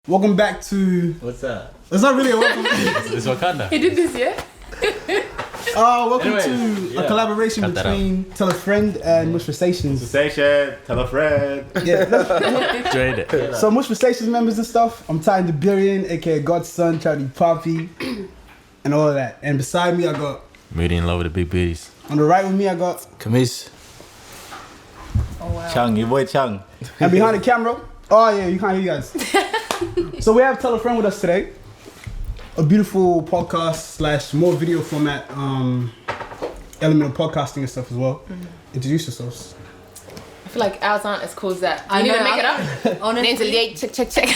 Welcome back to... What's that? It's not really a welcome. It's Wakanda. He did this, yeah? Welcome to a collaboration between Tell a Friend and Mooshversations. Mooshversations, tell a friend. Yeah. Trade it. So Mooshversations members and stuff. I'm Ty the Billion, aka Godson, Charlie Poppy, and all of that. And beside me I got... MOUDI in love with the big booties. On the right with me I got... Kamis. Oh, wow. Chung, your boy Chung. And behind the camera... Oh yeah, you can't hear you guys. So we have Tell a Friend with us today. A beautiful podcast / more video format element of podcasting and stuff as well. Introduce yourselves. I feel like ours aren't as cool as that. I You didn't know, even make it up. Honestly, Name's Aliye. Check.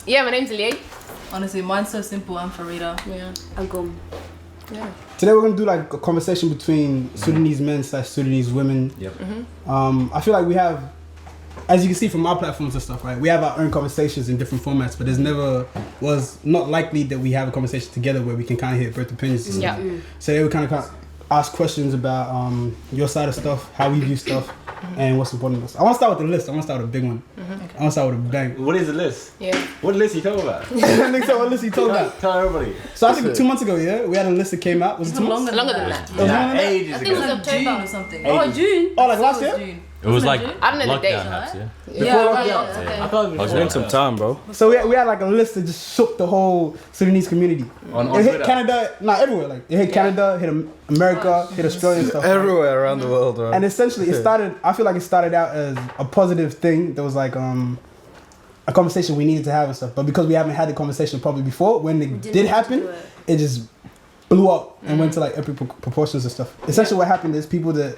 Yeah, my name's Aliye. honestly, mine's so simple. I'm Farida. Yeah. Agum. Yeah. Today we're gonna do like a conversation between Sudanese men / Sudanese women. Yep. I feel like we have, as you can see from our platforms and stuff, right? We have our own conversations in different formats, but there's never was not likely that we have a conversation together where we can kind of hear both opinions. And stuff. Yeah. So they would kind of ask questions about your side of stuff, how we view stuff, and what's important to us. I want to start with the list. I want to start with a big one. I want to start with a bang. What is the list? Yeah. What list you talking about? What list he told about? Tell everybody. So I think 2 months ago, yeah, we had a list that came out. Was it 2 months? Longer than that. It was longer than that? Ages I think it was ago. October or something. Ages. Oh, June. Oh, like last I thought year? it was June. It was like I don't know the date. lockdown apps, yeah? Yeah. I thought It's been some time, bro. So we had like a list that just shook the whole Sudanese community. On It hit Twitter. Canada, everywhere. Like it hit Canada, hit America, hit Australia and stuff. Everywhere around the world, bro. And essentially, it started. I feel like it started out as a positive thing. There was like a conversation we needed to have and stuff. But because we haven't had the conversation probably before, when it did happen, it just blew up and went to like epic proportions and stuff. Essentially, what happened is people that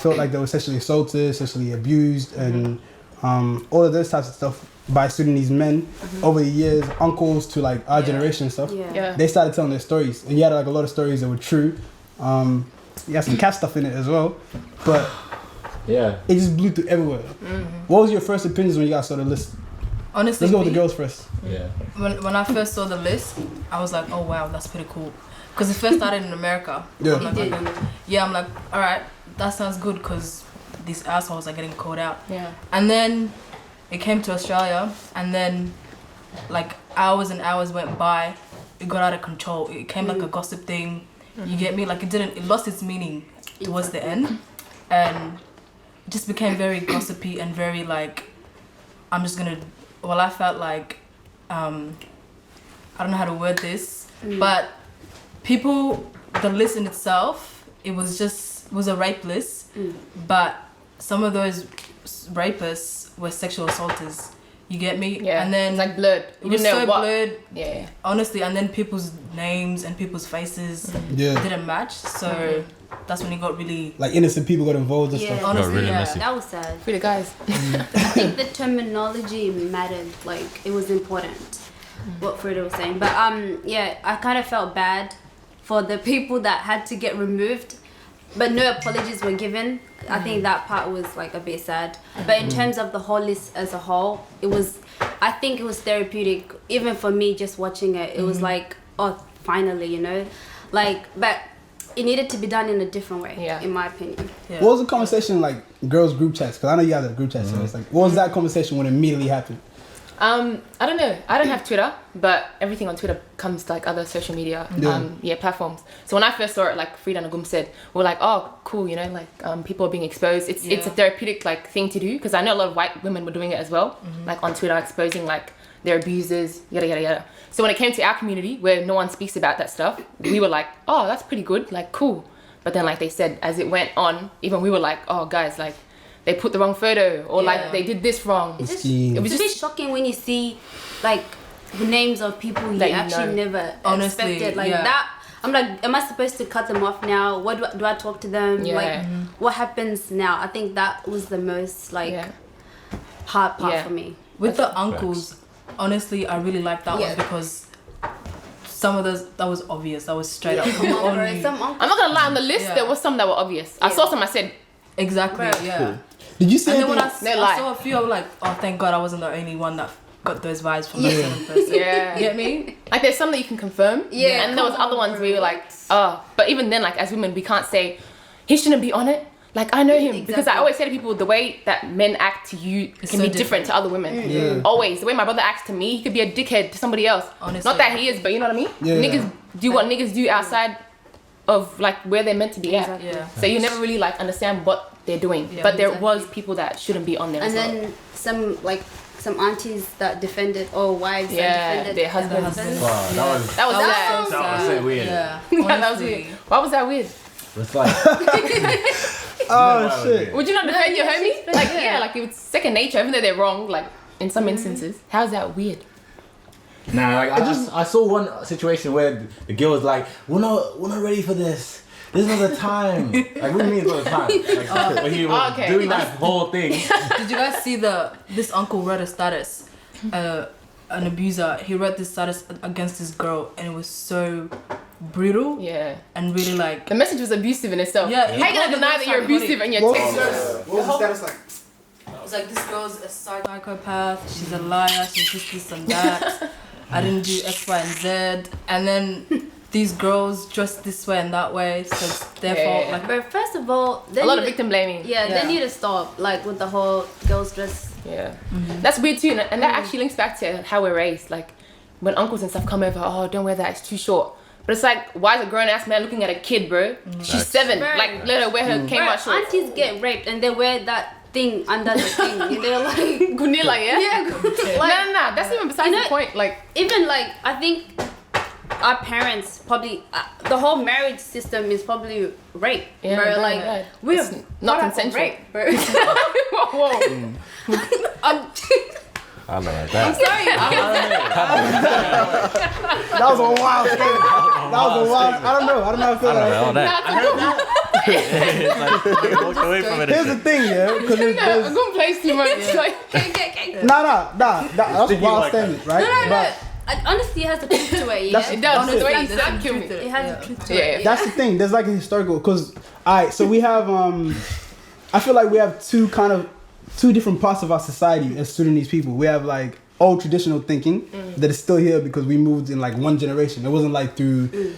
felt like they were sexually assaulted, sexually abused, and all of those types of stuff by Sudanese men over the years, uncles to like our generation and stuff. Yeah. They started telling their stories, and you had like a lot of stories that were true. You had some cat stuff in it as well, but Yeah. it just blew through everywhere. What was your first opinions when you guys saw the list? Honestly, Let's go with the me, girls first. Yeah. when I first saw the list, I was like, oh wow, that's pretty cool. Because it first started in America. Yeah. I'm like, okay. I'm like, all right, that sounds good because these assholes are getting called out. Yeah. And then it came to Australia, and then like hours and hours went by. It got out of control. It became like a gossip thing. You get me? Like it lost its meaning towards the end, and it just became very gossipy and very like, I felt like, I don't know how to word this, but people, the list in itself, it was a rape list, but some of those rapists were sexual assaulters. You get me? Yeah. And then it's like blurred. it was so blurred. Yeah. Honestly, and then people's names and people's faces didn't match. So that's when it got really... Like innocent people got involved and Yeah. stuff. Honestly, really yeah. messy. That was sad. Free the guys. I think the terminology mattered, like it was important, what Frida was saying. But yeah, I kind of felt bad for the people that had to get removed, but no apologies were given. I think that part was like a bit sad. But in terms of the whole list as a whole, I think it was therapeutic. Even for me, just watching it, it was like, oh, finally, you know, like, but it needed to be done in a different way, in my opinion. Yeah. What was the conversation like girls group chats? Because I know you have a group chat, so it's like, what was that conversation when it immediately happened? I don't know. I don't have Twitter, but everything on Twitter comes to like other social media platforms. So when I first saw it, like Frida and Agum said, we're like, oh, cool, you know, like people are being exposed. It's a therapeutic like thing to do, because I know a lot of white women were doing it as well, like on Twitter, exposing like their abusers, yada yada yada. So when it came to our community, where no one speaks about that stuff, we were like, oh, that's pretty good, like cool. But then like they said, as it went on, even we were like, oh guys, like they put the wrong photo, or like they did this wrong. It's It a bit shocking when you see like the names of people you That you actually know. never Honestly, expected. Like yeah. that, I'm like, am I supposed to cut them off now? What do I talk to them? Yeah. Like, what happens now? I think that was the most like hard part for me. With the uncles, honestly, I really liked that one because some of those, that was obvious. That was straight up. Some I'm not gonna lie, on the list there was some that were obvious. I saw some, I said, exactly, Right. yeah. Did you see And then when anything? I saw a few, I was like, oh, thank God I wasn't the only one that got those vibes from that certain person. yeah. You get me? Like there's some that you can confirm. Yeah, And there was come other on, ones bro. where you're like, oh. But even then, like as women, we can't say, he shouldn't be on it. Like, I know him because I Exactly. always say to people, the way that men act to you can so be different to other women. Yeah. Always. The way my brother acts to me, he could be a dickhead to somebody else. Honestly. Not that he is, but you know what I mean? Yeah. Niggas do what niggas do outside of like where they're meant to be at. Exactly. Yeah. So you never really like understand what they're doing. Yeah, but there exactly. was people that shouldn't be on there And as well. then some aunties that defended, or wives Yeah, that defended their husbands. Wow, that was That was sad. That was so weird. Yeah. Yeah, that was honestly. weird. Why was that weird? it's like Oh shit. Would you not defend your homie? Like, yeah, like it's second nature, even though they're wrong, like in some instances. How's that weird? Nah, like I saw one situation where the girl was like, we're not ready for this. This is not the time. Like, what do you mean it's not the time? Like, when he was okay. doing that whole thing. Did you guys see this uncle read a status? An abuser. He read this status against this girl, and it was so brutal Yeah. and really like. The message was abusive in itself. Yeah, How you gonna deny that you're abusive and you're What texting? was the status like? It's like, this girl's a psychopath. She's a liar. She's this and that. I didn't do X, Y, and Z. And then these girls dress this way and that way, so it's their Yeah, fault. yeah. Like, But first of all, A lot of victim blaming. Yeah, Yeah. they need to stop, like with the whole girls dress. Yeah. That's weird too. And that actually links back to how we're raised. Like when uncles and stuff come over, oh, don't wear that, it's too short. But it's like, why is a grown ass man looking at a kid, bro? She's 7. Bro. Like, let her wear her came out shorts. Aunties get raped and they wear that thing under the thing. And they're like, Gunilla, yeah? yeah, No, that's even besides You know- the point. Like, even like I think our parents probably the whole marriage system is probably rape, Yeah, bro. bro, Like yeah. we're It's not brought up for consensual. rape, bro. whoa. I don't know like that. Sorry, That was a wild statement. That was a wild. I don't know how I feel like. All that. I heard that. It's like, walk away from it. Here's the thing, yeah, because No, I'm going to place too much. Like, nah, that's a wild statement, right? But honestly, it has the truth to it. Yeah, That's- it does. honestly, The way you there's said some kill me. truth to it has the truth to Yeah, it. yeah. that's the thing. There's like a historical, because so we have I feel like we have two different parts of our society as Sudanese people. We have like old traditional thinking that is still here because we moved in like one generation. It wasn't like through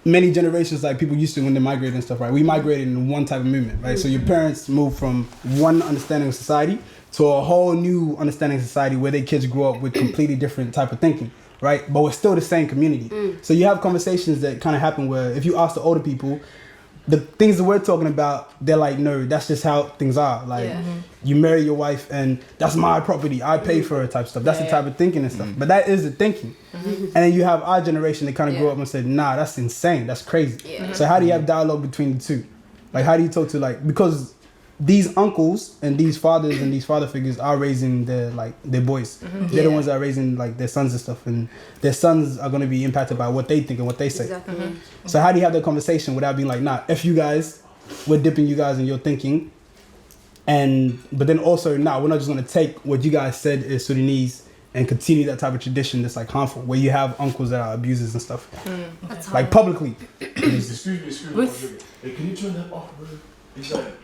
many generations like people used to when they migrated and stuff, right? We migrated in one type of movement, right? So your parents moved from one understanding of society to a whole new understanding of society where their kids grew up with completely different type of thinking, right? But we're still the same community. So you have conversations that kind of happen where if you ask the older people, the things that we're talking about, they're like, no, that's just how things are. Like, you marry your wife and that's my property. I pay for her type stuff. That's the type of thinking and stuff. But that is the thinking. And then you have our generation that kind of grew up and said, nah, that's insane. That's crazy. So how do you have dialogue between the two? Like, how do you talk to, like, because these uncles and these fathers and these father figures are raising their boys. They're the ones that are raising like their sons and stuff, and their sons are going to be impacted by what they think and what they say. Exactly. So how do you have that conversation without being like, nah, F you guys, we're dipping you guys in your thinking, but then also, nah, we're not just going to take what you guys said is Sudanese and continue that type of tradition that's like harmful, where you have uncles that are abusers and stuff, That's like hard. publicly. Excuse me. Hey, can you turn that off, bro? It's like.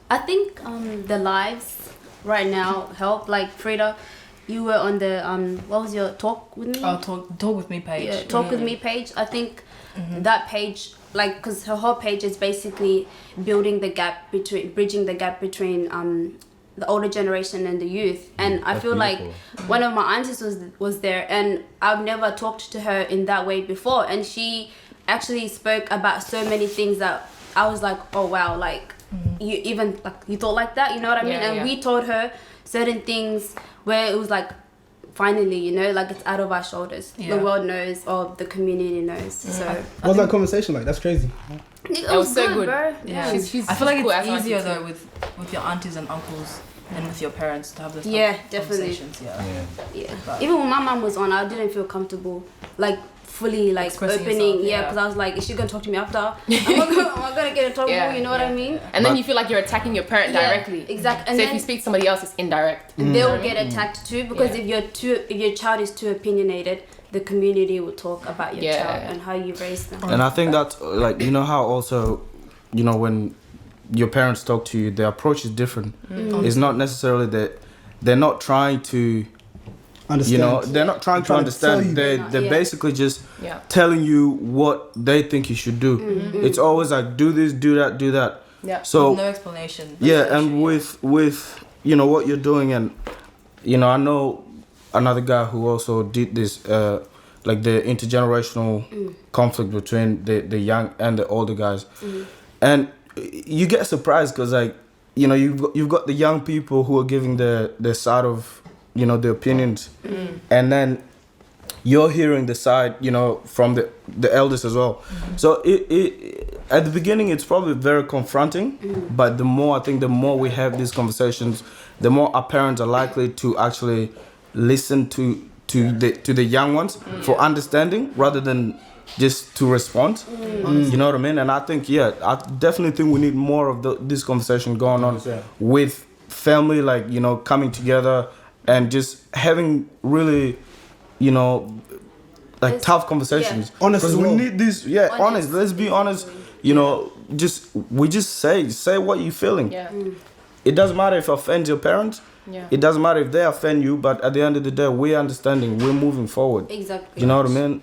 I think the lives right now help. Like Frida, you were on the what was your talk with me? oh, talk with me page. Yeah, talk with me page. I think that page, like, because her whole page is basically bridging the gap between the older generation and the youth. And I feel like one of my aunties was there, and I've never talked to her in that way before, and she actually spoke about so many things that I was like, oh wow, like you even like you thought like that, you know what I mean? Yeah, And yeah. we told her certain things where it was like, finally, you know, like it's out of our shoulders. Yeah. The world knows, or the community knows. So What's that conversation like? That's crazy. it was so good. bro. Yeah. She's I feel like cool it's as easier auntie though with your aunties and uncles than with your parents to have those Yeah, definitely. conversations. Yeah. Yeah. But- Even when my mom was on, I didn't feel comfortable, like fully like Expressing opening. yourself, Yeah, yeah. because I was like, is she gonna talk to me after? Am I gonna get in trouble? Yeah, You know what I mean? And then you feel like you're attacking your parent Yeah, directly. exactly. And So if then you speak to somebody else, it's indirect. they'll get attacked too, because Yeah. if your child is too opinionated, the community will talk about your Yeah. child and how you raise them. And I think that's like, you know how also, you know, when your parents talk to you, their approach is different. It's not necessarily that they're not trying to understand. You know, they're not trying to understand. They're basically just telling you what they think you should do. It's always like, do this, do that, do that. Yeah. So no explanation. Yeah, and with you know what you're doing, and you know, I know another guy who also did this, like the intergenerational conflict between the young and the older guys, and you get surprised because like, you know, you've got the young people who are giving their side of, you know, the opinions, and then you're hearing the side, you know, from the elders as well. So it at the beginning it's probably very confronting, but the more we have these conversations, the more our parents are likely to actually listen to the young ones for understanding rather than just to respond. You know what I mean? And I think I definitely think we need more of this conversation going on with family, like, you know, coming together and just having really, you know, like tough conversations. Honest as well. We need this. Honest. Let's be honest. You know, we just say what you're feeling. Yeah. It doesn't matter if it offends your parents. Yeah. It doesn't matter if they offend you. But at the end of the day, we're understanding. We're moving forward. Exactly. You know what I mean?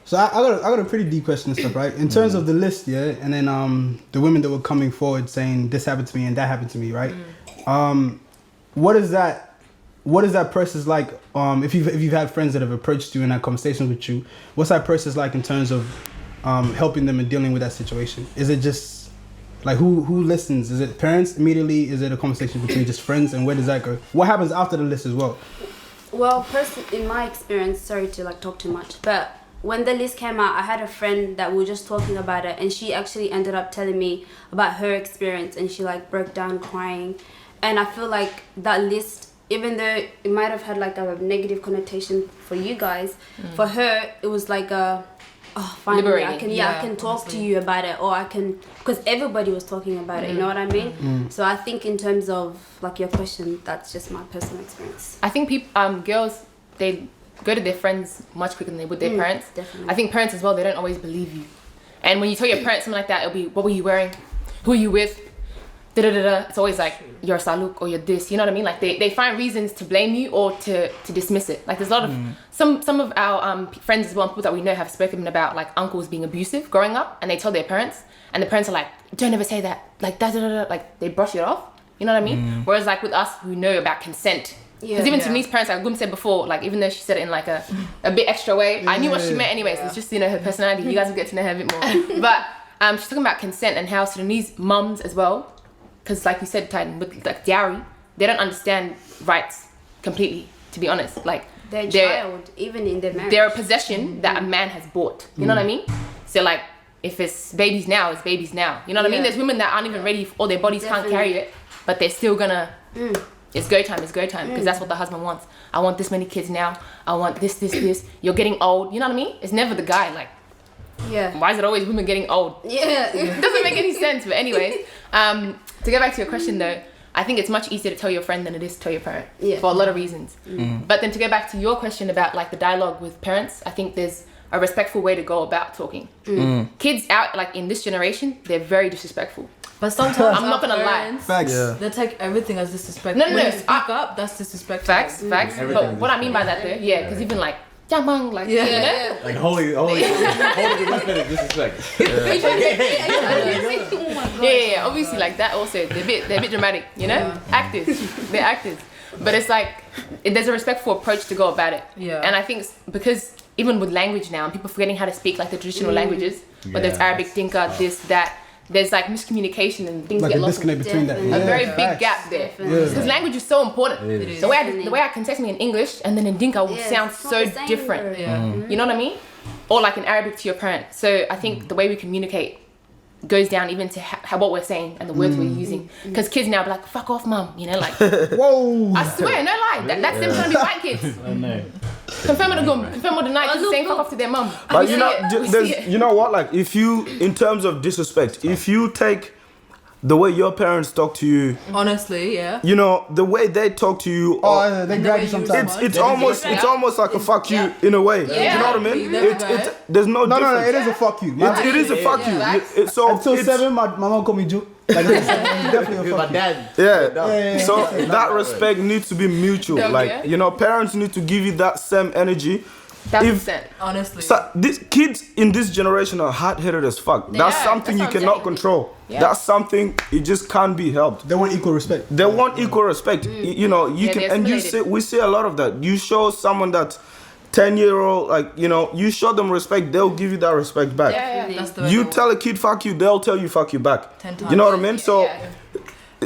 So I got a pretty deep question and stuff, right? In terms of the list, and then the women that were coming forward saying this happened to me and that happened to me, right? What is that process like? If you've had friends that have approached you and had conversations with you, what's that process like in terms of helping them and dealing with that situation? Is it just like who listens? Is it parents immediately? Is it a conversation between just friends? And where does that go? What happens after the list as well? Well, in my experience, sorry to like talk too much, but when the list came out, I had a friend that we were just talking about it, and she actually ended up telling me about her experience, and she like broke down crying. And I feel like that list, even though it might have had like a negative connotation for you guys, for her it was like finally liberating. I can talk to you about it, or I can, because everybody was talking about it, you know what I mean? So I think in terms of like your question, that's just my personal experience. I think girls, they go to their friends much quicker than they would their parents. Definitely. I think parents as well, they don't always believe you. And when you tell your parents something like that, it'll be, what were you wearing? Who are you with? Da-da-da-da. It's always like, you're a saluk or you're this, you know what I mean? Like they find reasons to blame you or to dismiss it. Like there's a lot of, some of our friends as well, people that we know have spoken about like uncles being abusive growing up, and they tell their parents, and the parents are like, don't ever say that, like da-da-da-da, like they brush it off, you know what I mean? Whereas like with us who know about consent, because even Sudanese parents, like Gum said before, like even though she said it in like a bit extra way, I knew what she meant anyways. It's just, you know, her personality. You guys will get to know her a bit more. But she's talking about consent and how Sudanese mums as well, because like you said, Titan, with like dowry, they don't understand rights completely, to be honest. Like their child, even in their marriage, they're a possession that a man has bought. You know what I mean? So like, if it's babies now, it's babies now. You know what I mean? There's women that aren't even ready, or their bodies can't carry it, but they're still gonna. It's go time, because that's what the husband wants. I want this many kids now. I want this. You're getting old. You know what I mean? It's never the guy. Like, why is it always women getting old? It doesn't make any sense. But anyways, to get back to your question though, I think it's much easier to tell your friend than it is to tell your parent for a lot of reasons. But then to go back to your question about like the dialogue with parents, I think there's a respectful way to go about talking. Kids out like in this generation, they're very disrespectful. But sometimes I'm not gonna lie. Facts. They take everything as disrespectful. No. When you speak up, that's disrespectful. Facts. But what I mean by that though, because even like, jamang, like, you know? Like holy the weapon of disrespect. Yeah, obviously like that also, they're a bit dramatic, you know? They're actors. But it's like, there's a respectful approach to go about it. And I think because even with language now, people forgetting how to speak like the traditional languages, whether it's Arabic, Dinka, this, that, there's like miscommunication and things Like get a lost. disconnect between that. A very big gap there. Because language is so important. The way I can text me in English and then in Dinka will sound so different. You know what I mean? Or like in Arabic to your parent. So I think the way we communicate goes down even to how what we're saying and the words we're using. Because kids now be like, fuck off, mum. You know, like. Whoa. I swear, no lie. That's them trying to be white kids. I know. Confirm with the night, just saying fuck off to their mum. But you know, you know what? Like, if you, in terms of disrespect, if you take the way your parents talk to you, honestly, you know, the way they talk to you, they grab you sometimes. It's almost like a fuck you in a way. You know what I mean? There's no difference. It is a fuck you. It is a fuck you. So until 7, my mom called me Jew. Like it's definitely a My fuck you. dad. Yeah. So yeah. that respect needs to be mutual. Yeah. Like, you know, parents need to give you that same energy. 1,000%. Honestly. So these kids in this generation are hard-headed as fuck. That's Yeah, something that's you what I'm cannot saying. control. Yeah. That's something it just can't be helped. They want equal respect. They want equal respect. You know, you Yeah, can, they're and you assimilated. see, we see a lot of that. You show someone that 10-year-old, like, you know, you show them respect, they'll give you that respect back. Yeah. That's the way You they tell a kid fuck you, they'll tell you fuck you back. 10 You know what I times. mean? So, Yeah.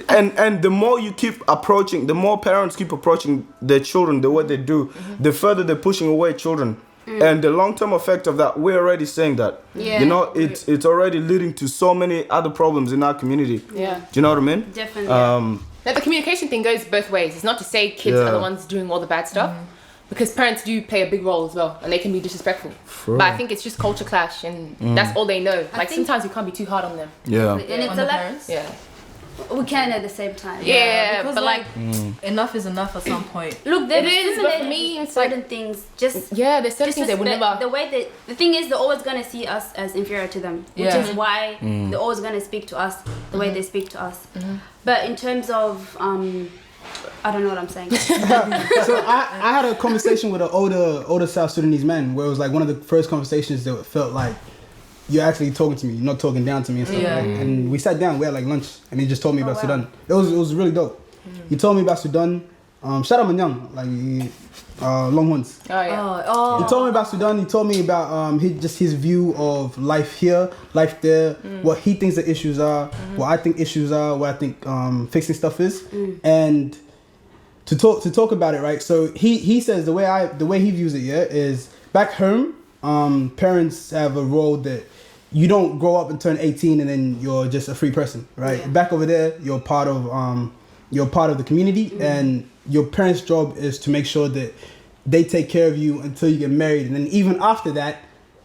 and the more you keep approaching, the more parents keep approaching their children the way they do, the further they're pushing away children. And the long-term effect of that, we're already saying that. Yeah. You know, it's already leading to so many other problems in our community. Yeah. Do you know what I mean? Definitely. Now, the communication thing goes both ways. It's not to say kids Yeah. are the ones doing all the bad stuff, because parents do play a big role as well, and they can be disrespectful. But I think it's just culture clash, and that's all they know. Like, think- sometimes we can't be too hard on them. Yeah. And it's On a the lot. parents. Yeah. We can at the same time. Yeah, because but like, enough is enough at some point. Look, they're It is, but for me, it's like- certain things. Just yeah, there's certain things they would disrespect- never. The way they, the thing is, they're always gonna see us as inferior to them, which Yeah. is why they're always gonna speak to us the way they speak to us. But in terms of, I don't know what I'm saying. So I had a conversation with an older South Sudanese man where it was like one of the first conversations that felt like you're actually talking to me, you're not talking down to me and stuff. Yeah. Like, and we sat down, we had like lunch, and he just told me about Sudan. It was really dope. He told me about Sudan. Shout out Manyang, like Longhorns. Oh yeah. Oh, He told me about Sudan. He told me about his view of life here, life there, what he thinks the issues are, what I think issues are, what I think fixing stuff is, and to talk about it, right? So he says the way he views it, is back home, parents have a role that you don't grow up and turn 18 and then you're just a free person, right? Yeah. Back over there, you're part of the community, and your parents' job is to make sure that they take care of you until you get married, and then even after that,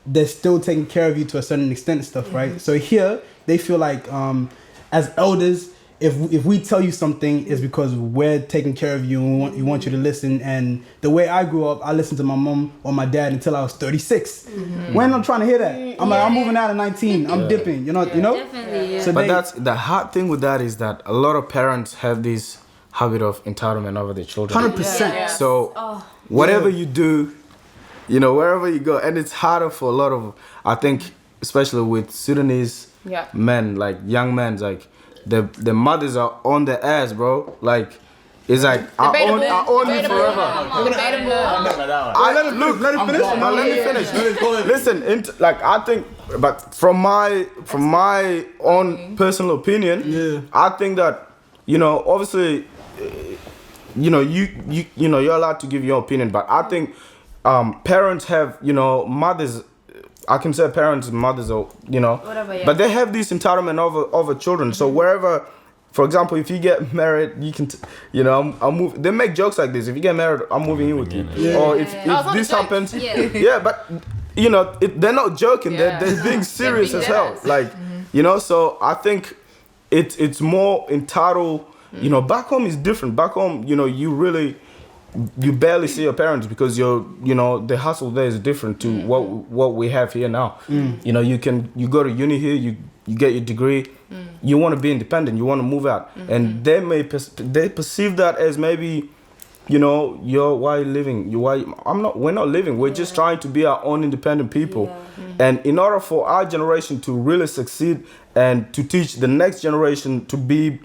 they're still taking care of you to a certain extent and stuff, right? So here, they feel like as elders, if we tell you something, it's because we're taking care of you and we want you to listen. And the way I grew up, I listened to my mom or my dad until I was 36. When I'm trying to hear that, I'm like, I'm moving out at 19. I'm dipping, you know. definitely. Yeah. So But they- that's the hard thing with that is that a lot of parents have this habit of entitlement over their children. 100%. Yeah. So whatever you do, you know, wherever you go, and it's harder for a lot of, I think, especially with Sudanese Yeah. men, like young men, like the mothers are on their ass, bro. Like it's like I own you forever. let him finish. Let me finish. Listen, like I think, but from my own personal opinion, I think that, you know, obviously, you know, you know, you're allowed to give your opinion, but I think parents have, you know, mothers. I can say parents and mothers, or you know, Whatever, yeah. but they have this entitlement over children. So wherever. For example, if you get married, you can, you know, I'll move. They make jokes like this. If you get married, I'm moving in with you. Or if it's not this a joke. happens, Yeah. but you know, they're not joking. Yeah. They're being serious being as hell. deadass. Like, you know, so I think it's more entitled. You know, back home is different. Back home, you know, you barely see your parents because you know, the hustle there is different to what we have here now. You know, you go to uni here, you get your degree, you want to be independent, you want to move out, and they perceive that as maybe, you know, why are you living? We're not living. We're just trying to be our own independent people, and in order for our generation to really succeed and to teach the next generation to be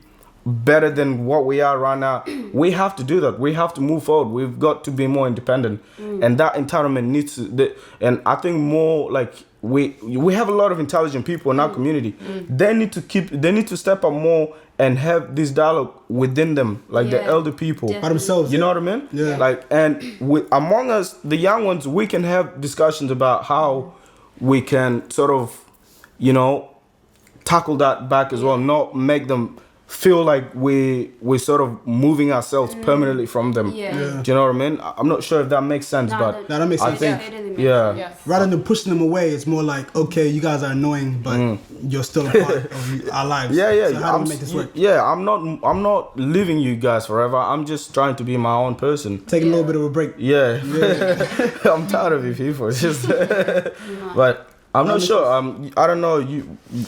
better than what we are right now, we have to do that. We have to move forward. We've got to be more independent, and that entitlement needs to. And I think more like we have a lot of intelligent people in our community. They need to step up more and have this dialogue within them, like the elder people By themselves. You know what I mean? Yeah. Like, and among us, the young ones, we can have discussions about how we can sort of, you know, tackle that back as well, not make them feel like we're sort of moving ourselves permanently from them. Yeah. Yeah. Do you know what I mean? I'm not sure if that makes sense, but No, that makes I sense. think, It yeah. Yes. Rather than pushing them away, it's more like, okay, you guys are annoying, but you're still a part of our lives. Yeah. So how do we make this work? Yeah, I'm not leaving you guys forever. I'm just trying to be my own person. Taking a little bit of a break. Yeah. I'm tired of you people. It's just, but I'm not sure. I don't know.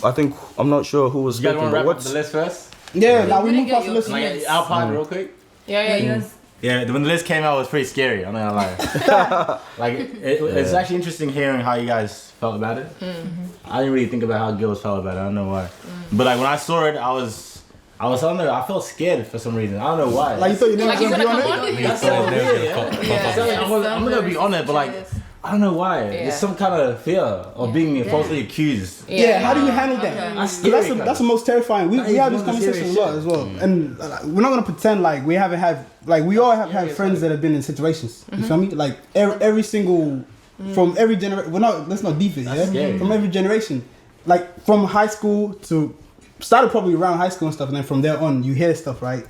I think I'm not sure who was You guys speaking. want to But wrap up what's the list first? Yeah, now we move past the list. Like our part real quick. Yeah. Yeah, when the list came out, it was pretty scary. I'm not gonna lie. Like, it's actually interesting hearing how you guys felt about it. I didn't really think about how girls felt about it. I don't know why. But like when I saw it, I was on there. I felt scared for some reason. I don't know why. Like you thought your name was Like, gonna be you on gonna it? That's so weird. I'm gonna be on it, but like I don't know why. There's some kind of fear of being falsely accused. Yeah, how do you handle that? That's That's scary. that's the most terrifying. We have this one of the conversation a lot serious as well, and we're not gonna pretend like we haven't had like we all have had friends that have been in situations. You feel me? Like every single from every generation. Let's not deep it. Yeah, from every generation, like from high school to started probably around high school and stuff, and then from there on you hear stuff, right?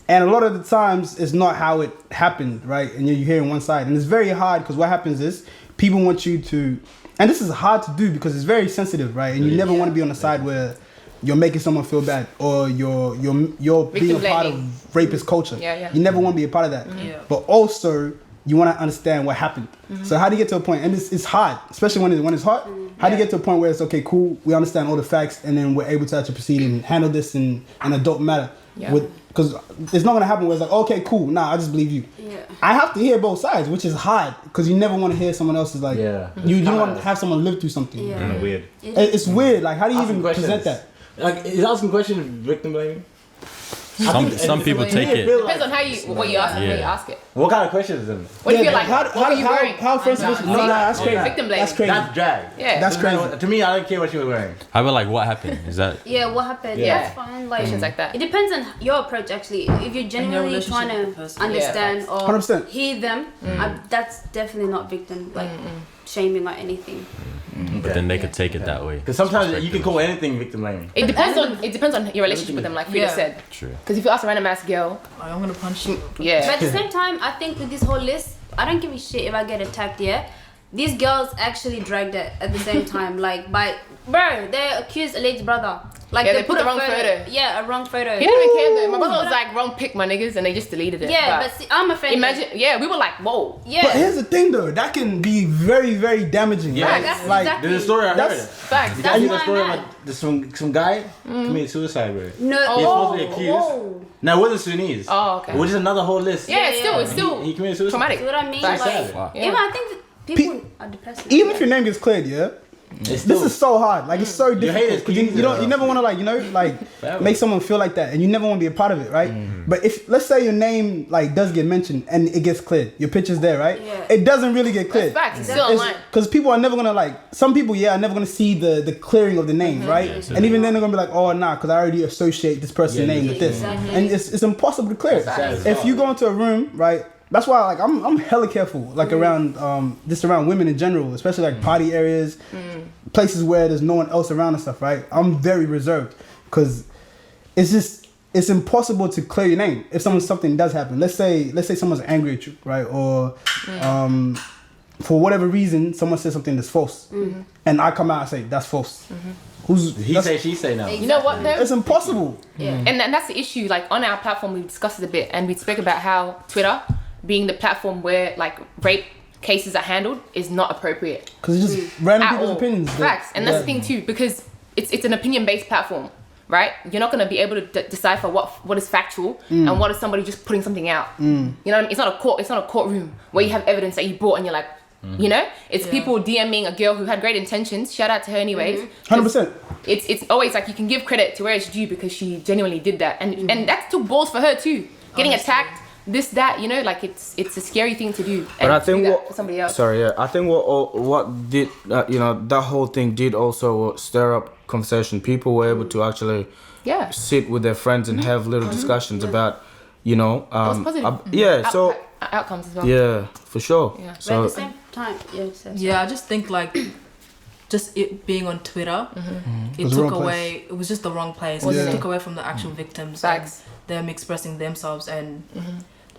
And a lot of the times it's not how it happened, right? And you're hearing one side, and it's very hard because what happens is people want you to, and this is hard to do because it's very sensitive, right? And you never want to be on the side where you're making someone feel bad or you're being a part of rapist culture. You never want to be a part of that. But also you want to understand what happened. So how do you get to a point, and it's hard, especially when it's hot. How do you get to a point where it's okay, cool, we understand all the facts, and then we're able to actually proceed and handle this in an adult matter? Because it's not gonna happen where it's like, okay, cool, nah, I just believe you. I have to hear both sides, which is hard because you never want to hear someone else's like. You want to have someone live through something. Weird. It's weird. Like, how do you even present that? Like, is asking questions victim blaming? Some people take it. Depends on what you ask and how you ask it. What kind of questions then? What do you feel like? What are you wearing? How first of all, no, that's crazy. Victim blaming. That's crazy. That's drag. Yeah. That's crazy. To me, I don't care what she was wearing. How about like what happened? Is that? Yeah, what happened? Yeah. That's fine. Like Questions like that. It depends on your approach actually. If you're genuinely relationship trying with to the person. understand or 100%. hear them, that's definitely not victim like shaming or anything. But then they could take it that way. Because sometimes you can call anything victim blaming. It depends on your relationship with them, like Frida said. True. Because if you ask a random ass girl, I'm gonna punch you. But at the same time, I think with this whole list, I don't give a shit if I get attacked. These girls actually dragged it at the same time. Like they accused Alejd's brother. Like they put the wrong photo. Yeah, a wrong photo. he didn't even care though. My brother was like, wrong pick, my niggas, and they just deleted it. Yeah, but see, I'm offended. Imagine, we were like, whoa. Yeah. But here's the thing though, that can be very, very damaging. Yeah, right? that's like, exactly. There's a story I heard. That's Facts. You That's guys hear why the story I'm about this some guy committed suicide, bro. No. He's supposed to be accused. Whoa. No, it wasn't Sudanese. Oh, okay. Which is another whole list. Yeah, it's still He committed suicide. traumatic. See what I mean? Facts. Like, Wow. even I think that people are depressed. even if your name gets cleared, this is so hard. Like, it's so difficult. hate it, 'cause you never want to make someone feel like that, and you never want to be a part of it, right? But if let's say your name like does get mentioned and it gets cleared, your picture's there, right? Yeah. It doesn't really get cleared. Facts. It's still online. Because people are never gonna some people are never gonna see the clearing of the name, right? And even then they're gonna be like, oh nah, because I already associate this person's name with this, and it's impossible to clear it. If you go into a room, right? That's why I'm hella careful around just around women in general, especially like party areas, places where there's no one else around and stuff, right? I'm very reserved because it's impossible to clear your name if something does happen. Let's say someone's angry at you, right? Or for whatever reason someone says something that's false, and I come out and say that's false. He say, she say now. You know what though? It's impossible. And that's the issue. Like on our platform, we discussed it a bit, and we spoke about how Twitter, being the platform where like rape cases are handled, is not appropriate. Because it's just random At people's all. opinions. Facts. And that's the thing too, because it's an opinion-based platform, right? You're not going to be able to decipher what is factual and what is somebody just putting something out. You know what I mean? It's not a courtroom where you have evidence that you brought and you're like, you know? It's people DMing a girl who had great intentions. Shout out to her anyways. 100%. It's always like you can give credit to where it's due because she genuinely did that. And that took balls for her too. Getting attacked, this, that, you know, like it's a scary thing to do. But I think for somebody else. I think what did that whole thing did also stir up conversation. People were able to actually sit with their friends and have little discussions about, positive. Outcomes as well. Yeah, for sure. Yeah. But So at the same time, I just think like just it being on Twitter, it was took the wrong away. It was just the wrong place. Yeah. It took away from the actual victims, Facts. and them expressing themselves and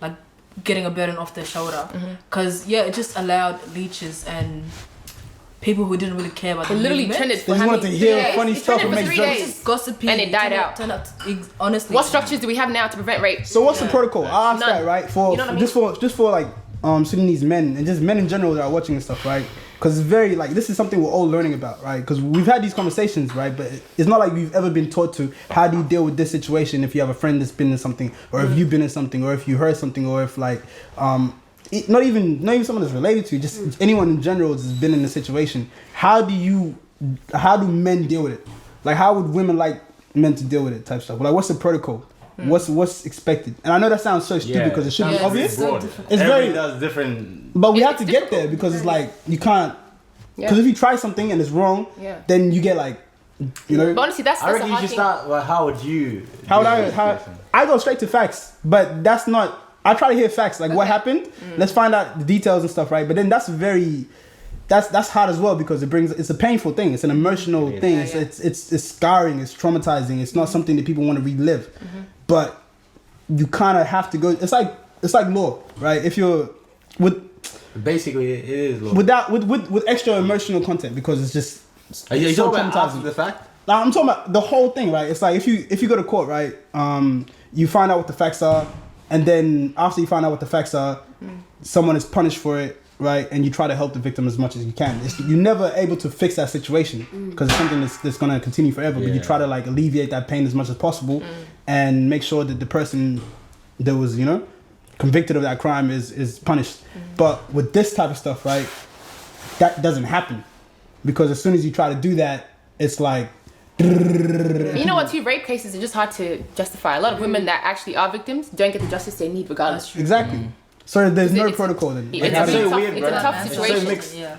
like getting a burden off their shoulder. Because it just allowed leeches and people who didn't really care about It the literally movement. trended for They just wanted to hear funny stuff and make jokes. Just gossipy, And it died out. Turned out honestly. What structures do we have now to prevent rape? So what's the protocol? I asked None. that, right? For You know what I mean? just for like Sudanese men and just men in general that are watching and stuff, right? because it's very like this is something we're all learning about, right? Because we've had these conversations, right? But it's not like we've ever been taught to how do you deal with this situation if you have a friend that's been in something, or if you've been in something, or if you heard something, or if like not even someone that's related to you, just anyone in general that's been in a situation. How do men deal with it? Like how would women like men to deal with it type stuff? Like what's the protocol? What's expected? And I know that sounds so stupid because it should be obvious. It's very does different. But we have to get there because it's like you can't. Because if you try something and it's wrong, then you get like, you know. But honestly, that's I reckon a you hard should thing. start. Well, how would you? I go straight to facts, but that's not. I try to hear facts, like what happened. Let's find out the details and stuff, right? But then that's hard as well because it's a painful thing. It's an emotional thing. It's scarring. It's traumatizing. It's not something that people want to relive. But you kind of have to go. It's like law, right? If you're basically it is law. with extra emotional content because it's just Are you so talking about after traumatizing. the fact? Now I'm talking about the whole thing, right? It's like if you go to court, right? You find out what the facts are, and then after you find out what the facts are, someone is punished for it, right? And you try to help the victim as much as you can. You're never able to fix that situation because it's something that's going to continue forever. But you try to like alleviate that pain as much as possible and make sure that the person that was, you know, convicted of that crime is punished. But with this type of stuff, right, that doesn't happen because as soon as you try to do that, it's like. You know what? Two rape cases are just hard to justify. A lot of women that actually are victims don't get the justice they need regardless. Exactly. So there's no protocol then. It's a tough situation.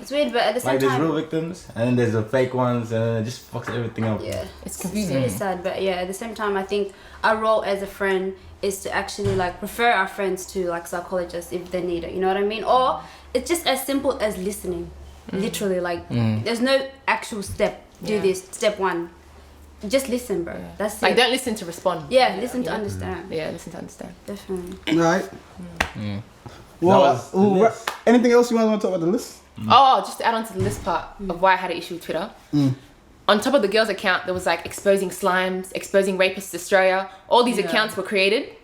It's weird, but at the same like there's time, real victims and then there's the fake ones and it just fucks everything up. yeah, It's confusing. It's really sad, but yeah, at the same time, I think our role as a friend is to actually like refer our friends to like psychologists if they need it. You know what I mean? Or it's just as simple as listening. Literally, like there's no actual step. Do this. Step one. Just listen, bro. That's it. Like, don't listen to respond. Yeah, listen to understand. Yeah, listen to understand. Definitely. Right. Well, anything else you want to talk about the list? Oh, just to add on to the list part of why I had an issue with Twitter. On top of the girls' account, there was like exposing slimes, exposing rapists Australia. All these accounts were created.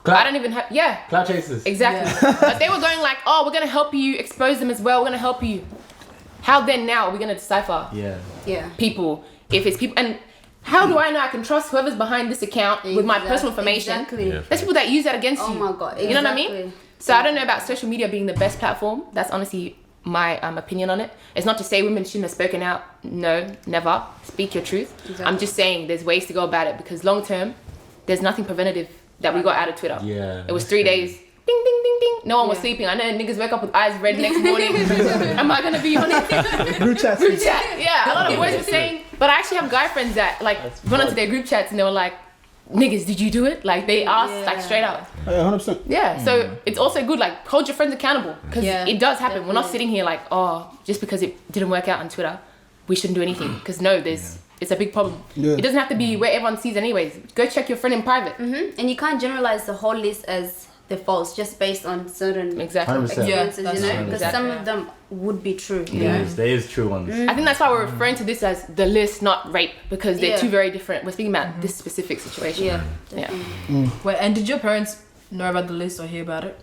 I don't even have, Cloud chasers. Exactly. But they were going like, oh, we're going to help you expose them as well. We're going to help you. How then now are we going to decipher people? If it's people, and how do I know I can trust whoever's behind this account with my personal information? Exactly. There's people that use that against you. Oh my god. You know what I mean? So I don't know about social media being the best platform. That's honestly my opinion on it. It's not to say women shouldn't have spoken out. No, never. Speak your truth. Exactly. I'm just saying there's ways to go about it because long term, there's nothing preventative that we got out of Twitter. Yeah. It was 3 days. Ding, ding, ding, ding. No one was sleeping. I know niggas wake up with eyes red next morning. Am I going to be on it? Group chat. Yeah, a lot of boys were saying, but I actually have guy friends that like went onto their group chats and they were like, niggas, did you do it? Like they asked like straight out. 100%. Yeah, so it's also good, like hold your friends accountable because it does happen. Definitely. We're not sitting here like, oh, just because it didn't work out on Twitter, we shouldn't do anything. Because no, it's a big problem. Yeah. It doesn't have to be where everyone sees anyways. Go check your friend in private. And you can't generalize the whole list as they're false just based on certain experiences, you know, because some of them would be true. Yes, there is true ones. I think that's why we're referring to this as the list, not rape, because they're two very different. We're speaking about this specific situation. Wait, and did your parents know about the list or hear about it?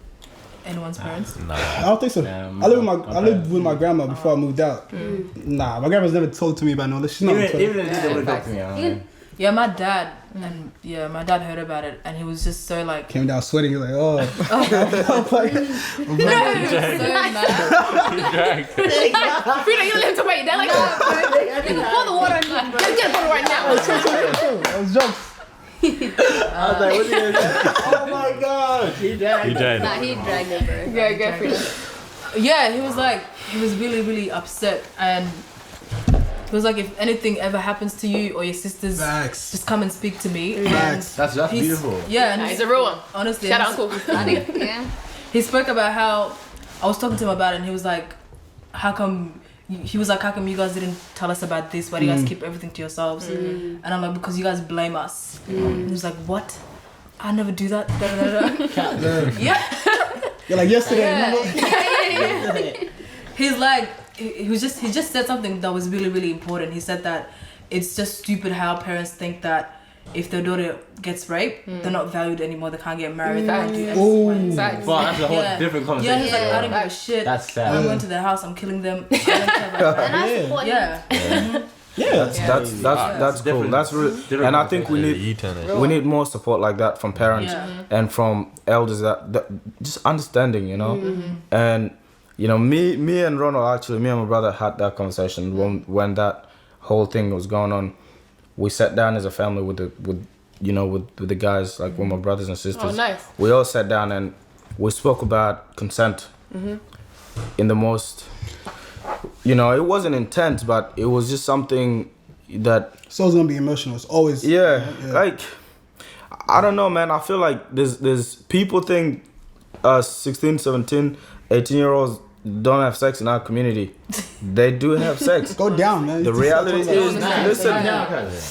Anyone's parents? No. I don't think so. I lived with my grandma before I moved out. Nah, my grandma's never told to me about no list. She's not even if they would talk to me. Yeah, my dad heard about it and he was just so like came down sweating. You're like, oh. Frida, you don't have to wait. They're like, pour the water. Let's get a bottle right now. I was jokes. I was like, what's he gonna do? Oh my god, he dragged. Nah, he dragged it, bro. Go Frida. Yeah, he was really, really upset and he was like, if anything ever happens to you or your sisters, just come and speak to me. That's beautiful. Yeah, and he's a real one. Honestly, shout out Uncle. He spoke about how I was talking to him about it, and he was like, how come you guys didn't tell us about this? Why do you guys keep everything to yourselves? And I'm like, because you guys blame us. And he was like, what? I never do that. You're like yesterday. Remember? He's like. He just said something that was really, really important. He said that it's just stupid how parents think that if their daughter gets raped, they're not valued anymore. They can't get married. They can't do X, Ooh. Y, and Z. Facts. Well, that's a whole Yeah. different Yeah, conversation. he's like, I don't give a shit. That's sad. I'm going to their house. I'm killing them. I don't care about that. And I support him. Yeah. That's cool. different. That's really, Different and I think we Yeah, need U-turn it. we need more support like that from parents and from elders that just understanding, you know. And you know, me and Ronald, actually, me and my brother had that conversation when that whole thing was going on. We sat down as a family with the guys, like with my brothers and sisters. Oh, nice. We all sat down and we spoke about consent in the most, you know, it wasn't intense, but it was just something that, So it's gonna be emotional. It's always like, I don't know, man. I feel like there's people think 16, 17, 18-year-olds don't have sex in our community. They do have sex. go down, man. The reality is, listen,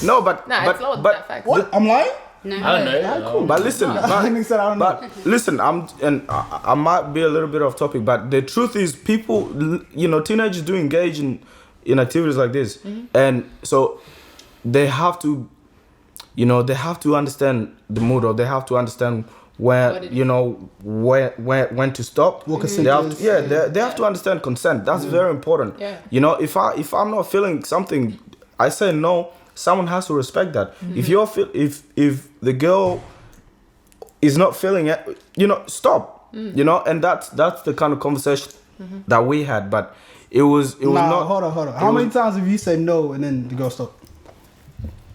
no, but It's lower than but that fact. What? I'm lying? No. I don't know. but listen, Nigga said I don't know. but listen, I might be a little bit off topic, but the truth is, people, you know, teenagers do engage in activities like this, and so they have to, you know, they have to understand the mood, or they have to understand where, you know, when to stop. What consent They have is. to, they have to understand consent. That's very important. Yeah. You know, if I'm not feeling something, I say no. Someone has to respect that. If you're if the girl is not feeling it, you know, stop. You know, and that's the kind of conversation that we had. But it was not. Hold on. How many times have you said no and then the girl stopped?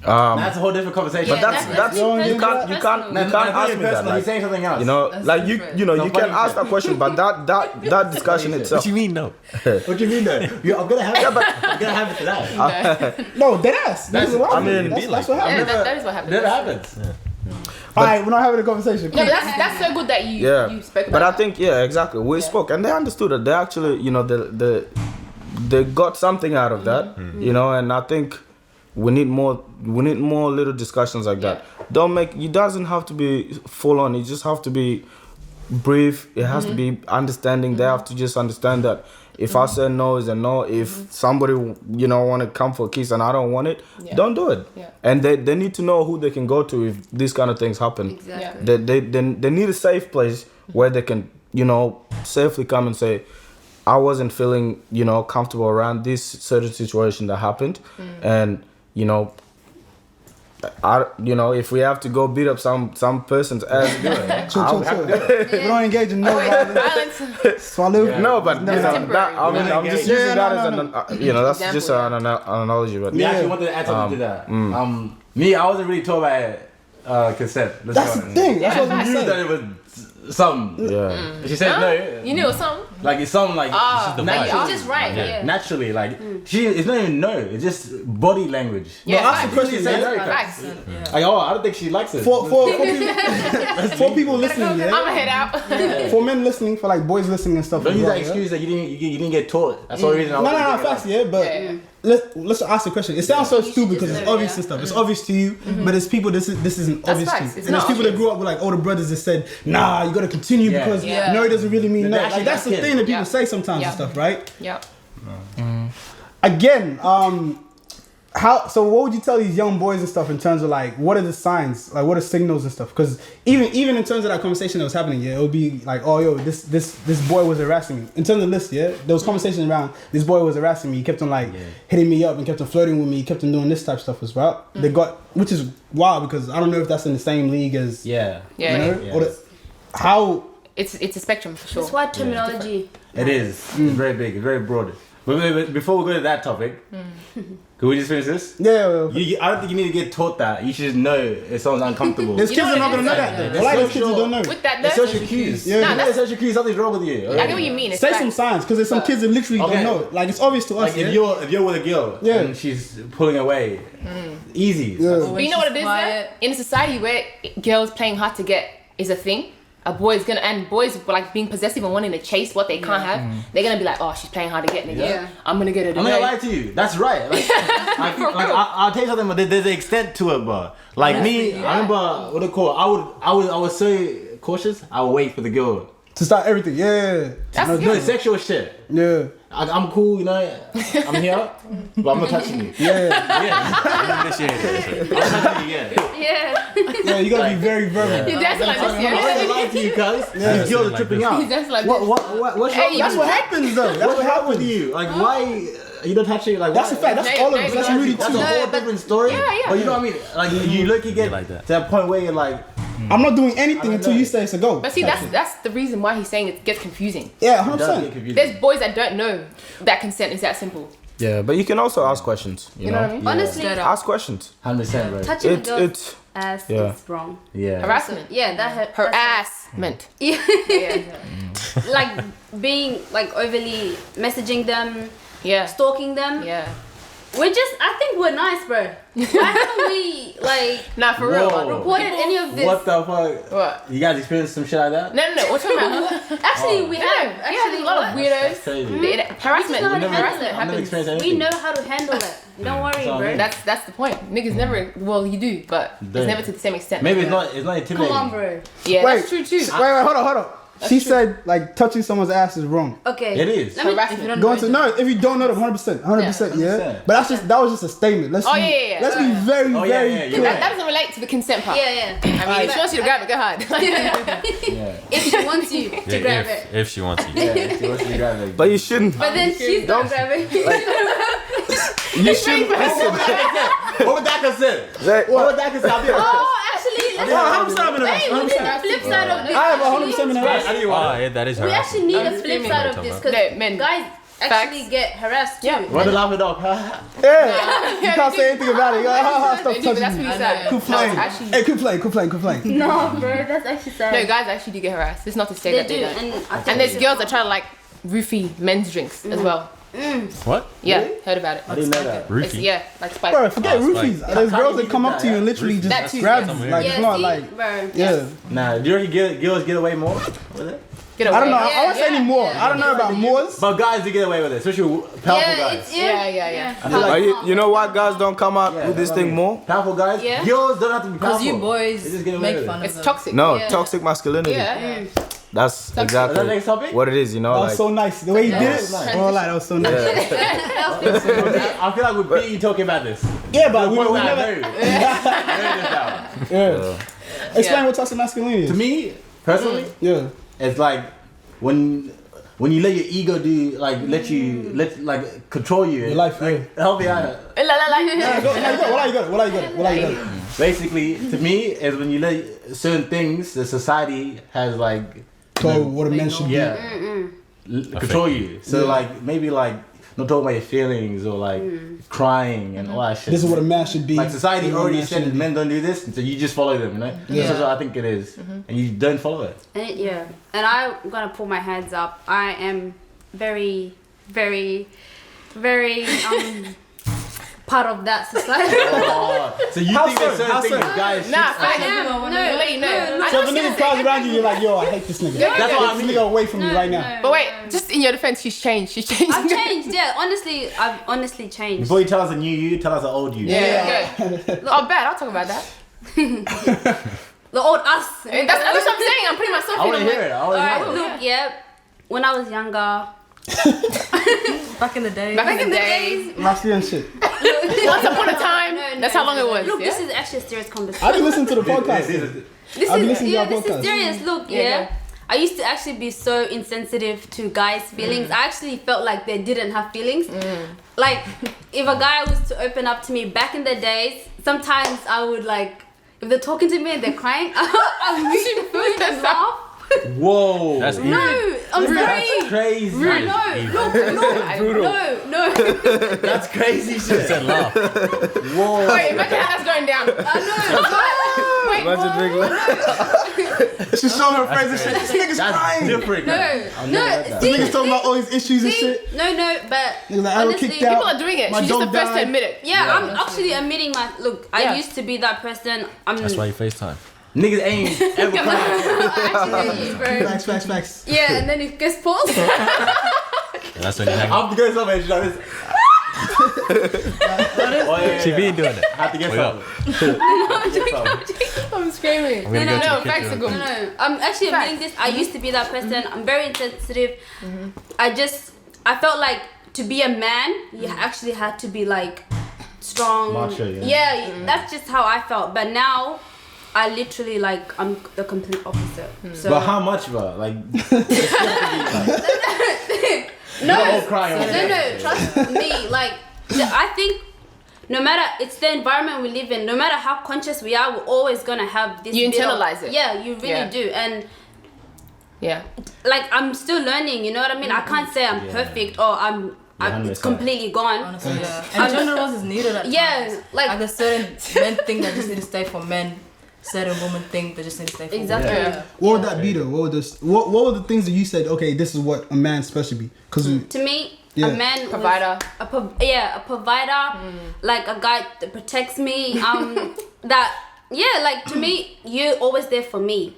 That's a whole different conversation. But that's you can't ask me that. He's Like, saying something else. you know, That's like different. you know, No, you can funny ask shit. that question, but that discussion itself. What you mean no? What do you mean though? I'm gonna have it. I'm gonna have it today. No, dead ass. That's what I happened. mean, That's what happened. Yeah, that is what happens. Never happens. All right, we're not having a conversation. No, but that's so good that you Yeah, you spoke about but I that. think exactly. We spoke, and they understood it. They actually, you know, they got something out of that, you know. And I think we need more little discussions like that. It doesn't have to be full on. It just have to be brief. It has to be understanding. They have to just understand that if I say no is a no. If somebody, you know, want to come for a kiss and I don't want it, don't do it. Yeah. And they need to know who they can go to if these kind of things happen. Exactly. They need a safe place where they can, you know, safely come and say, I wasn't feeling, you know, comfortable around this certain situation that happened, and you know, if we have to go beat up some person's ass, Chill. We don't engage in no violence. Violence. Swallow. Yeah. no, but you know, temporary. I'm just Yeah, using that as no. you know, that's Example, just an analogy, but We actually wanted to add something to that. Me, I wasn't really told about consent. Let's That's be the honest. thing. That's what I I'm knew that saying. it was something. yeah. She said no. You knew it was something. Like it's something like the Like, vibe. it's just right. Yeah. naturally. Like it's not even no. It's just body language. Yeah, No, ask the facts. question, Say yeah. no. Facts. Like I don't think she likes it. For people listening, I'm yeah. gonna head out. For men listening, for like boys listening and stuff. Don't as use well, that yeah? excuse that you didn't get taught. That's the only reason. I No, was facts, yeah, but Yeah. let's ask the question. It sounds so stupid because it's obvious and stuff. It's obvious to you, but there's people this isn't obvious to. facts. And It's there's not people that obvious. grew up with like older brothers that said, nah, you gotta continue Yeah. because Yeah. no, it doesn't really mean no. They actually Like that's the got thing that people Yeah. say sometimes Yeah. and stuff, right? Yeah. Again, so what would you tell these young boys and stuff in terms of like what are the signs, like what are signals and stuff? Because even in terms of that conversation that was happening, yeah, it would be like, oh yo, this boy was harassing me. In terms of this, yeah, there was conversation around this boy was harassing me. He kept on like hitting me up and kept on flirting with me. He kept on doing this type of stuff as well. They got, which is wild because I don't know if that's in the same league as Yeah. Yeah. you know, Yeah. or how. It's a spectrum for sure. That's why terminology. It is. It's very big. It's very broad. But wait, before we go to that topic, can we just finish this? Yeah, I don't think you need to get taught that. You should just know if someone's uncomfortable. there's You kids know that are not what gonna know it that. is? Though. A lot of those kids that don't know. With that, It's though, social cues. Yeah. You Nah, know it's social cues. Something's wrong with you. I get what you mean. It's Say facts. some signs because there's some kids that literally Okay. don't know. Like it's obvious to us. Like yeah? if you're with a girl Yeah. and she's pulling away, easy. Yeah. But you know what it is, Quiet. though? In a society where girls playing hard to get is a thing, boys like being possessive and wanting to chase what they can't have, they're gonna be like, oh, she's playing hard to get, nigga. Yeah. I'm gonna get her I'm not today. gonna lie to you. That's right. Like, I'll tell you something, but there's an extent to it, bro. Like me, I remember what it called. I was so cautious. I would wait for the girl To start everything, yeah. That's Doing sexual shit. Yeah. I'm cool, you know. I'm here, but I'm not touching you. Yeah. I'm touching you, Yeah. Yeah, you gotta be very verbal. He's dancing like this, I'm not yeah. gonna lie to you, cuz. These girls are tripping out. He's dancing like What's Hey, wrong That's what happens though. That's What's wrong with you? Like, why you don't touch it? Like, That's a why? fact. That's all of us. That's Moody That's too. a whole different story. Yeah. But you know what I mean? Like, you look, you get like that. to that point where you're like, I'm not doing anything I don't until know. you say it's a go. But see, that's the reason why he's saying it gets confusing. Yeah, it does 100%. get confusing. There's boys that don't know that consent is that simple. Yeah, but you can also ask questions. You know what I mean? Honestly, Straight up. Ask questions. 100%, bro. touching a girl's It's ass yeah. is wrong. Yeah. Harassment. Yeah, that Harassment. Yeah. Yeah. Like being like overly messaging them, Yeah. stalking them. Yeah. I think we're nice, bro. Why haven't we like Nah, for real. Whoa. reported any of this? What the fuck? What? You guys experienced some shit like that? No. What's talking about? Actually, we have. Yeah, Actually, there's a lot of weirdos. That's crazy. Harassment. We just know how to handle Harassment it. I've never happens. experienced anything. We know how to handle it. Don't worry, all bro. good. That's the point. Niggas never. Well, you do, but it's Don't. never to the same extent. Maybe it's not intimidating. Come on, bro. Yeah, Wait. that's true too. Wait, hold on. She said like touching someone's ass is wrong. Okay. It is. Let me, Harassment. Going to no, if you don't know them, 100%, 100%, yeah. 100%. But that was just a statement. Let's Oh, be, yeah. let's be very, Oh, yeah, very yeah, you're clear. That doesn't relate to the consent part. yeah. I mean, if she wants you to grab it, go hard. Yeah. If she wants you to grab it. If she wants you. Yeah, she wants to grab it. But you shouldn't. But then she's not grabbing. You shouldn't listen. What would that consider? Like, What would that consider? Oh, actually, let's I'm sorry, Hey, we need the flip side of this. I have 100% in the I rest. didn't Oh, want yeah, that is We harassing. actually need a I'm flip screaming. side of this because No, men. guys actually get harassed too. Yeah. What the laughing dog? Yeah, you can't say anything about it. You're like, ha, stop They do, but that's touching really me. sad. Complain. No, actually, Hey, complain. No, bro, that's actually sad. no, guys actually do get harassed. It's not to say They that do, they don't. and I think And there's girls that try to like roofie men's drinks as well. What? Yeah, heard about it. I didn't know that. It's, yeah, like spike. Bro, forget Oh, roofies. Spike. There's How girls do that you come do up to you and literally That just too. grab That's you. weird. Like, it's not see, like, bro. yeah. Nah, do you reckon girls get away more with it? Get I away. don't know. I won't say Yeah, any more. yeah. I don't know about Moors. But guys do get away with it, especially powerful Yeah, guys. it's Yeah. I feel But like you know what, guys don't come out Yeah, with this that's what I thing mean. more? Powerful guys. Yeah. Girls don't have to be powerful. Because you boys They just get away with make it. fun of It's them. toxic. No, Yeah. toxic masculinity. Yeah. That's Is that exactly next topic? what it is, you know? That was Like, so nice. The way you did Yeah. it. Nice. Oh, like, that was so nice. I feel like we're being talking about this. Yeah, but we Point where I never. know. Write this down. Yeah. Explain what toxic masculinity is. To me, personally, Yeah. it's like when you let your ego do let control you. Your life, like, yeah. help me out. Yeah, go. What are you got? Basically, to me, is when you let certain things the society has like Told what a man should be. yeah control you. So Yeah. like maybe like not talking about your feelings or like crying and all that shit. This is what a man should be. like society This is what a already man said should that be. men don't do this, so you just follow them, you know? Yeah. That's what I think it is. And you don't follow it. And I'm gonna pull my hands up. I am very, very, very part of that society. So you How think there's so? certain How things so? guys Nah, should fact. No, We'll let you know. no, I So know if a she nigga was crowds saying- around you, you're like, yo, I hate this nigga. Yeah, That's yeah. what I This mean. nigga away from me right now. But wait, just in your defense, she's changed. She's changed. I've changed, yeah. Honestly, I've honestly changed. Before you tell us a new you, tell us an old you. Yeah. Oh, bad. I'll talk about that. The old us. That's what I'm saying. I'm putting myself I in. want to I'm hear like, it. I want to Alright, hear it. look, yeah. When I was younger, Back in the day. back in the days, Rusty and shit. once upon a time. That's how long it was. Look, Yeah? this is actually a serious I conversation. be listening to the podcast. This I've been is listening to your this podcast. is serious. Look, Yeah, yeah. yeah. I used to actually be so insensitive to guys' feelings. I actually felt like they didn't have feelings. Like, if a guy was to open up to me back in the days, sometimes I would like, if they're talking to me and they're crying, I'll reach food and laugh. Whoa. That's No, I'm sorry. That's crazy. No, no. That's crazy shit. said laugh. Whoa. Wait, imagine how that's going down. Wait, imagine drinking like She's showing her friends and shit. This nigga's That's crying. different. No, I've never no. heard that. This nigga's talking about all his issues and See, shit. no, but Niggas like, I was honestly, kicked out. people are doing it. My She's just the dog first to died. admit it. yeah, I'm actually admitting my look. Yeah. I used to be that person. I'm That's why you FaceTime. Niggas ain't ever crying. actually you, bro. Facts. Yeah, and then it gets paused. That's when you hang I have to go somewhere and show this. Oh, yeah, She been doing it. I have to get Wake up. something. I'm screaming. I'm gonna go to the Facts kitchen. are good. No, I'm actually admitting this. I used to be that person. I'm very insensitive. I felt like to be a man, you actually had to be like strong. Macho, yeah. Yeah, that's just how I felt. But now, I literally like I'm the complete opposite. So But how much, bro? Like, no, crying. no, trust me. Like I think. No matter, it's the environment we live in. No matter how conscious we are, we're always gonna have this. You bit of- internalize it. Yeah, you really do. And Yeah. like I'm still learning. You know what I mean? I can't say I'm perfect or I'm it's completely gone. Honestly, yeah. And gender roles is needed at times. like a certain men thing that just need to stay for men. Certain women think they just need to stay for exactly. women. Yeah. What would that be though? What were the things that you said? Okay, this is what a man's supposed to be. Because To me, Yeah. a man Provider. was a provider, like a guy that protects me. Like to me, you're always there for me.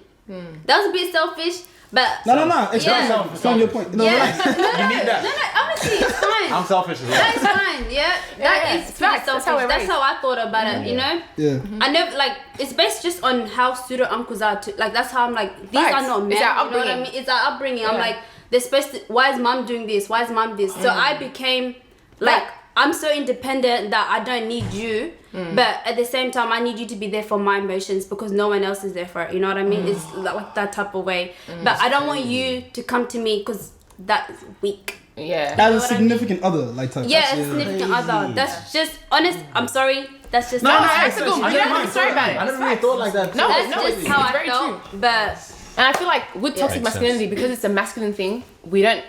That was a bit selfish, but no. Explain your point. No, yeah, relax. You need that. no, honestly, it's fine. I'm selfish as well. That is fine, yeah. That is It's pretty facts. That's selfish. how we're That's raised. how I thought about it, you know? Yeah. I never, like, it's based just on how pseudo uncles are, like, that's how I'm like, these Facts. are not men, It's our you know what I upbringing. mean? It's our upbringing. I'm Yeah. like, they're supposed to, why is mom doing this? Why is mom this? So I became, like, I'm so independent that I don't need you, but at the same time, I need you to be there for my emotions because no one else is there for it, you know what I mean? It's like that type of way. But I don't want you to come to me because that's weak. Yeah. As a what I significant other, like type. Yeah, That's, a significant other. That's just honest. I'm sorry. That's just No, how that's a good one. You don't have to sorry about it. I never really thought like that. No, that's no, just it's how I very felt. true. But And I feel like with toxic Makes masculinity, because it's a masculine thing, we don't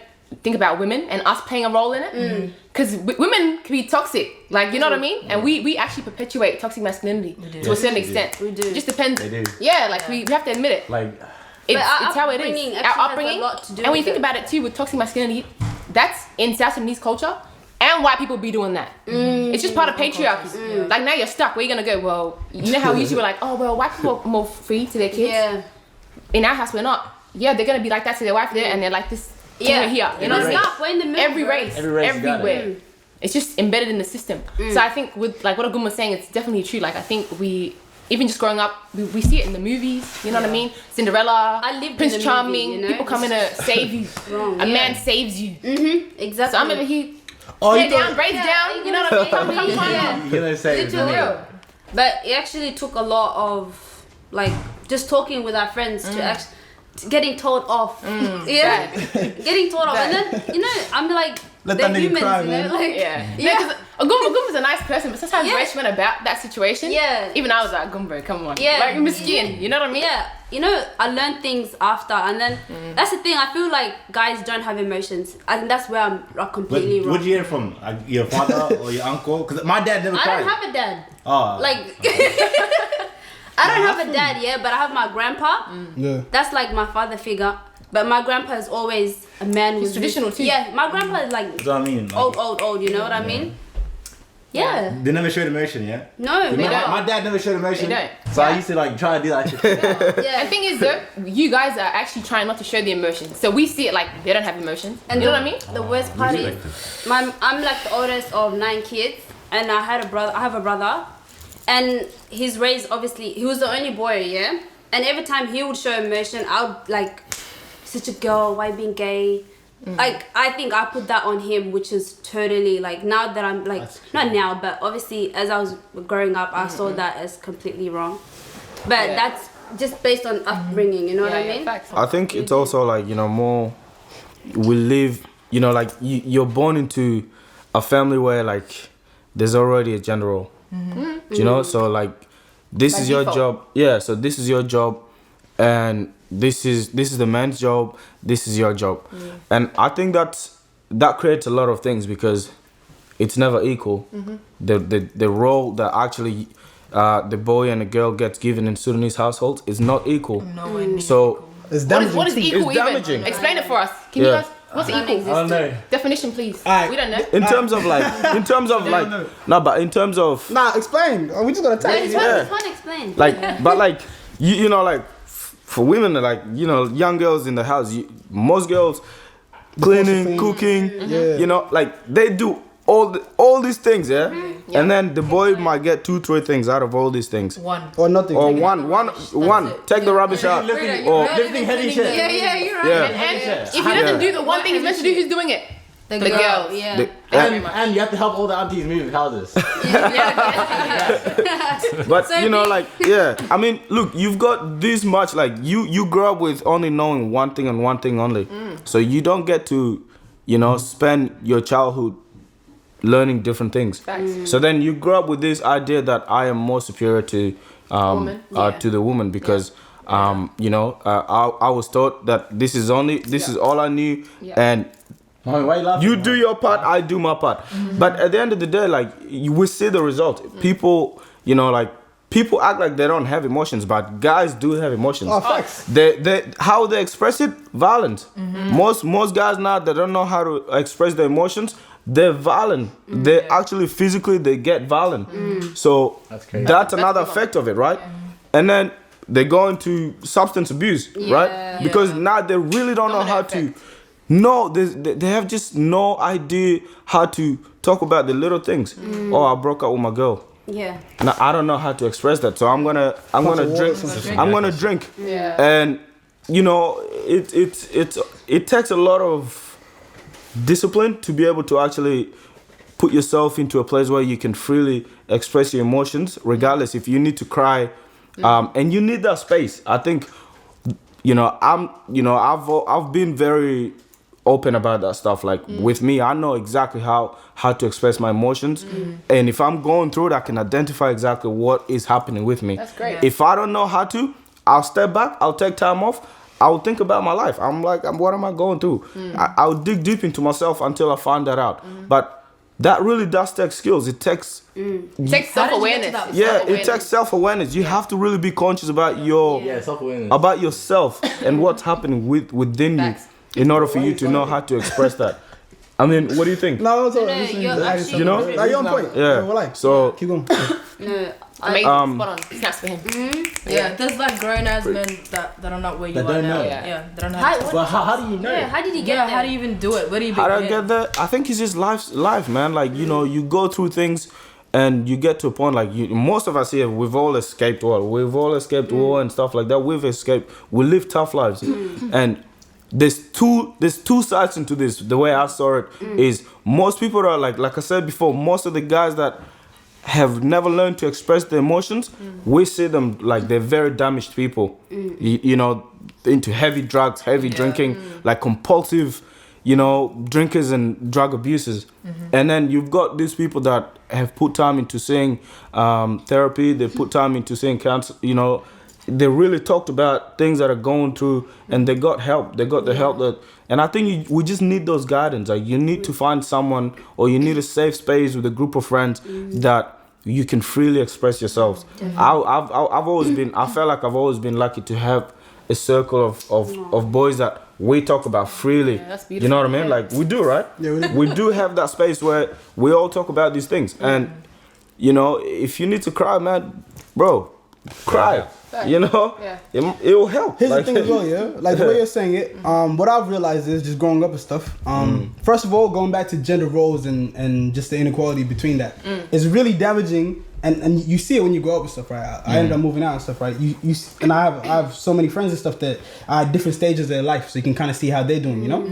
think about women and us playing a role in it. Because women can be toxic, like, you know what I mean? And we actually perpetuate toxic masculinity to a certain extent. We do. It just depends. They do. Yeah, like we have to admit it. Like, It's our how it upbringing is. actually Our has a upbringing. lot to do And when you with think it. about it too, with toxic masculinity, that's in South Sudanese culture. And white people be doing that. It's just part of patriarchy. Like now you're stuck. Where you gonna go? Well, you know how we usually were like, oh well, white people are more free to their kids. yeah, In our house, we're not. Yeah, they're gonna be like that to their wife there, and they're like this yeah, over here. You know what I mean? Stop. We're in the middle. Every bro. race, Every race you got it. everywhere. It's just embedded in the system. So I think with like what Agum was saying, it's definitely true. Like I think we, even just growing up, we see it in the movies. You know what I mean? Cinderella, I lived in Prince the movie, Charming. you know? People coming to save you. Wrong, A yeah. man saves you. Exactly. So I'm over here, Oh, hair you down, thought, braids down. You know what I mean? Come on. Yeah. you're gonna say it's Literally. me. But it actually took a lot of like just talking with our friends to actually getting told off. Yeah, getting told off, and then I'm like, Let they're that nigga humans, cry, you know, man. like Yeah. Agum is a nice person, but sometimes Yeah. Rach went about that situation. Yeah. Even I was like, Agum, bro, come on. Yeah. Like, miskin. You know what I mean? Yeah, I learned things after, and then that's the thing. I feel like guys don't have emotions. I think that's where I'm completely wrong. Where'd you hear it from? Like, your father or your uncle? Because my dad never I cried. don't have a dad. Oh. Like, I don't have a dad, yeah, but I have my grandpa. yeah. That's like my father figure. But my grandpa is always a man with traditional too. Yeah, my grandpa is like That's what I mean. Like, old. You know what I mean? Yeah. They never showed emotion, yeah? No, They don't. My dad never showed emotion. They don't. So I used to like try to do that shit. Yeah. The thing is though, you guys are actually trying not to show the emotions. So we see it like they don't have emotions. And You know what I mean? The worst part is, I'm like the oldest of 9 kids, and I have a brother, and he's raised obviously. He was the only boy, yeah. And every time he would show emotion, I would like, such a girl, why being gay? Like I think I put that on him, which is totally like now that I'm like not now, but obviously as I was growing up, I saw that as completely wrong. But that's just based on upbringing, you know what I mean? Facts. I think it's also like, more, we live, like you're born into a family where like there's already a gender role. You know, so like this By is your default. job. Yeah, so this is your job, and this is the man's job. This is your job, and I think that creates a lot of things because it's never equal. The role that actually the boy and the girl gets given in Sudanese households is not equal. No way. So It's What damaging. is equal It's even? damaging. Explain it for us. Can you Yeah. guys? What's equal? I don't know. Definition, please. Alright. We don't know. in terms of like, no. no, but in terms of Nah, explain. Are we just gonna tell It's you? fun, it's fun to explain. like, but like you know like for women like young girls in the house, most girls cleaning, thing. cooking, Yeah. like they do all these things, yeah? And then the boy might get 2-3 things out of all these things. One. Or nothing. Or one. Take the rubbish out. Or Lifting heavy shit. Yeah, you're right. yeah. And if he doesn't do the one thing he's meant to do, who's doing it? The girl. girl, yeah. And you have to help all the aunties move houses. But you know, like, yeah. I mean, look, you've got this much. Like, you grow up with only knowing one thing and one thing only. So you don't get to, you know, spend your childhood learning different things. So then you grow up with this idea that I am more superior to to the woman because you know, I was taught that this is all I knew, and you do your part, I do my part. But at the end of the day, like, we see the result. People, you know, like, people act like they don't have emotions, but guys do have emotions. Oh, facts. They how they express it, violent. Most guys now, they don't know how to express their emotions. They're violent. They actually physically they get violent. So that's another effect of it, right? And then they go into substance abuse, right? Because now they really don't know how to. No, they have just no idea how to talk about the little things. Oh, I broke up with my girl. Yeah. Now I don't know how to express that, so I'm gonna drink. I'm gonna drink. Yeah. And you know, it takes a lot of discipline to be able to actually put yourself into a place where you can freely express your emotions, regardless if you need to cry, and you need that space. I think, you know, I've been very open about that stuff. Like with me, I know exactly how to express my emotions, and if I'm going through it, I can identify exactly what is happening with me. That's great. If I don't know how to, I'll step back, I'll take time off, I'll think about my life. I'm like, what am I going through? I'll dig deep into myself until I find that out. But that really does take skills. It takes self-awareness. It takes self-awareness. You have to really be conscious about self-awareness. about yourself and what's happening within you in order for you to know how to express that. I mean, what do you think? No, you're you know? Like, you're on point. Yeah. Well, like, So keep going. No, Amazing. Spot on. Snaps for him. Yeah, there's like grown ass men that are not where you That are don't now. know. Yeah, they don't know. How to Well, how do you know? Yeah, how did he get there? how do you even do it? Where do you how do I begin? get there? I think it's just life, man. Like, you know, you go through things and you get to a point, like, most of us here, we've all escaped war. We've all escaped war and stuff like that. We've escaped. We live tough lives. And there's two sides into this. The way I saw it is most people are like I said before, most of the guys that have never learned to express their emotions, we see them like they're very damaged people. You know, into heavy drugs, heavy drinking, like compulsive, you know, drinkers and drug abusers. And then you've got these people that have put time into seeing therapy, they put time into seeing cancer, you know, they really talked about things that are going through and they got help. They got the help that, and I think we just need those guidance. Like, you need to find someone, or you need a safe space with a group of friends that you can freely express yourselves. I've always been, I feel like I've always been lucky to have a circle of boys that we talk about freely. Yeah, that's beautiful. You know what I mean? Like, we do, right? Yeah, we do. We do have that space where we all talk about these things. And, you know, if you need to cry, man, bro, cry. You know, it will help. Here's like, the thing as well, yeah. Like the way you're saying it, what I've realized is just growing up and stuff. First of all, going back to gender roles and just the inequality between that, is really damaging. And you see it when you grow up and stuff, right? I ended up moving out and stuff, right? You and I have so many friends and stuff that are at different stages of their life, so you can kind of see how they're doing, you know?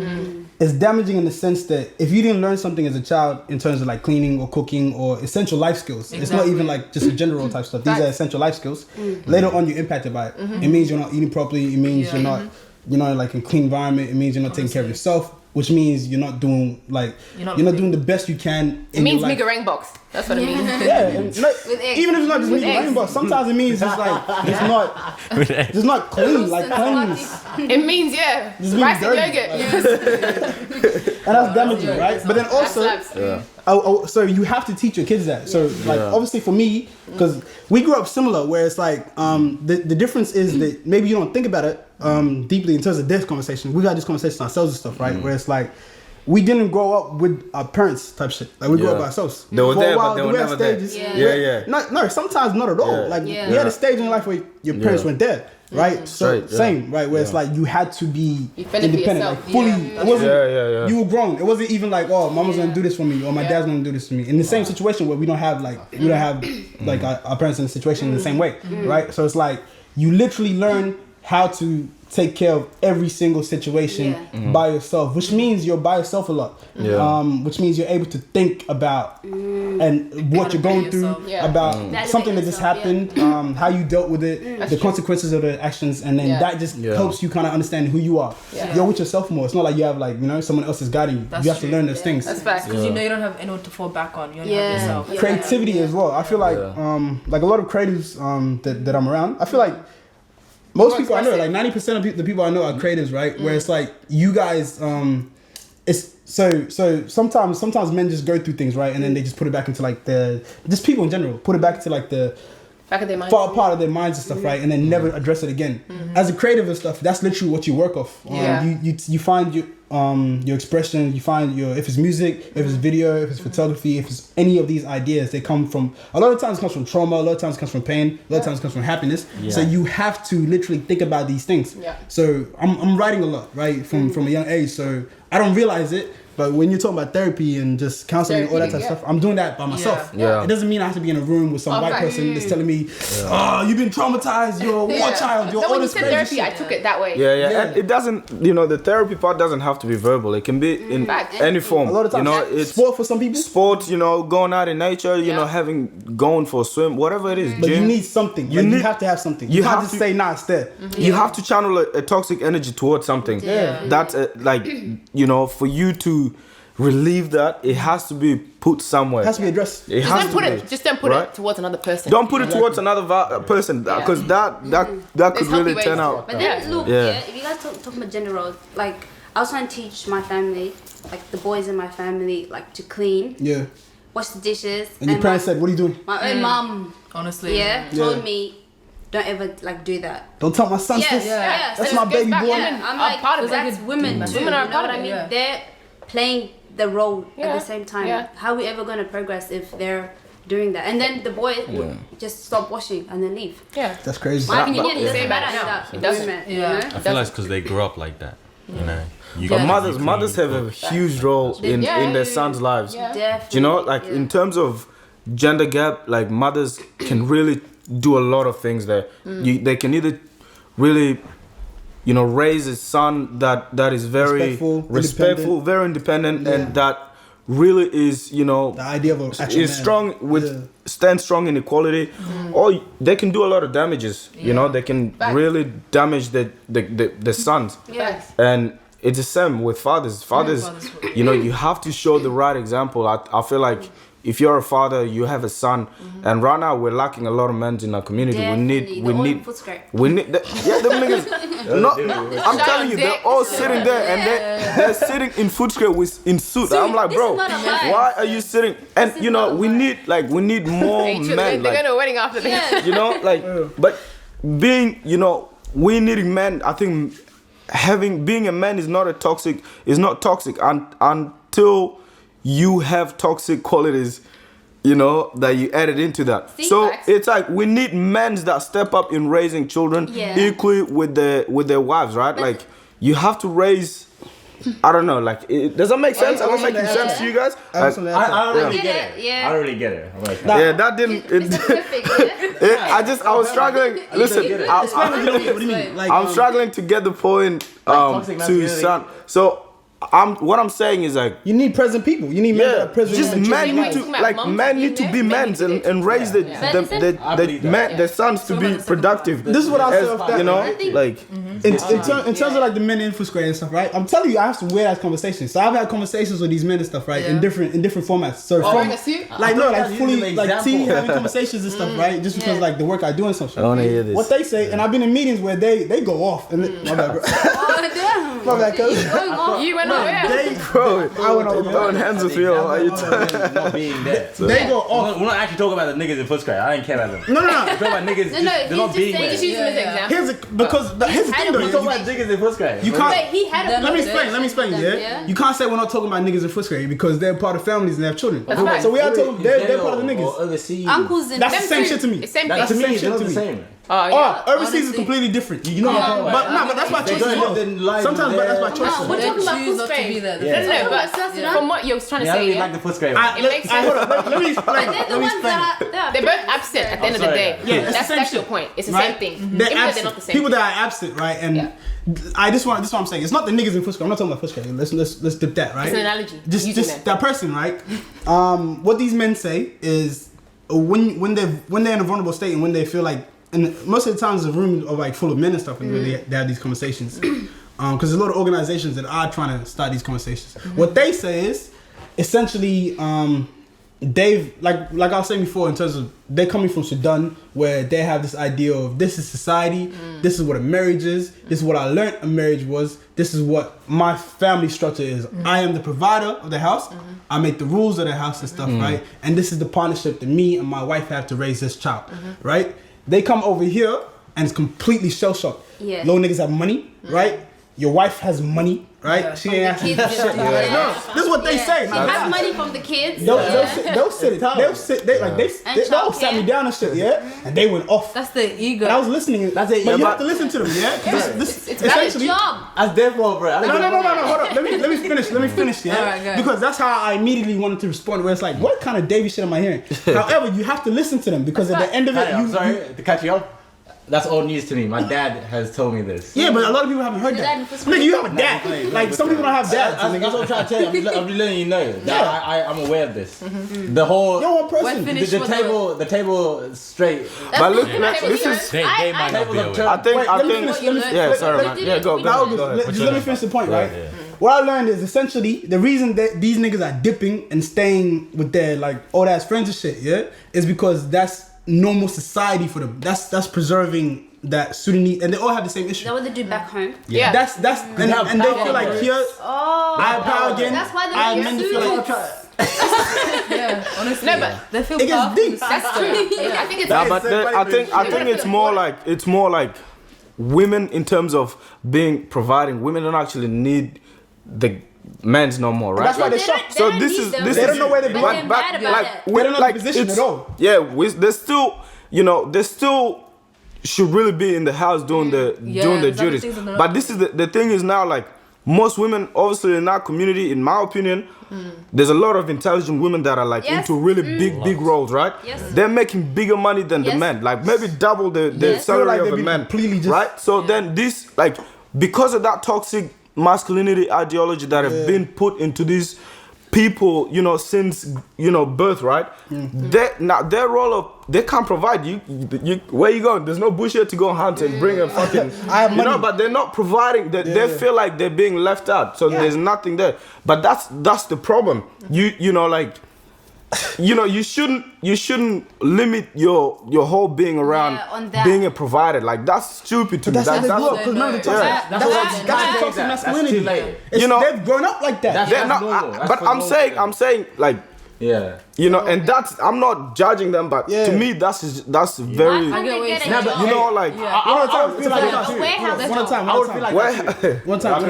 It's damaging in the sense that if you didn't learn something as a child in terms of like cleaning or cooking or essential life skills, it's not even like just a gender role type stuff. These are essential life skills. Later on, you're impacted by it. It means you're not eating properly. It means you're not, like in a clean environment. It means you're not taking care of yourself, which means you're not doing like you're not doing the best you can. It means megarang box. That's what it means. Yeah, and like, even if it's not just megarang box, sometimes it means it's like it's not clean, like cleanliness. It means rice and yogurt. And that's damaging, right? But then also, so you have to teach your kids that. So like obviously for me, because we grew up similar, where it's like the difference is that maybe you don't think about it deeply in terms of this conversation. We've had this conversation ourselves and stuff, right? Where it's like we didn't grow up with our parents type shit. Like we grew up by ourselves. They were For a there, while, but they we were had never there. stages. Yeah. No, sometimes not at all. Yeah. Like Yeah. we had a stage in life where your parents weren't there, right? So Right, yeah. same, right? Where it's like you had to be You fend it for independent, yourself. like fully. Yeah. It wasn't. Yeah. You were grown. It wasn't even like, oh, mama's gonna do this for me, or my dad's gonna do this for me. In the same situation where we don't have like our parents in the situation in the same way, right? So it's like you literally learn how to take care of every single situation by yourself, which means you're by yourself a lot. Which means you're able to think about and what you're going through, Yeah. about Validate something that just yourself, happened, how you dealt with it, the consequences of the actions, and then that just helps you kind of understand who you are. You're with yourself more. It's not like you have like, you know, someone else is guiding you. That's You have to true. learn those things. That's facts. Because you know you don't have anyone to fall back on. You only have yourself. Yeah. Creativity as well. I feel like a lot of creatives that I'm around, I feel like most people I know, like 90% of the people I know are creatives, right? Where it's like you guys, it's so sometimes men just go through things, right, and then they just put it back into like just people in general put it back into like the Back of their minds. part of their minds and stuff, right, and then never address it again. As a creative and stuff, that's literally what you work off. You find your expression, you find if it's music, if it's video, if it's photography, if it's any of these ideas, they come from, a lot of times it comes from trauma, a lot of times it comes from pain, a lot of times it comes from happiness. So you have to literally think about these things. So I'm writing a lot, right, from a young age, so I don't realize it. But when you're talking about therapy and just counseling and all that type of stuff, I'm doing that by myself. It doesn't mean I have to be in a room with some white person that's telling me, oh, you've been traumatized, you're a war child, you're So all when you this said crazy therapy, shit. I took it that way. And it doesn't, the therapy part doesn't have to be verbal. It can be in any form. A lot of times, it's sport for some people. sport, going out in nature, going for a swim, whatever it is. But gym. you need something. You have to have something. You can't just say, nah, it's there. You have to channel a toxic energy towards something. That's for you to relieve that, it has to be put somewhere. It has to be addressed. It has to be. Just don't put it towards another person. Don't put it towards another person, because that could really turn out. But then look, if you guys talk about gender roles, like I was trying to teach my family, like the boys in my family, like to clean, wash the dishes. And your parents said, what are you doing? My own mum, honestly, told me, don't ever like do that. Don't tell my son this. That's my baby boy. I'm like, part of that's women too. Women are You know part what of I it. mean? They're playing the role at the same time. Yeah. How are we ever going to progress if they're doing that? And then the boy would just stop washing and then leave. Yeah. That's crazy. My opinion you doesn't say about matter it now. that It doesn't. movement, Yeah. you know? I feel like it's because they grew up like that. You know. But mothers have a huge role in their sons' lives. Definitely. Like in terms of gender gap, like mothers can really do a lot of things there. They can either really raise a son that is very respectful, very independent, and that really is, the idea of a actual is man. strong with stand strong in equality, or they can do a lot of damages. They can really damage the sons. And it's the same with fathers. Fathers, you have to show the right example. I feel like if you're a father, you have a son, and right now we're lacking a lot of men in our community. Definitely. We need them niggas. I'm telling you, they're all sitting there and they're sitting in foot skirt in suit. I'm like, bro, why are you sitting? And we need more men. They're going to a wedding after this. But being, we needing men. I think being a man is not toxic until you have toxic qualities, that you added into that. It's like we need men that step up in raising children equally with their wives, right? Like you have to raise. I don't know. Like, does that make sense? Am I making sense to you guys? I don't really get it. Yeah. I don't really get it. I'm like, That didn't. I was struggling. Listen, What do you mean? Like, I'm struggling to get the point to son. So what I'm saying is like you need present people. You need men that are present. just in the men children's need lives. to men need to be men and raise the sons to be productive. This is what I say off that. In terms of like the men in foot square and stuff, right? I'm telling you, I have some weird ass conversations. So I've had conversations with these men and stuff, right? In different formats. So Wearing a suit? fully like tea having conversations and stuff, right? Just because like the work I do and stuff. I want to hear this. What they say, and I've been in meetings where they go off and my bad, bro. My bad, cuz. Going off. You went over there. Bro, I went over throwing hands with you. Are you not being there. They go off. We're not actually talking about the niggas in Footscray. I didn't care about them. No. We're talking about niggas. No, They're not he's being just there. Just use them as an example. Here's the thing though. We're talking about niggas in Footscray. You can't. Wait, he had a Let me explain. Yeah, you can't say we're not talking about niggas in Footscray because they're part of families and they have children. right. So we are talking. They're part of the niggas. Overseas. uncles and That's the same shit to me. It's same That's thing. to me. shit It's to the me. same. Oh, yeah. Oh, overseas is Honestly. completely different. You know what I'm talking about. But that's by choice as well. Sometimes, but that's by choice. We're talking about choose not to Footscray. be there. No, but from what you're trying to Yeah, I say, really yeah, like the Footscray. it makes sense. Hold on. Let me explain. they're the ones that They're both absent at the end of the day. Yeah, it's the same That's your shit, point. It's the right? same thing. They're Even though absent. they're not the same. People that are absent, right? And Yeah. this is what I'm saying. It's not the niggas in Footscray. I'm not talking about Footscray. Let's dip that, right? It's an analogy. Just Using them. that person, right? What these men say is when they're in a vulnerable state and when they feel like, and most of the times the room are like full of men and stuff, and they have these conversations. Because there's a lot of organizations that are trying to start these conversations. What they say is essentially they've like I was saying before, in terms of they're coming from Sudan, where they have this idea of this is society, this is what a marriage is, this is what I learned a marriage was, this is what my family structure is. I am the provider of the house, I make the rules of the house and stuff, right? And this is the partnership that me and my wife have to raise this child, right? They come over here and it's completely shell shocked. Yeah. Low niggas have money, right? Your wife has money, right? Yeah. She ain't asking kids for shit. just- yeah. No, this is what they say. She Now, has money from the kids. They'll sit. They And all sat me childcare. down and shit, yeah. And they went off. That's the ego. And I was listening. That's it. But you have to listen to them, yeah. This It's essentially. Job. That's their fault, bro. No. Hold up. Let me finish. Yeah. Alright, go ahead. Because that's how I immediately wanted to respond. Where it's like, what kind of Davey shit am I hearing? However, you have to listen to them because at the end of it, I'm sorry to cut you off. That's old news to me. My dad has told me this. Yeah, but a lot of people haven't heard that. Nigga, you have a dad. Like some people don't have dads. That's what I'm trying to tell you. I'm just letting you know. That I'm aware of this. The whole You're one person. Finish the table straight. But look, this is. They might not be aware. I think. Let me finish. Yeah, sorry, man. Yeah, go. Now, Go ahead. just let me finish the point, right? Yeah. What I learned is essentially the reason that these niggas are dipping and staying with their like old ass friends and shit, yeah, is because that's normal society for them. That's preserving that Sudanese, and they all have the same Is issue. that what they do back home? Yeah. That's and they feel like here Oh. I have power again. That's why I they am men to feel like Yeah, honestly. No, but they feel it gets powerful. deep. that's true. I think it's Yeah, but I think it's more like women in terms of being providing. Women don't actually need the men's no more, right? That's why They they're don't- shocked. they So don't this need is them. this They is don't know where they're But going. they're mad about it. They don't know the position it's- at all. Yeah, they still, they still should really be in the house doing the duties. things that they're But not this is the thing is now, like, most women, obviously in our community, in my opinion, there's a lot of intelligent women that are like Yes. into really big roles, right? Yes. They're making bigger money than the Yes. men, like maybe double the Yes. salary Feel like of they a be man, completely just- right? So then this, like, because of that toxic masculinity ideology that have been put into these people, since birth, right? Their role of they can't provide you. Where you going? There's no bush here to go hunt and bring a fucking. I have money. But they're not providing. They feel like they're being left out. So there's nothing there. But that's the problem. You shouldn't limit your whole being around on that. being a provider. Like, that's stupid to me. That's how they grew up. Because remember the toxic. Yeah. That's toxic masculinity. That's too late. They've grown up like that. That's They're not, normal. That's but for I'm normal. saying like, Yeah. and that's, I'm not judging them, but Yeah. to me that's very, Why can't they get a No, but job? like, I would feel like A warehouse one job. time. I would feel like One time.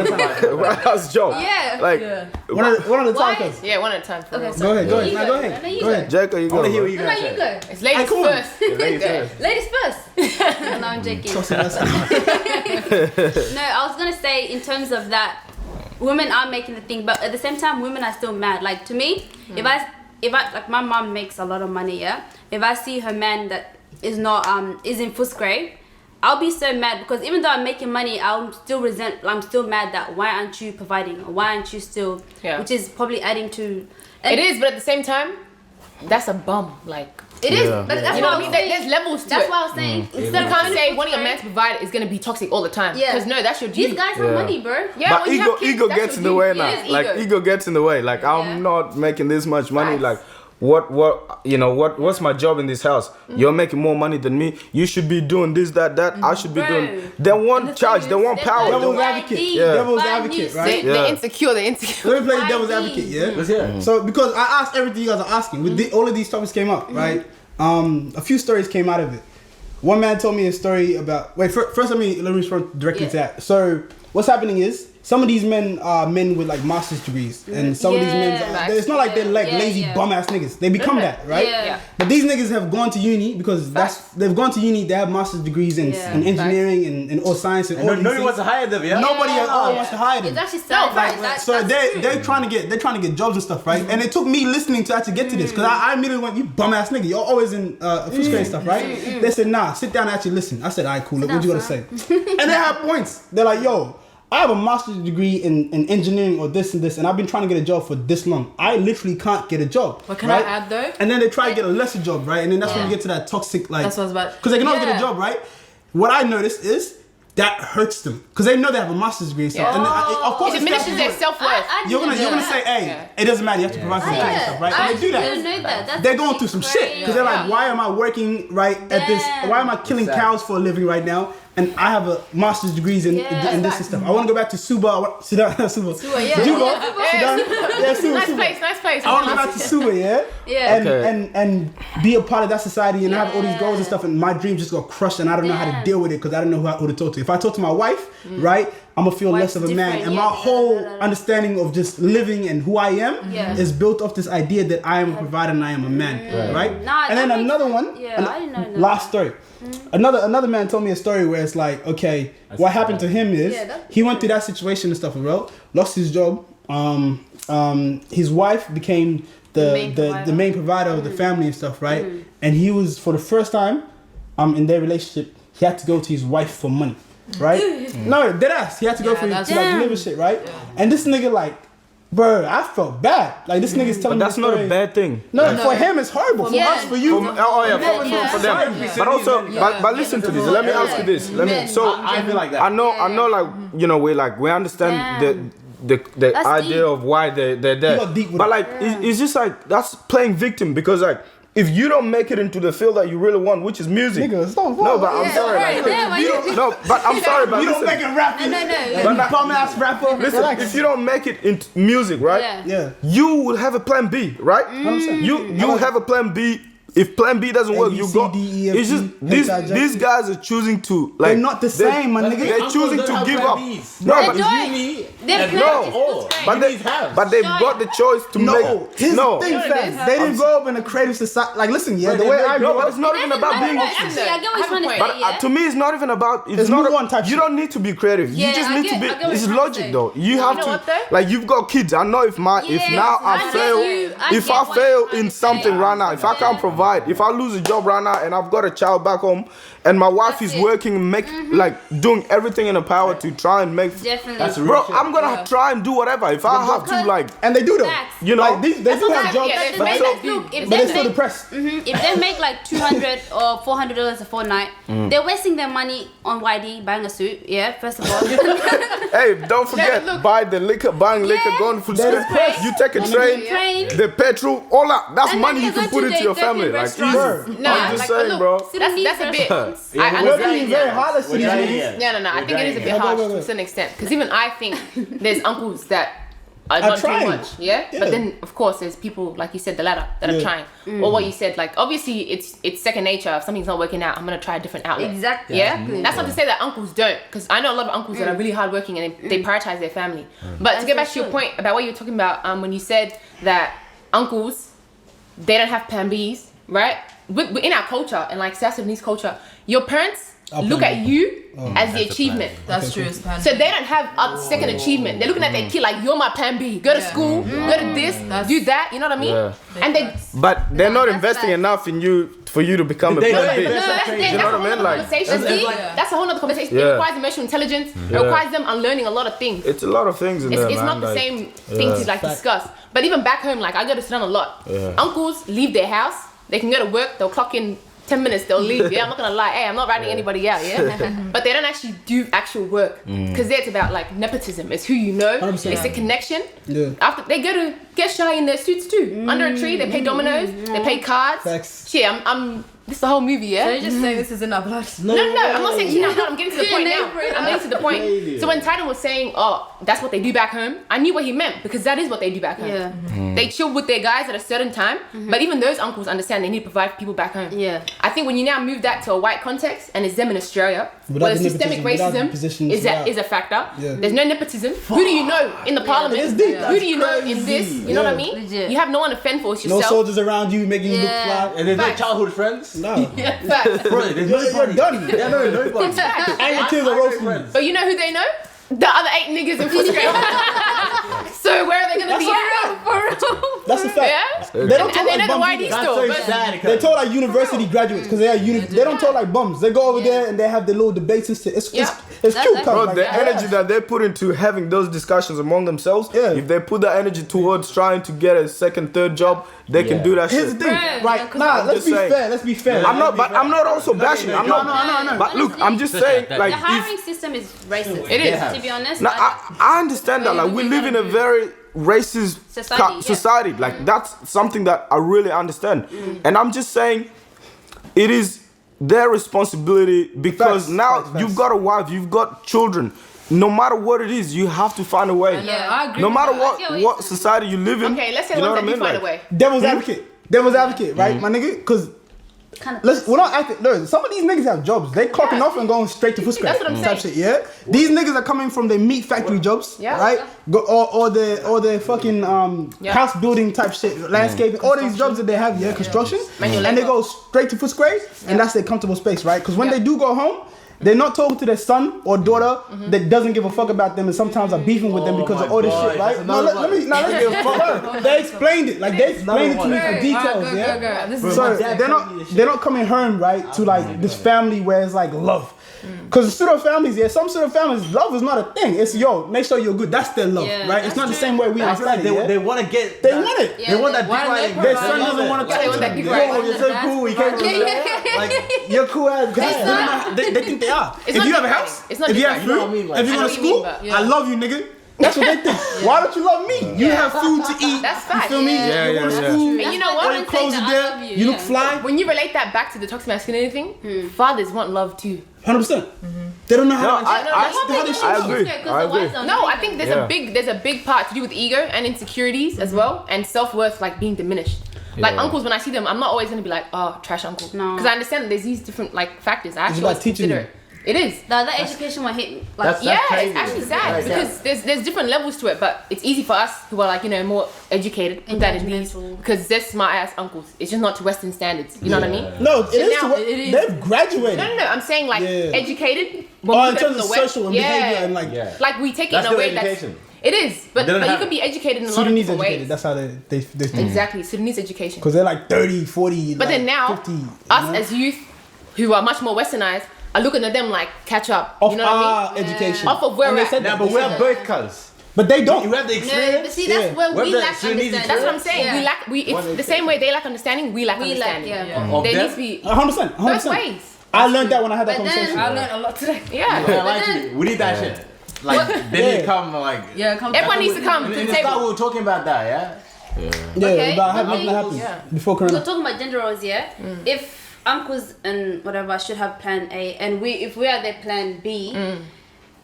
warehouse job. Yeah. Like, One at a time. Why? Cuz. yeah, one at a time. For Okay, real. so Go ahead. you Now go ahead. No, you Go ahead. Jacob, you I want to hear go. what you No, guys you say. go. It's ladies come on. first. Ladies first. Ladies first. No, I'm joking. No, I was gonna say in terms of that, women are making the thing, but at the same time, women are still mad. Like, to me, if I like, my mom makes a lot of money, yeah. If I see her man that is not is in Footscray, I'll be so mad because even though I'm making money, I'm still mad that why aren't you providing? Or why aren't you still? Yeah. Which is probably adding to. It is, but at the same time, that's a bum. Like, It is. Yeah. That's you know what what I mean? I'm saying. There's levels to That's it. what I was saying. You can't say wanting a man to provide is gonna be toxic all the time. Yeah. Because no, that's your duty. These guys have money, bro. Yeah, But when you have kids, ego that's gets your in the duty. way It now. is Like, ego gets in the way. Like, Yeah. I'm not making this much money. Facts. Like, what's my job in this house? You're making more money than me. You should be doing this, that. I should be doing. They want charge. They want power. Devil's advocate. Yeah. Devil's advocate, right? They're insecure. They're insecure. Let me play devil's advocate, yeah? Let's hear it. So, because I asked everything you guys are asking, all of these topics came up, right? A few stories came out of it. One man told me a story about. Wait, first let me respond directly to that. So, what's happening is some of these men are men with like master's degrees, and some of these men, it's not like they're like lazy bum ass niggas. They become that, right? Yeah. But these niggas have gone to uni because they've gone to uni. They have master's degrees in engineering and all science and all these Nobody things. wants to hire them, yeah. Nobody at all wants to hire them. It's actually sad. Like, So they're trying to get jobs and stuff, right? And it took me listening to actually get to this because I immediately went, you bum ass nigga, you're always in fifth grade stuff, right? They said, nah, sit down and actually listen. I said, alright, cool. Look, what you gotta say? And they have points. They're like, yo, I have a master's degree in engineering or this and this, and I've been trying to get a job for this long. I literally can't get a job. What can I add though? And then they try to get a lesser job, right? And then that's when you get to that toxic, like, that's what I was about. Because they can always get a job, right? What I noticed is that hurts them because they know they have a master's degree and stuff. And of course, it diminishes their self-worth. You're gonna say, hey, it doesn't matter. You have to provide for your and stuff, right? And they do that. They're going through some shit because they're like, why am I working at this? Why am I killing cows for a living right now? And I have a master's degrees in this and stuff. I want to go back to Suba. Sudan. Nice place. I want to go back to Suba, and be a part of that society and have all these goals and stuff. And my dreams just got crushed, and I don't know how to deal with it because I don't know who to talk to. If I talk to my wife, right, I'm gonna feel less of a man. And my whole understanding of just living and who I am is built off this idea that I am a provider and I am a man, right? And then another one, last story. Another man told me a story where it's like, okay, what happened to him is he went through that situation and stuff, bro. Lost his job. His wife became the main provider of the family and stuff, right? And he was, for the first time, in their relationship, he had to go to his wife for money, right? No, deadass. He had to go to like deliver shit, right? And this nigga like, bro, I felt bad. Like this nigga's telling me. But that's not a bad thing. No, for him it's horrible. For us, for you. For them. But also, but listen to this. Let me ask you this. I feel like that. I know, like we understand the idea of why they're there. But like, it's just like that's playing victim because like. If you don't make it into the field that you really want, which is music, but I'm sorry, but I'm sorry, but you don't make it rapping. No. Bum ass rapper. Listen, if you don't make it into music, right? You will have a plan B, right? You will have a plan B. If plan B doesn't work, you go. It's just these guys are choosing to like. They're not the same, my nigga. They're choosing to give up. But they've got the choice to make. Here's the thing, fam. They didn't grow up in a creative society. Like, listen, the way I grew up, it's not even about being. But to me, it's not even about. It's not. You don't need to be creative. You just need to be. It's logic, though. You have to. Like, you've got kids. I know if I fail in something right now, if I can't provide. If I lose a job right now and I've got a child back home and my wife is working, like doing everything in her power to try and make. Definitely. Bro, I'm gonna try and do whatever if I have to, like. And they do though. You know, like, they do have jobs, but they're still depressed. If they make like $200 or $400 a fortnight, they're wasting their money on YD buying a suit. Yeah, first of all. Hey, don't forget, buying liquor, going to school. You take a train, the petrol, all that. That's money you can put into your family. Like, easy. I'm just saying, bro. That's a bit. We're being very hard to these niggas. No. I think it is a bit harsh to a certain extent. Because even I think there's uncles that are not too much. Yeah? But then, of course, there's people, like you said, the latter, that are trying. Or what you said, like, obviously, it's second nature. If something's not working out, I'm going to try a different outlet. Exactly. Yeah? That's not to say that uncles don't. Because I know a lot of uncles that are really hardworking and they prioritize their family. But to get back to your point about what you were talking about, when you said that uncles, they don't have plan Bs, right? In our culture and like South Sudanese culture, your parents look at you as the achievement. That's true. So they don't have a second achievement. They're looking at their kid like, you're my plan B. Go to school, go to this, do that. You know what I mean? And but they're not investing enough in you for you to become a plan B. You know what I mean? Like, that's a whole other conversation. It requires emotional intelligence. It requires them unlearning a lot of things. It's a lot of things in there, It's not the same things you like discuss. But even back home, like I go to Sudan a lot. Uncles leave their house. They can go to work. They'll clock in 10 minutes, they'll leave. Yeah, I'm not gonna lie. Hey, I'm not writing anybody out. Yeah, but they don't actually do actual work because it's about like nepotism. It's who you know. 100%. It's the connection. Yeah. After they go to get shy in their suits too. Under a tree, they play dominoes, they play cards. Facts. Shit, I'm this is the whole movie, yeah? So you're just saying this is in our blood? No, I'm not saying no, I'm getting to the point now. I'm getting to the point. Yeah. So when Titan was saying, oh, that's what they do back home, I knew what he meant because that is what they do back home. Yeah. They chill with their guys at a certain time, but even those uncles understand they need to provide for people back home. Yeah. I think when you now move that to a white context and it's them in Australia, Without where the systemic nepotism, without racism the positions, is a factor. Yeah. There's no nepotism. Who do you know in the parliament? It's deep. Who do you know That's in this? crazy. You know what I Yeah. mean? Legit. You have no one to fend for. It's No yourself. soldiers around you making you look Yeah. fly. And there's no Facts. childhood friends. No. Yeah, facts. Bro, there's You're nobody. done. Yeah, no, nobody. And your kids are roasting you. But you know who they know? The other 8 niggas in first grade. So where are they gonna be at? That's a fact. Yeah? They don't And talk they like know the bums YD either. That's still. so But sad. They talk like university graduates because they are they don't talk like bums. They go over there and they have their little debates and shit. It's Yeah. cute. That's Bro, Like, the energy that they put into having those discussions among themselves, Yeah. if they put that energy towards trying to get a second, third job, they can do that Here's shit. the thing, Right, right? yeah, 'cause Nah, I'm let's just be saying. fair. Let's be fair. I'm not, but I'm not also bashing. I'm not. No. But look, I'm just saying, The like, The if hiring system is racist. It is. Yeah. To be honest. now, I understand that, like, we live in a very racist Society, yeah. society. Like, that's something that I really understand, and I'm just saying, it is their responsibility because Facts, now facts. you've got a wife, you've got children. No matter what it is, you have to find a way. Yeah, I agree. No matter I get what what you're society you live in. okay, let's say you know one what that I do mean? find a Like, way. Devil's advocate, right, my nigga? Because Kind of we're not acting. Look, some of these niggas have jobs. They clocking off and going straight to first grade. That's what I'm Type saying. shit, yeah. These niggas are coming from their meat factory jobs, Yeah. right? Or the fucking house building type shit, landscaping, all these jobs that they have, yeah, construction, Manual and they labor. go straight to first grade, and that's their comfortable space, right? Because when they do go home. They're not talking to their son or daughter that doesn't give a fuck about them and sometimes are beefing with them because of all this shit, right? No, let me give a fuck. They explained it. Like, they explained it to me for details, yeah? This is So they're not coming home, right, to like this family where it's like love. Because pseudo families, yeah, some pseudo families, love is not a thing. It's make sure you're good. That's their love, Yeah, right? It's that's not the true. same way we I feel like understand it. they Yeah? want to get. They want it. Yeah, They want that big why do they right. Their son doesn't want to Yeah, they want that big right. Yo, you're so cool. You can't do that. Like, you're cool as guys. They think they are. It's If not you have a big house, right. It's not if you big have right. food, You know what I mean? Like, if you I go know to what you mean, school, but- I love you, nigga. That's what they think. Why don't you love me? You have food to eat. That's You facts. feel me? Yeah, You go to yeah, school. And you know All what? your clothes are there. You look fly. When you relate that back to the toxic masculinity thing, fathers want love too. 100%. They don't know how to. I agree. I agree. No, I think there's Yeah. a big part to do with ego and insecurities as well, and self-worth like being diminished. Like Yeah. uncles, when I see them, I'm not always gonna be like, oh, trash uncle, No. because I understand that there's these different like factors. I actually about always teaching consider you. it. It is. The other education will hit me. Like, That's Yeah, crazy. it's actually sad Like because there's different levels to it, but it's easy for us who are like, you know, more educated, put that in these, Judgmental. because they're smart ass uncles. It's just not to Western standards. You know what I mean? No, it is. now- it is. They've graduated. No. I'm saying like Yeah. educated. when Oh, we in look terms at of the West, social and yeah. behavior and like Yeah. Like we take it That's in a still way that's education. it is, but They don't you have could be educated in a lot of Sudanese different educated. ways. That's how they think. Exactly, Sudanese education. Because they're like 30, 40. But like then now, 50, you us know? as youth who are much more westernized are looking at them like catch up. Off You know what I our mean? education. Off of where And we're they said at. Nah, that. but we're both cuz. But they don't. You have the no, but experience. see, that's Yeah. where Whether we lack Sudanese understanding. That's what I'm saying. Yeah. We lack. It's the same way they lack understanding. We lack We lack, understanding. yeah. Of There them? needs to be 100%. both 100%. ways. I learned that when I had that But then- conversation. I learned a lot today. Yeah. Yeah, like then- we need that shit. Like they need to come like. Yeah, come Everyone needs to come In to the the start, we table. were talking about that, yeah. Yeah, Okay, but I had okay. nothing happen Yeah. before We're Corona. talking about gender roles, yeah. If uncles and whatever should have plan A, and if we are their plan B,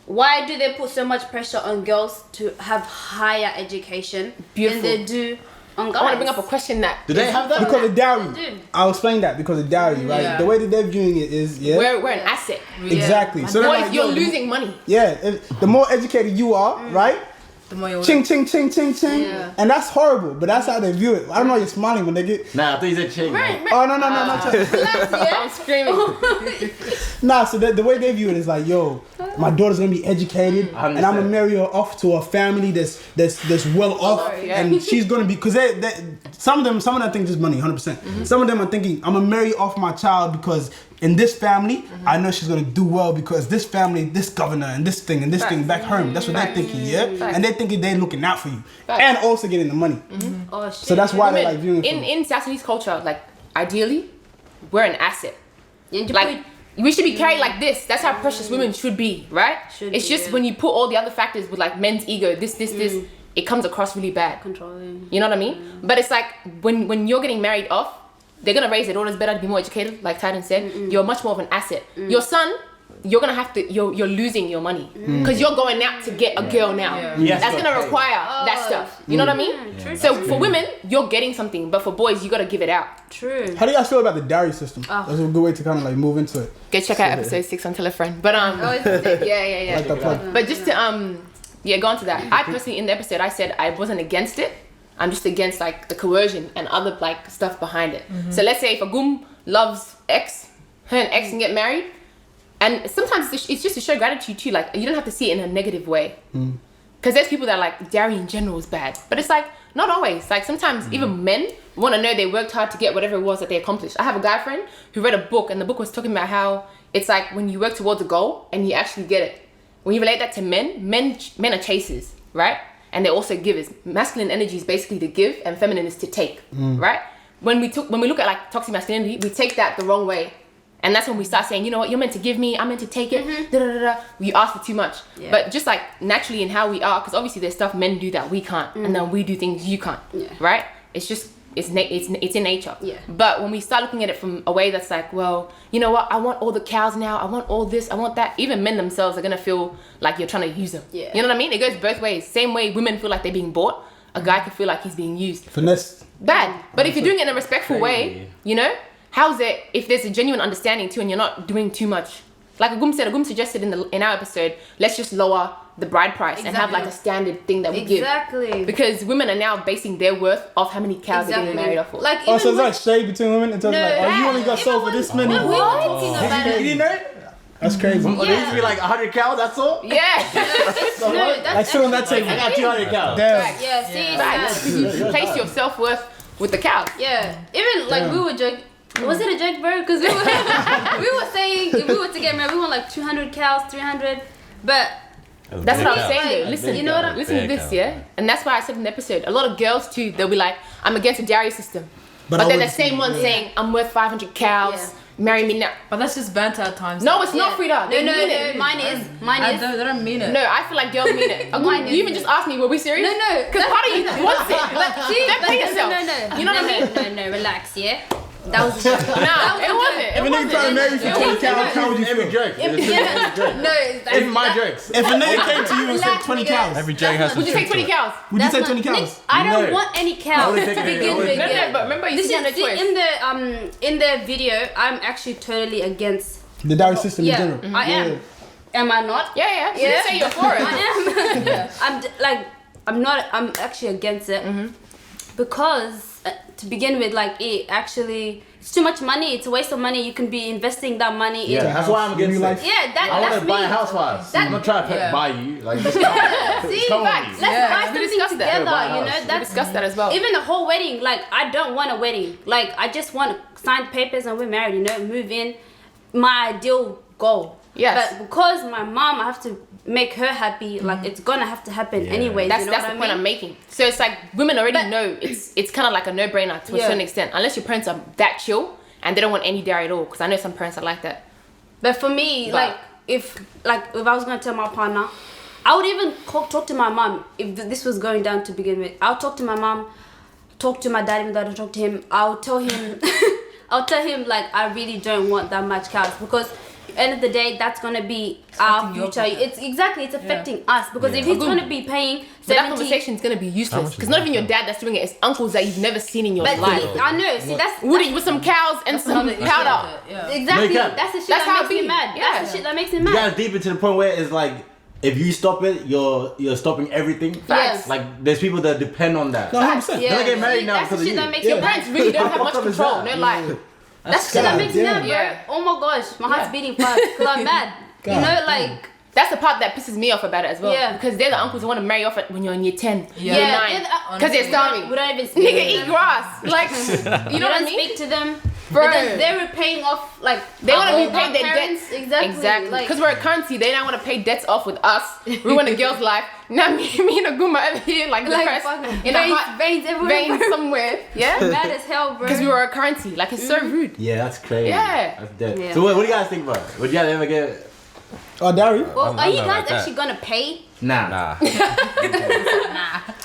why do they put so much pressure on girls to have higher education Beautiful. than they do on guys? I want to bring up a question that Do they have that? Because of dowry. They do. I'll explain that because of dowry, right? Yeah. The way that they're viewing it is, yeah. we're an asset. Exactly. So they're Boys, like, you're yo, losing money. Yeah, the more educated you are, right? The more you're Ching, ching, ching, ching, ching. Yeah. And that's horrible, but that's how they view it. I don't know, you're smiling when they get. Nah, I thought you said ching. Right, right. Oh, no. Relax, yeah. I'm screaming. Nah, so the way they view it is like, yo, my daughter's gonna be educated, and I'm gonna marry her off to a family that's well off, Yeah. and she's gonna be because some of them think just money, 100%. Some of them are thinking I'm gonna marry off my child because in this family I know she's gonna do well because this family, this governor, and this thing back home. That's what they're thinking, yeah. And they're thinking they're looking out for you, and also getting the money. Oh shit. So that's why they're Women, like viewing it. in Sudanese culture, like ideally, we're an asset. And you Like put- we should be carried like this. That's how precious women should be, right? Should It's be, just yeah. when you put all the other factors with like men's ego, this, it comes across really bad. Controlling. You know what I mean? But it's like when you're getting married off, they're gonna raise their daughters better to be more educated, like Titan said. You're much more of an asset. Your son, you're gonna have to, you're losing your money because you're going out to get a girl now. That's gonna require that stuff. You know what I mean? So for women, you're getting something, but for boys, you gotta give it out. True. How do you guys feel about the dowry system? That's a good way to kind of like move into it. Go check out episode 6 on Tell a Friend. But yeah. Like that plug. But just to go on to that. I personally in the episode I said I wasn't against it. I'm just against like the coercion and other like stuff behind it. So let's say if a goom loves X, her and X can get married, and sometimes it's just to show gratitude too. Like you don't have to see it in a negative way. Because there's people that are like dowry in general is bad, but it's like not always. Like sometimes even men want to know they worked hard to get whatever it was that they accomplished. I have a guy friend who read a book, and the book was talking about how it's like when you work towards a goal and you actually get it. When you relate that to men are chasers, right? And they're also givers. Masculine energy is basically to give, and feminine is to take, right? When we look at like toxic masculinity, we take that the wrong way, and that's when we start saying, you know what, you're meant to give me, I'm meant to take it. We ask for too much, but just like naturally in how we are, because obviously there's stuff men do that we can't, and then we do things you can't, right? It's just it's in nature. But when we start looking at it from a way that's like, well, you know what, I want all the cows now, I want all this, I want that. Even men themselves are gonna feel like you're trying to use them. You know what I mean? It goes both ways. Same way women feel like they're being bought, a guy can feel like he's being used. Finesse. Bad. But if you're doing it in a respectful way, you know, how's it if there's a genuine understanding too and you're not doing too much? Like Agum suggested in our episode, let's just lower the bride price and have like a standard thing that we give. Because women are now basing their worth off how many cows they're getting married off for. Like, so it's like shade between women in terms of like, oh, you only got sold for this many. We were talking about it. You didn't know? That's crazy. There used to be like 100 cows, that's all? Like sit on that table. I got 200 cows. Damn. Yeah, see, You place your self-worth with the cows. Yeah, even like we were joking. Was it a joke, bro? Because we were saying if we were to get married, we want like 200 cows, 300. But that's what I'm saying. Though. Listen, you know what I'm listen to this, yeah. And that's why I said in the episode, a lot of girls too, they'll be like, I'm against the dowry system, but they're the same one saying I'm worth 500 cows. Marry me now. But that's just banter at times. No, it's not, Frida. No, mine is. They don't mean it. No, I feel like girls mean it. You even just asked me, were we serious? No. Because part of you wants it. Like, don't play yourself. No. You know what I mean? No, relax, yeah? That was a joke. No, it wasn't. If a nigga trying to marry you for 20 cows, how would you Every feel? joke. Even my jokes. If a nigga came to you and said 20 cows, Every joke has Would you take 20 cows? would you say 20 cows? I don't No. want any cows to taken it. begin with. No, but remember you This still is had a choice. in the video. I'm actually totally against. The dowry system in Yeah, general. I am. Am I not? Yeah. You didn't say you're for it. I am. I'm actually against it because to begin with, like it's too much money. It's a waste of money. You can be investing that money in. That's why I'm against it. Yeah, I want that's to buy me. a house first. I'm not trying to buy you. Like, just See, come on. let's buy We something discussed that. together. Yeah, You know, We that's discussed that as well. even the whole wedding. Like, I don't want a wedding. Like, I just want to sign papers and we're married. You know, move in. My ideal goal. Yes. But because my mom, I have to make her happy. Like, it's gonna have to happen anyways. That's you know the what I point mean? I'm making. So it's like women already know it's kind of like a no-brainer to a certain extent, unless your parents are that chill and they don't want any dowry at all. Because I know some parents are like that. But for me, But- if I was gonna tell my partner, I would even talk to my mom if this was going down to begin with. I'll talk to my mom, talk to my dad even though I don't talk to him. I'll tell him, like I really don't want that much cows because. End of the day, that's gonna be our future. It's affecting us because if he's gonna be paying 70, But that conversation is gonna be useless because not even your dad that's doing it. It's uncles that you've never seen in your life. I know. See, that's Woody with some cows and some powder. exactly. No cap. That's the shit That's how that it makes me be. mad. Yeah. That's the shit that makes me You mad. guys deep into the point where it's like, if you stop it, you're stopping everything. Facts. Like, there's people that depend on that. No, 100%. Yeah. They're gonna get married now That's the because of shit you. that makes Your me mad. parents really don't have What much the fuck is control. that? No lie. That's the shit that makes me mad, bro. Yeah. Oh my gosh, my heart's beating fast because I'm mad. You know, like. That's the part that pisses me off about it as well. Yeah. Because they're the uncles who want to marry off when you're in year 10, year Yeah, 9. Because they're starving. We don't even speak Nigga, to eat them. grass. Like, you know what I don't mean? speak to them. Bro. Because they're paying off, like, They want to our repay their grandparents. debts. Exactly. Like, Because we're a currency, they don't want to pay debts off with us. Ruin a girl's life. Now me and Aguma over here, like depressed. fucking In a hot veins everywhere. vein somewhere. Yeah? Mad as hell, bro. Because we were a currency. Like, it's so rude. Yeah, that's crazy. Yeah. That's dead. Yeah. So what do you guys think about it? Would you guys ever get... Oh, dowry? Well, I'm are you not guys like that. actually gonna pay? Nah. Nah.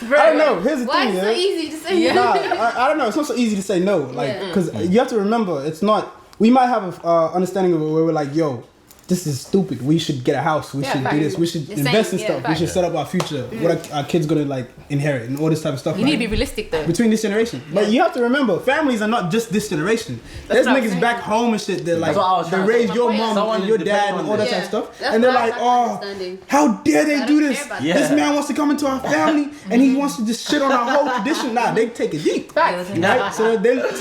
I don't know. Here's the Why thing, is it so easy to say Nah, I don't know. It's not so easy to say no. Like, because you have to remember, it's not. We might have a understanding of it where we're like, yo, this is stupid. We should get a house. We should do this. We should invest in stuff. We should set up our future. What our kids gonna like inherit and all this type of stuff. You need to be realistic though. Between this generation, but you have to remember, families are not just this generation. There's niggas back home and shit that like they raised your mom and your dad and all that type of stuff, and they're like, oh, how dare they do this? This man wants to come into our family and he wants to just shit on our whole tradition. Nah, they take it deep. Right? So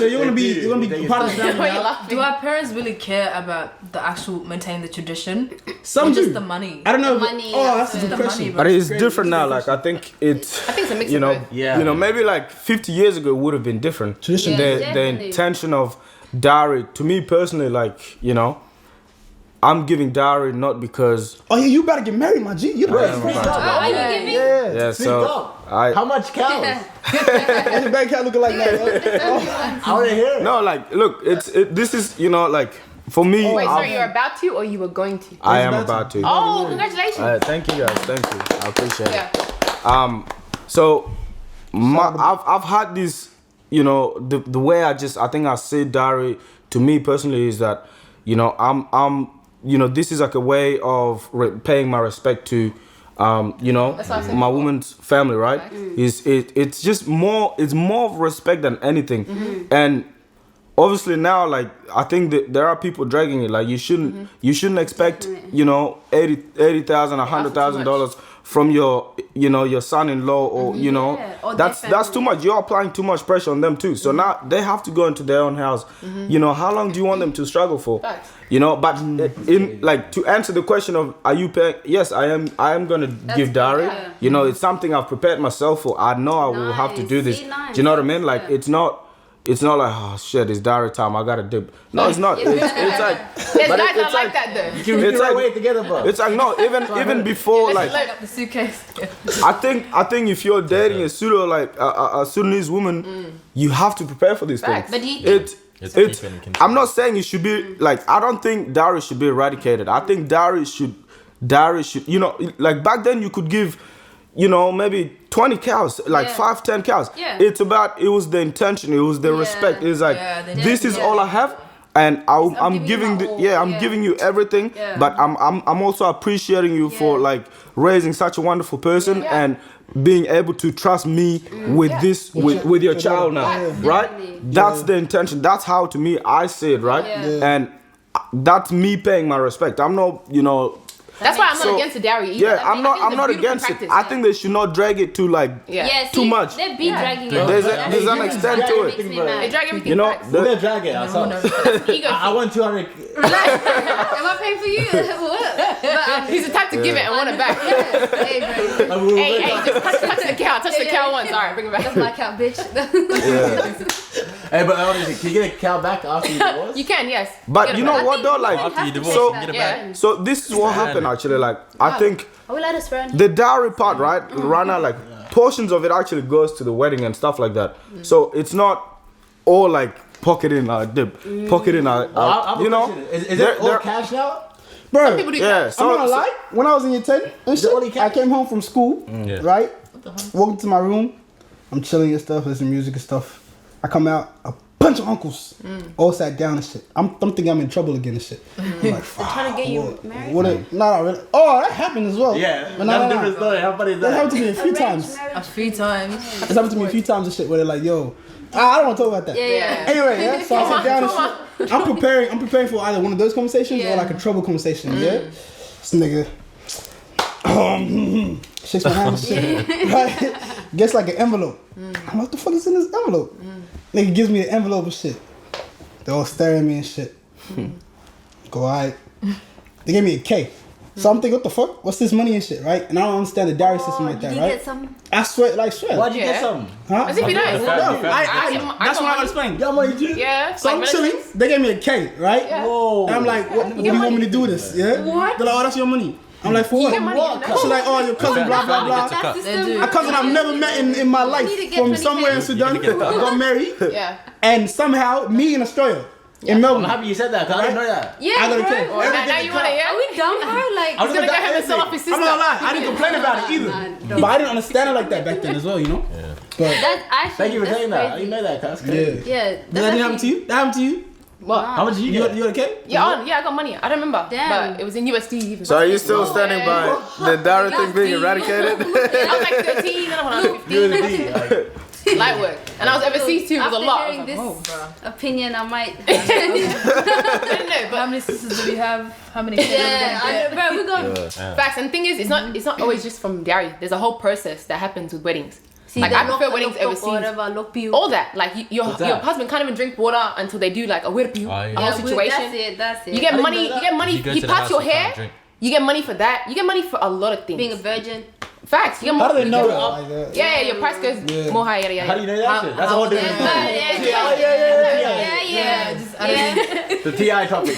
you're gonna be part of the family. Do our parents really care about the actual maintaining the tradition? Some just do. the money. I don't know. Money, that's a good the question. money, But it's different now. Like I think it's a mix you know, of both. Yeah. you know, maybe like 50 years ago it would have been different. Tradition. The intention of dowry, to me personally, like, you know, I'm giving dowry not because Oh yeah, you better get married, my G. You better. Are you giving? yeah, so How much cows? What's your bank account looking like now? I want to hear it. no, like, look, this is, you know, like, for me, Wait, so you're about to or you were going to? I am about to. Oh, congratulations. Thank you guys, thank you, I appreciate Yeah. it. So I've had this, you know, the way I think I say dowry to me personally is that, you know, I'm you know, this is like a way of paying my respect to you know, my woman's family, right? It's just more, it's more of respect than anything. And obviously now, like, I think that there are people dragging it. Like, you shouldn't expect, you know, $80,000, $100,000 from your, you know, your son-in-law or you know, or that's too much. You're applying too much pressure on them too. So now they have to go into their own house. You know, how long do you want them to struggle for? You know, but in like, to answer the question of are you paying? Yes, I am gonna give dowry. You know, it's something I've prepared myself for. I know I will have to do this. Do you know what I mean? Like, it's not like, oh shit, it's dowry time, I gotta dip. No, it's not. It's like, There's guys that like that though. You can like, wait together, bro. It's like, no, even before, like, up the suitcase. I think if you're dating a Sudanese woman, you have to prepare for these things. But do you think I'm not saying it should be like, I don't think dowry should be eradicated. I think dowry should, you know, like back then you could give, you know, maybe 20 cows, like 5-10 cows. It was the intention, it was the respect. It's like, this is all I have, and I'm giving giving you everything, but I'm also appreciating you for like raising such a wonderful person and being able to trust me with this with your child now, right? That's the intention. That's how, to me, I see it, right? And that's me paying my respect. I'm not, you know. That's why I'm not against the dowry either. Yeah, I'm not against it. I think they should not drag it to like too much. They be dragging it. There's an extent to it. They drag everything. You know, they're dragging ourselves. I want 200. Am I paying for you? What? But, he's the type to give it and want it back. Hey, bro. Hey, just touch the cow. Touch the cow once. All right, bring it back. That's my cow, bitch. Hey, but honestly, can you get a cow back after you divorce? You can, yes. But you know what though, like, After you divorce, so you get it back. so this is what happened actually. Like, I think Are we let us run? the dowry part, right? Rana, like, portions of it actually goes to the wedding and stuff like that. So it's not all like pocket in, dip, pocket in, you know. Is it all cash now? Bro, People do Yeah, that. I'm not gonna lie. When I was in year 10 and shit, only I came home from school, Yeah. right? Walked into my room, I'm chilling and stuff, listening to music and stuff. I come out, a bunch of uncles all sat down and shit. I'm thinking I'm in trouble again and shit. I'm like, fuck. Trying to get you married? Not really. Oh, that happened as well. Yeah, But that's a different story. How funny is That that? happened to me a few times. A few times. It's happened to me a few times and shit where they're like, yo, I don't want to talk about that. Yeah. Anyway, yeah. So I sit down and shit. I'm preparing for either one of those conversations or like a trouble conversation. Yeah. This nigga shakes my hand and shit. Right? Gets like an envelope. I'm like, what the fuck is in this envelope? Nigga gives me an envelope and shit. They all staring at me and shit. Go, alright. They gave me a K. So I'm thinking, what the fuck? What's this money and shit, right? And I don't understand the dowry system like that, Did you right? get some? I swear. Why'd you get some? Huh? As if you don't. No, that's what I'm explaining. Y'all money too? Yeah. So I'm chilling. They gave me a K, right? Yeah. Whoa. And I'm like, what do you want me to do with this? Yeah? What? They're like, oh, that's your money. I'm like, for what? get money in that. She's like, oh, your cousin, blah, blah, blah. That's the They do. A cousin I've never met in my life need to get from 20K. somewhere in Sudan got married. Yeah. And somehow, me in Australia, in I'm Melbourne. happy you said that, because I didn't know that. Yeah, I got a bro. K. Now you want to, Are we dumb, bro? like, I was gonna go home and sell off his sister. I'm not lying. I didn't complain about it either. Nah, But I didn't understand it like that back then as well, you know? Yeah. But that's actually. Thank you for that's saying that. I crazy. didn't know that. That's crazy. yeah. Yeah. Did that didn't happen to you? That happened to you? What? How much did you get? You okay? Yeah, I got money. I don't remember. Damn. But it was in USD even. So are you still standing by the dowry thing being eradicated? I was like 13, then I went on 15. Light work. And I was overseas too, it was a After lot. I hearing was like, this whoa. opinion, I might. I don't know, How but many sisters do we have? How many kids? Yeah, I know, bro, we're going. facts. And the thing is, it's not always just from dowry. There's a whole process that happens with weddings. See, Like, the I prefer lock- weddings lock- overseas. Whatever, lock you. All that. Like, your What's that? husband can't even drink water until they do like a wirpu, Oh, yeah. a whole situation. That's it. You get money, You go he to the parts house, your you can't hair. drink. You get money for that. You get money for a lot of things. Being a virgin. Facts. You get How money. do they know you that? get Like that? Yeah, your price goes Yeah. more higher. Yeah, How do you know that shit? That's a whole different thing. Yeah. The TI topic.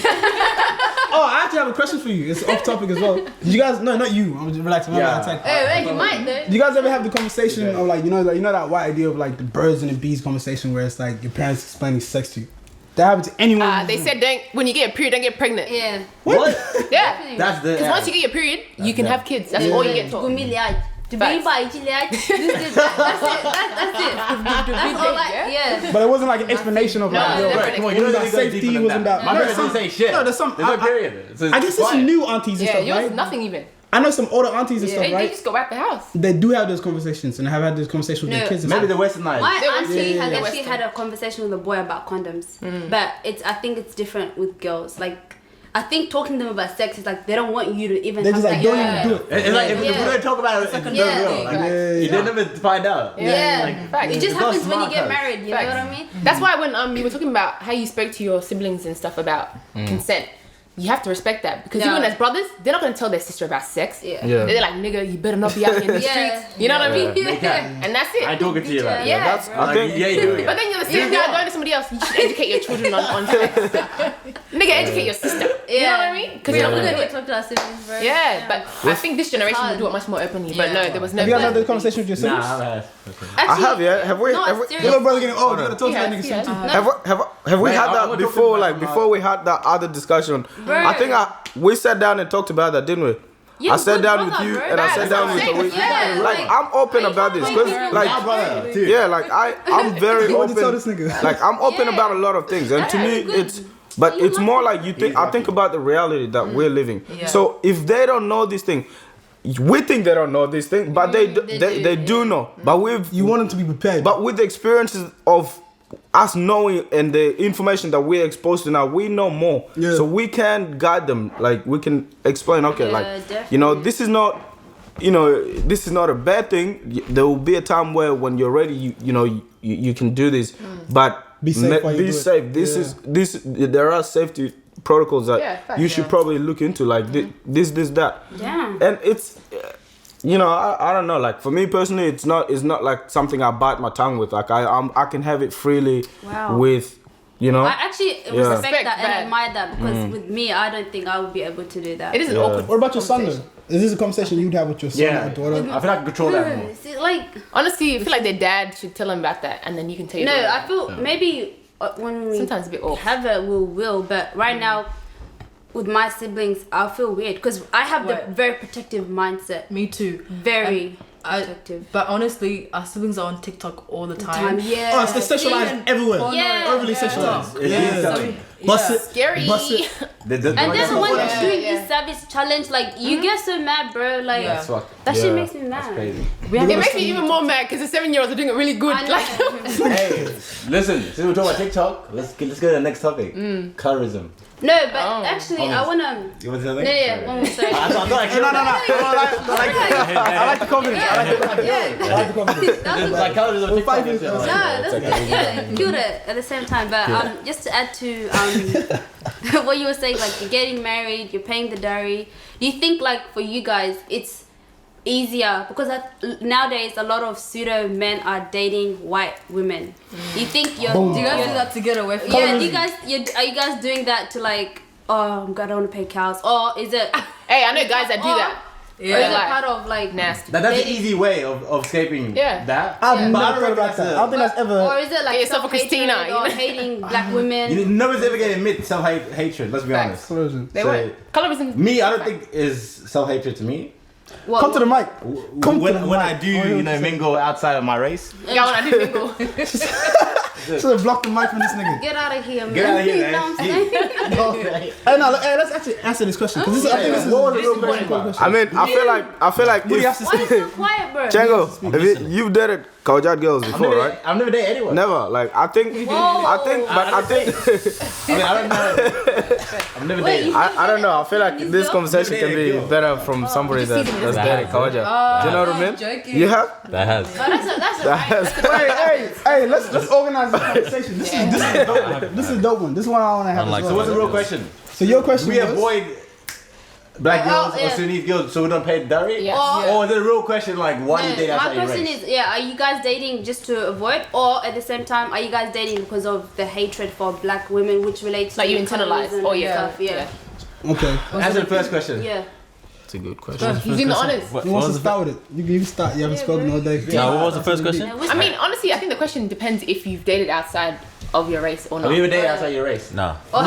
Oh, I actually have a question for you. It's off topic as well. Did you guys? No, not you. I'm just relaxing. Yeah. Hey, you might though. Do you guys ever have the conversation of like you know that white idea of like the birds and the bees conversation where it's like your parents explaining sex to you? That happened to anyone. They said when you get a period, don't get pregnant. Yeah. What? Yeah. That's the. Because once you get your period, you can have kids. That's all you get taught. To be by that's it. That's all yeah. But it wasn't like an explanation of like, No, yo, it's Right, come on, it you know wasn't that about we go safety. deeper It than wasn't that. about. My no, parents didn't say shit. No, there's some. There's no period. So I guess there's some new aunties and Yeah, stuff, yours right? nothing even. I know some older aunties and stuff, They right? just go out the house. They do have those conversations and have had those conversations with their No. kids. And Maybe stuff. the westernized. My They were- auntie yeah, has yeah. actually had a conversation with a boy about condoms, but I think it's different with girls. Like, I think talking to them about sex is like they don't want you to even. They have just like that. don't even do it. It's like if we Yeah. don't talk about it, it's like a not yeah, real. Like, yeah, you yeah. didn't even find out. Yeah, Facts. it just It's not happens when you smart, get cuz. married. You know what I mean? That's why when you were talking about how you spoke to your siblings and stuff about consent, you have to respect that because Yeah. even as brothers, they're not gonna tell their sister about sex. Yeah. Yeah. They're like, nigga, you better not be out here in the Yeah. streets. You know what I mean? They can. And that's I ain't it. talking to you like Yeah. That's, I Like, think yeah, you do it. But then you're the same guy going to somebody else. You should educate your children on sex. Nigga, educate your sister. You know what I mean? Because you're not We're gonna do gonna it. talk to our siblings, bro. Yeah, but I think this generation will do it much more openly. But no, there was no. Have you guys had this conversation with your siblings? Nah, I have. I have, yeah. Have we? No, Have we? serious. Your little brother getting old. You gotta talk to that Yeah, nigga yeah. soon too. Have we Wait, had I that wanna talk before? about Like my- before we had that other discussion. Bro. I think we sat down and talked about that, didn't we? Yeah, I sat good down brother, with you bro. and I Yeah, sat that's down what with I'm the saying. Yeah, like I'm open about this because My like brother, too. yeah, like I'm very What would you tell open. this nigga? Like I'm open Yeah. about a lot of things, and to Yeah, me good. it's. But You it's like more it. like you think. I think about the reality that we're living. Yeah. So if they don't know this thing, we think they don't know this thing, but they do know. But You want them to be prepared. but with the experiences of us knowing and the information that we're exposed to now, we know more. Yeah. So we can guide them. Like we can explain, okay, Yeah, like definitely. this is not, this is not a bad thing. There will be a time where when you're ready, you can do this. But Be safe while you be do it. safe. This there are safety protocols that Yeah, facts. you should probably look into, like this, that. Yeah. And it's, I don't know. Like for me personally, it's not like something I bite my tongue with. Like I can have it freely Wow. with, I actually Yeah. respect that and that. admire that because with me, I don't think I would be able to do that. It is an Yeah. awkward. What about your son though? conversation. Is this a conversation you'd have with your son Yeah. or daughter? I feel like I control that more. See, like, Honestly, I feel like their dad should tell them about that, and then you can tell your no, daughter. I feel maybe when we Sometimes a bit off. have it, we will. But right now, with my siblings, I feel weird because I have the What? very protective mindset. Me too. Very I- protective. But honestly, our siblings are on TikTok all the time. Yeah. Oh, it's the sexualized everywhere. Yeah. Overly sexualized. It's Yeah. insane. Bust it. Scary. Bust it. And then the one Yeah, that's doing yeah. this savage challenge, like you get so mad, bro. Like Yeah. That's fucked. that shit Yeah. makes me mad. That's crazy. It makes me even more mad because the 7-year-olds are doing it really good. I know. Like, Hey, listen, since we're talking about TikTok, let's go to the next topic. Colorism. No, but Oh. actually, I wanna. You want to say No, something? yeah, one more sorry. I thought I killed that. I like the confidence. I like the confidence. Yeah. I like the confidence. That's Like colorism on TikTok. five and shit. minutes. No, that's yeah, killed it at the same time. But just to add to what you were saying, like you're getting married, you're paying the dowry. Do you think like for you guys it's easier because nowadays a lot of pseudo men are dating white women? Do you think you're? Boom. Do you guys do that to get away from Yeah, do you guys? Are you guys doing that to like? Oh, I don't want to pay cows, or is it? hey, I know guys that do that. Or is it Like, part of like nasty. That's an dating? easy way of escaping Yeah. that. I've But I never don't thought reckon about that. I that's don't think that's ever. Or is it like Get yourself a self-hatred Christina, or you know? hating black women? no one's ever gonna admit self-hatred. Let's be Facts. honest. Colorism. They So, won't. Colorism. Me, I don't think is self-hatred to me. What, Come to the mic. Come when to the when mic. I do, mingle outside of my race. Yeah, when I do mingle. Should have blocked the mic from this nigga. Get out of here, man. Get out of here, You know what I'm saying? Hey, no, hey, let's actually answer this question because I think this is what was the real question. I mean, I feel like What do you have if to Why say? you so quiet, bro? Django, you've dated Kawajat girls before, right? I've never dated anyone. Never. Like I think, Whoa. I think. I mean, I don't know. I've never Wait, dated. you- I don't know. I feel like this conversation can be better from somebody that's dated Kawajat. Do you know what I mean? Joking. You have? That has. That's a Hey, let's organize the conversation. This is a dope one. This is a dope one. This is one I want to have. Unlike as So well. what's the real question? So your question We was, avoid black girls yeah. or Sudanese girls so we don't pay dowry? Yeah. Or the real question like why do you date my outside your question race? is, are you guys dating just to avoid, or at the same time, are you guys dating because of the hatred for black women, which relates to Like you internalize. colorism Oh, and yeah. stuff? Yeah, okay. Answer the first question. yeah. It's a good question. He's doing the honors. Who wants to start with it? You can start. You haven't spoken all day. Yeah, what was the first question? I mean, honestly, I think the question depends if you've dated outside of your race or Have not. you ever dated outside your race? Nah. Or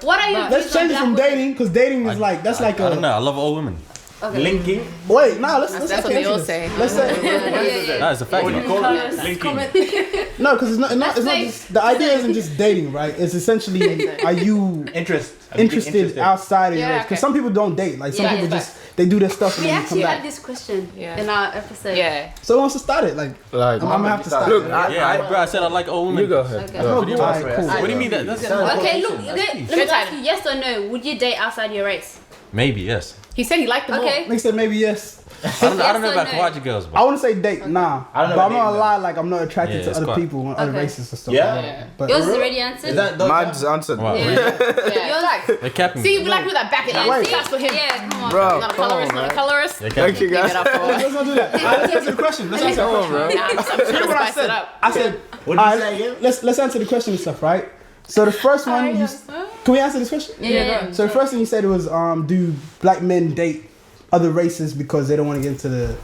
what are you? Let's change it from dating because dating is like that's like I don't a know. I love all women. Okay. Linking? wait. Nah, let's That's actually what they all answer say. this. Let's say That is a fact. What do you man. call it? Linking. no, because it's not Let's say- just the idea isn't just dating, right? It's essentially are you Interest. interested outside of your Yeah, race? Because okay. some people don't date. Like some Yeah, people yeah. just they do their stuff and We then come actually had back. this question Yeah. in our episode. Yeah. So who wants to start it? Like Like, I'm gonna have to start. look, Yeah, bro, I said I like all women. you go ahead. Okay. Go. Oh, What do you cool. want Alright, for it? cool. What do you mean that? That's Okay, look. Let me ask you Showtime. yes or no. Would you date outside your race? maybe yes. He said he liked them Okay. Nick said maybe yes. I don't know or about no? Kawaja girls, I but want to say date, nah. I don't know But I'm about not dating, lie, like I'm not attracted Yeah, to it's other quite- people and other Okay. races and stuff. Yeah? Like that. But Yours is already answered. Is that Mine's answered. wow. Yeah. Yeah. Yours. They're capping. See, we like with that back it up. Wait. That's for him. Yeah, come on. Bro, Not a come on, colorist, not a man. colorist. They're Thank capping. you, guys. Give it up for let's not do that. Alright, let's answer the question. Let's answer the Come on, question. bro. I'm trying to Here's what I spice it said. up. I said, What did you say again? let's answer the question and stuff, right? So the first one, can we answer this question? Yeah. So the first thing you said was, do black men date other races because they don't want to get into the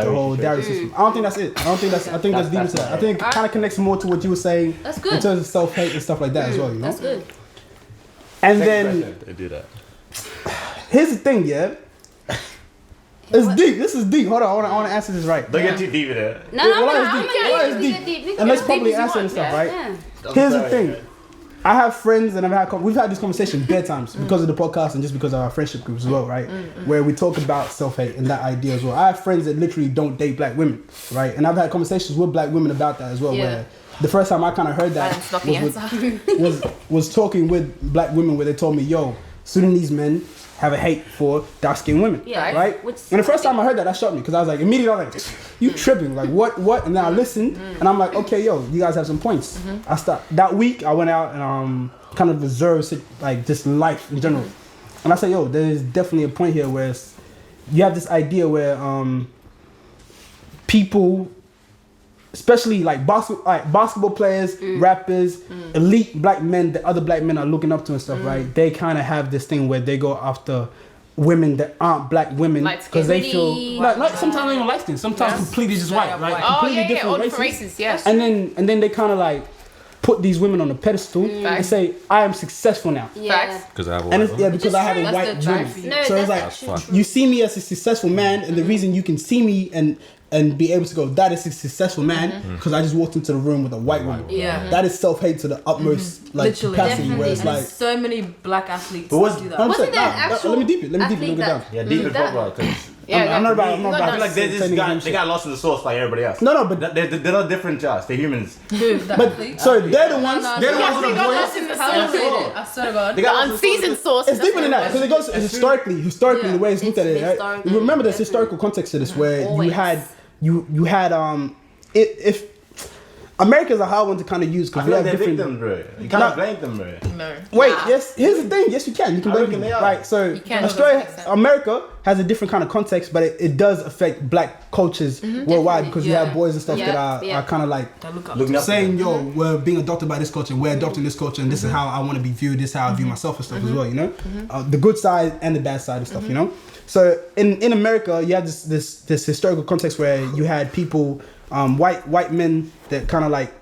whole dowry system? I don't think that's it. I think that's deep into that. I think it kind of connects more to what you were saying That's in good. terms of self-hate and stuff like that as well. You know. That's good. And then They do that. here's the thing, yeah. It's deep. This is deep. Hold on, I want to answer this right. Don't get too deep in it. No, Well, I'm it's gonna deep. Well, it's get deep. deep. And let's As deep probably as you answer want, this stuff, yeah. right? Yeah. Here's the thing. I have friends and we've had this conversation bedtimes because of the podcast and just because of our friendship groups as well, right? Where we talk about self-hate and that idea as well. I have friends that literally don't date black women, right? And I've had conversations with black women about that as well. Yeah. Where the first time I kind of heard that That's not the answer. was talking with black women where they told me, yo, Sudanese men have a hate for dark-skinned women, Yeah. right? Which- And the first time I heard that shocked me because I was like, immediately I was like, you tripping, like what? And then I listened and I'm like, okay, yo, you guys have some points. I stopped that week. I went out and kind of observed like just life in general, and I said, yo, there's definitely a point here where you have this idea where people, especially like basketball players, rappers, elite black men that other black men are looking up to and stuff, right? They kind of have this thing where they go after women that aren't black women Light skin. because they Pretty feel like sometimes not even light skin, sometimes completely just white, right? Oh, Completely yeah, all different races, yes. And then they kind of like put these women on a pedestal and Facts. say, I am successful now. Yeah. Because I have And one. it's, yeah, because I have a That's white the woman. drive. No, So it's that's like actually fun. you see me as a successful man, and the reason you can see me and be able to go, that is a successful man, because I just walked into the room with a white woman. Yeah. That is self-hate to the utmost like Literally. capacity, where it's And like. so many black athletes But what's- do that. 100%. Wasn't there an Nah, actual let me deep it. Let me athlete it down. Yeah, deep in that- football. 'Cause Yeah, I'm not about. I'm not No, about. I feel like they just saying got anything they got lost in the sauce like everybody else. No, but They're not different to us. They're humans. Who? The but athlete? sorry, they're the ones. no, They're the no. ones who They got avoid. lost in the How sauce. did it? I swear to God. They The got lost in the sauce. unseasoned sauce. It's deeper than that because it goes historically Yeah. the way it's looked at It's it. Right? historical, You remember there's definitely. historical context to this where Always. you had if America's a hard one to kind of use I because feel we like have they're different. victims, bro. You can't blame them, bro. No. Wait, yes. Here's the thing. Yes, you can. You can I blame reckon them. they are. Right. So can. Australia, 100%. America has a different kind of context, but it does affect black cultures worldwide because you have boys and stuff that are kind of like They look up Looking to up saying, yo, we're being adopted by this culture, we're adopting this culture, and this is how I want to be viewed, this is how I view myself and stuff as well, you know? The good side and the bad side and stuff, you know? So in America, you have this historical context where you had people, white men that kind of like,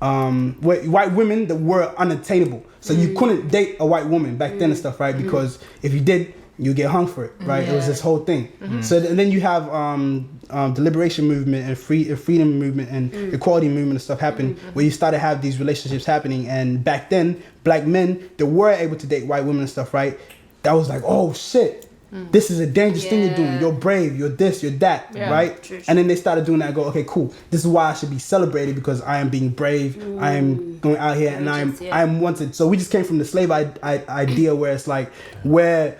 white women that were unattainable. So you couldn't date a white woman back then and stuff, right? Because if you did, you get hung for it, right? It was this whole thing. So and then you have the liberation movement and freedom movement and equality movement and stuff happened where you started to have these relationships happening. And back then, black men that were able to date white women and stuff, right? That was like, oh shit. This is a dangerous thing you're doing. You're brave. You're this. You're that. Right? True. And then they started doing that. And go, okay, cool. This is why I should be celebrated because I am being brave. I am going out here and I am wanted. So we just came from the slave idea where it's like we're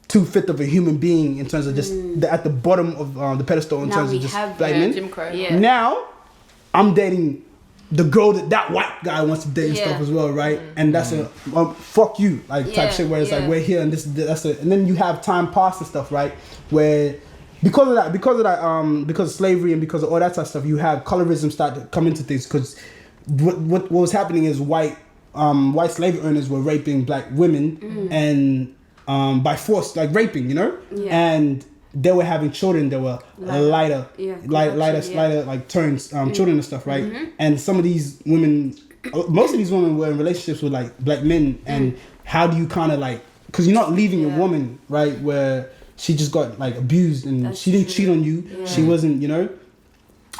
2/5 of a human being in terms of just at the bottom of the pedestal in Now terms we of just have black men. Jim Crow. Yeah. Now I'm dating the girl that white guy wants to date and Yeah. stuff as well, right? And that's a fuck you like type Yeah, shit where it's like yeah. we're here and that's it. And then you have time past and stuff, right? Where because of slavery and because of all that type of stuff, you have colorism start to come into things because what was happening is white slave owners were raping black women and by force, like raping, you know, and they were having children that were lighter like turns children and stuff, right? And some of these women, most of these women were in relationships with like black men, and how do you kind of like, because you're not leaving a woman, right, where she just got like abused and she didn't cheat on you, she wasn't, you know,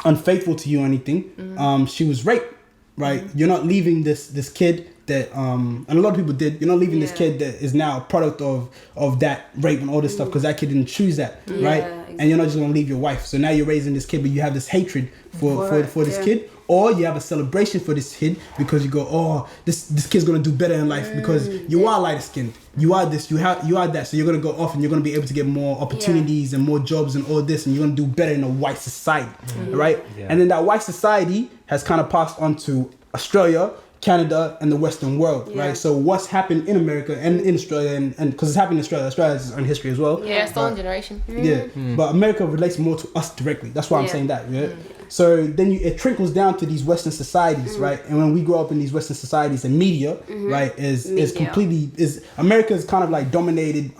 unfaithful to you or anything, she was raped, right? You're not leaving this kid that and a lot of people did. You're not leaving this kid that is now a product of that rape and all this stuff because that kid didn't choose that, right? Exactly. And you're not just gonna leave your wife. So now you're raising this kid, but you have this hatred for this kid, or you have a celebration for this kid because you go, oh, this kid's gonna do better in life because you are lighter skinned. You are this. You are that. So you're gonna go off and you're gonna be able to get more opportunities and more jobs and all this, and you're gonna do better in a white society, right? Yeah. And then that white society has kind of passed on to Australia, Canada, and the Western world, right? So what's happened in America and in Australia, and because it's happened in Australia has its own history as well. Yeah, stolen generation. Yeah, but America relates more to us directly. That's why I'm saying that. Yeah. So then it trickles down to these Western societies, right? And when we grow up in these Western societies, and media, right, is completely America's kind of like dominated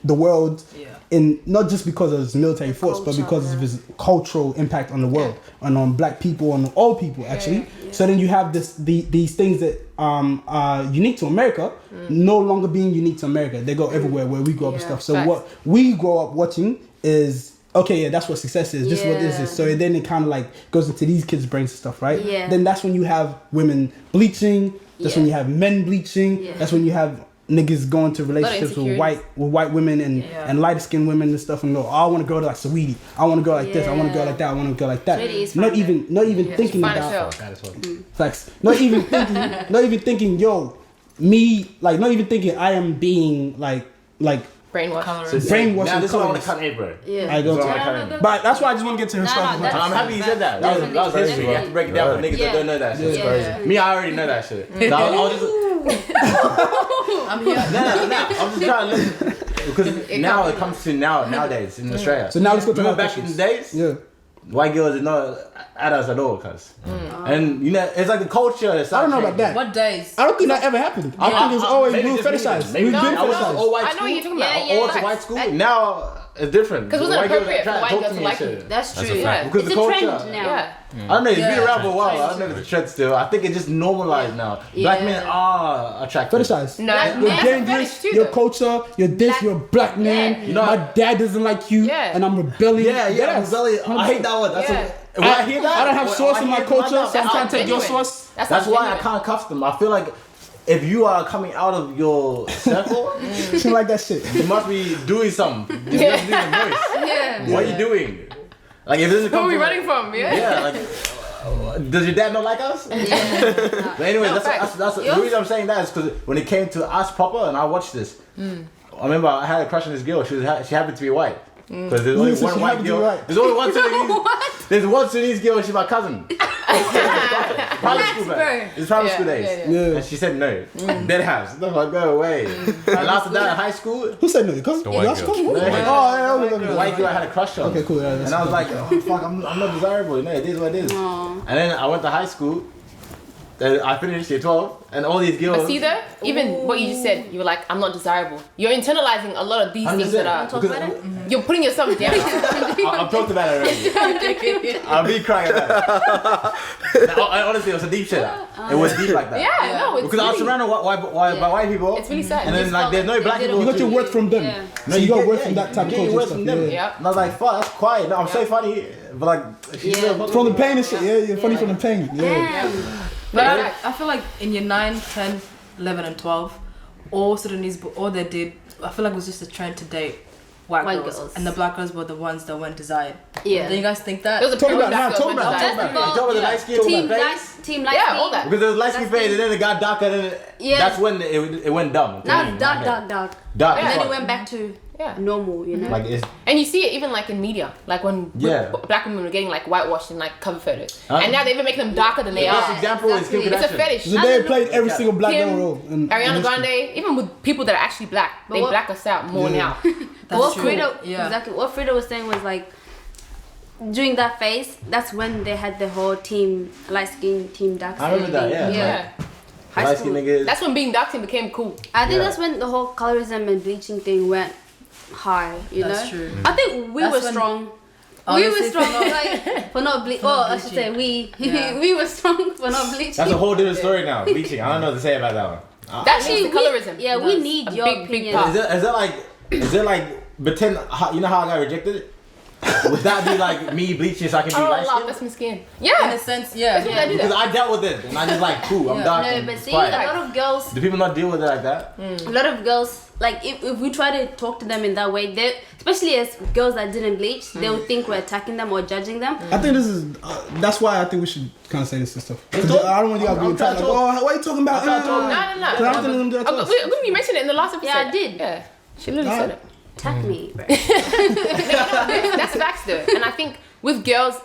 the world. In not just because of his military force, but because of his cultural impact on the world and on black people and all people actually. So then you have these things that are unique to America, no longer being unique to America. They go everywhere where we grow up and stuff. So what we grow up watching is okay, that's what success is. This is what this is. So then it kind of like goes into these kids' brains and stuff, right? Yeah. Then that's when you have women bleaching. That's when you have men bleaching. Yeah. That's when you have niggas going to relationships with white women and lighter skinned women and stuff and go, oh, I want to go like Saweetie. I want to go like this. I want to go like that. I want to go like that. Not even thinking about facts. Not even thinking, yo, me, like not even thinking I am being like brainwashed. Brainwashed. Now this is what I want colors. to cut in, bro. Yeah. I don't. Yeah. But that's why I just want to get to historical context. I'm happy you said that. That was history. You have to break it down for niggas that don't know that shit. Yeah. Crazy. Me, I already know that shit. So I was just. I'm here. No. I'm just trying to listen. Because now it comes to nowadays in Australia. So now let's go to Remember my back in the questions. days? Yeah. White girls did not at us at all, cuz. And you know, it's like the culture that's I don't know about that. What days? I don't think that ever happened. I think it was always we were fetishized. Maybe We've been I was fetishized. all white I know school. what you're talking about. All to white school. Now it's different. 'Cause it wasn't White girls appropriate try for to white talk girls to to me like and you. shit. That's true. fact. Because It's the a culture. trend now. Yeah. I don't know, it's been around for a while. I Trend. don't know if it's a trend still. I think it's just normalized now. Black men are attractive. Fetishized. No, You're that's dangerous, fetish too, your though. culture, you're this, you're a black man. You know, my dad doesn't like you, Yeah. and I'm rebelling. Yeah, Yes. rebellion. I hate that one. That's Yeah. when I hear that. I don't have when sauce I in my hear it culture, mouth, so I'm That's trying to take your genuine. sauce. That's That's why I genuine. can't cuff them. I feel like if you are coming out of your circle, Shit like that shit. you must be doing something. You must be doing the voice. Yeah. What are you doing? Like if this is Who are we running from? Yeah, like does your dad not like us? But anyway, that's the reason I'm saying that is because when it came to us proper, and I watched this, I remember I had a crush on this girl. She happened to be white. Because there's only So one she white happened to be girl. white. There's only one Sudanese. There's one Sudanese girl. She's my cousin. Private school, man. It's private school days. Yeah. And she said no. Dead house. No, like, go away. And after that, in high school, Who said no? Come. The white girl. Oh, yeah. the white girl I had a crush on. Okay, cool. Yeah, And I was like, oh fuck, I'm not desirable. No, it is what it is. Aw. And then I went to high school. I finished year 12, and all these girls. But see though, even what you just said, you were like, I'm not desirable. You're internalizing a lot of these things that are. Talk about it? You're putting yourself down. I've talked about it already. I'll be crying about it. No, honestly, it was a deep shit. It was deep like that. Yeah, no, it's Because I was really, surrounded by white people. it's really sad. And then like there's no black people. You got your worth from them. Yeah. So you got worth from that type of culture. culture From stuff. them. Yeah. Yeah. And I was like, fuck, that's quiet. No, I'm so funny, but like, she's Yeah. real From the pain and shit. Yeah, you're funny from the pain. Yeah. Damn. But I feel like in year 9, 10, 11 and 12, all Sudanese, all they did, I feel like it was just a trend to date white girls. And the black girls were the ones that weren't desired. Yeah. Do you guys think that? There was a Talk period about of it, talk about it, that talk about it. You talk about the light skin, Team face? light, team light. Yeah, skin. all that. Because there was light skin face, and then it got darker, and then Yeah. that's when it went dumb. Now it's dark. Dark. Yeah. And as then it fuck. went back to Yeah. normal, you know? Like it's And you see it even like in media, like when Yeah. black women were getting like whitewashed in like cover photos, Huh? and now they even make them darker than they the best are. example is Kim exactly. It's a Kardashian. fetish. So they played every single black girl Kim, role. in Ariana history. Grande, even with people that are actually black, But they what- black us out more Yeah. now. That's what true. Frida, Yeah. exactly what Frida was saying was like during that phase, that's when they had the whole team light skin, team dark skin. I remember that, thing. yeah. Yeah, High Light skin school. niggas. that's when being dark skin became cool. I think Yeah. that's when the whole colorism and bleaching thing went high. You That's know, true. I think we That's were when- strong. We Honestly, were strong like for not bleaching. Oh, I should say we. Yeah. We were strong for not bleaching. That's a whole different story now. Bleaching. I don't know what to say about that one. That's Actually, the colorism. Yeah, we That's need a your big opinion. part. Is it like pretend? You know how I got rejected? Would that be like me bleaching so I can be Oh, light love, skin? that's my skin. In Yeah, a sense, yeah. that's what I do. Because That. I dealt with it and I just like cool. I'm Yeah. dark. No, and but it's see, quiet. a lot of girls, Do people not deal with it like that? a lot of girls, like if we try to talk to them in that way, they, especially as girls that didn't bleach, they would think we're attacking them or judging them. I think this is. That's why I think we should kind of say this and stuff. 'Cause talk- I don't want you guys being I'm trying like, to oh, what are you talking about? I'm trying to talk. No, no, no. 'Cause I don't think them do that to us. You mentioned it in the last episode. Yeah, I did. Yeah, she literally said it. Attack me, bro. That's facts though, and I think with girls,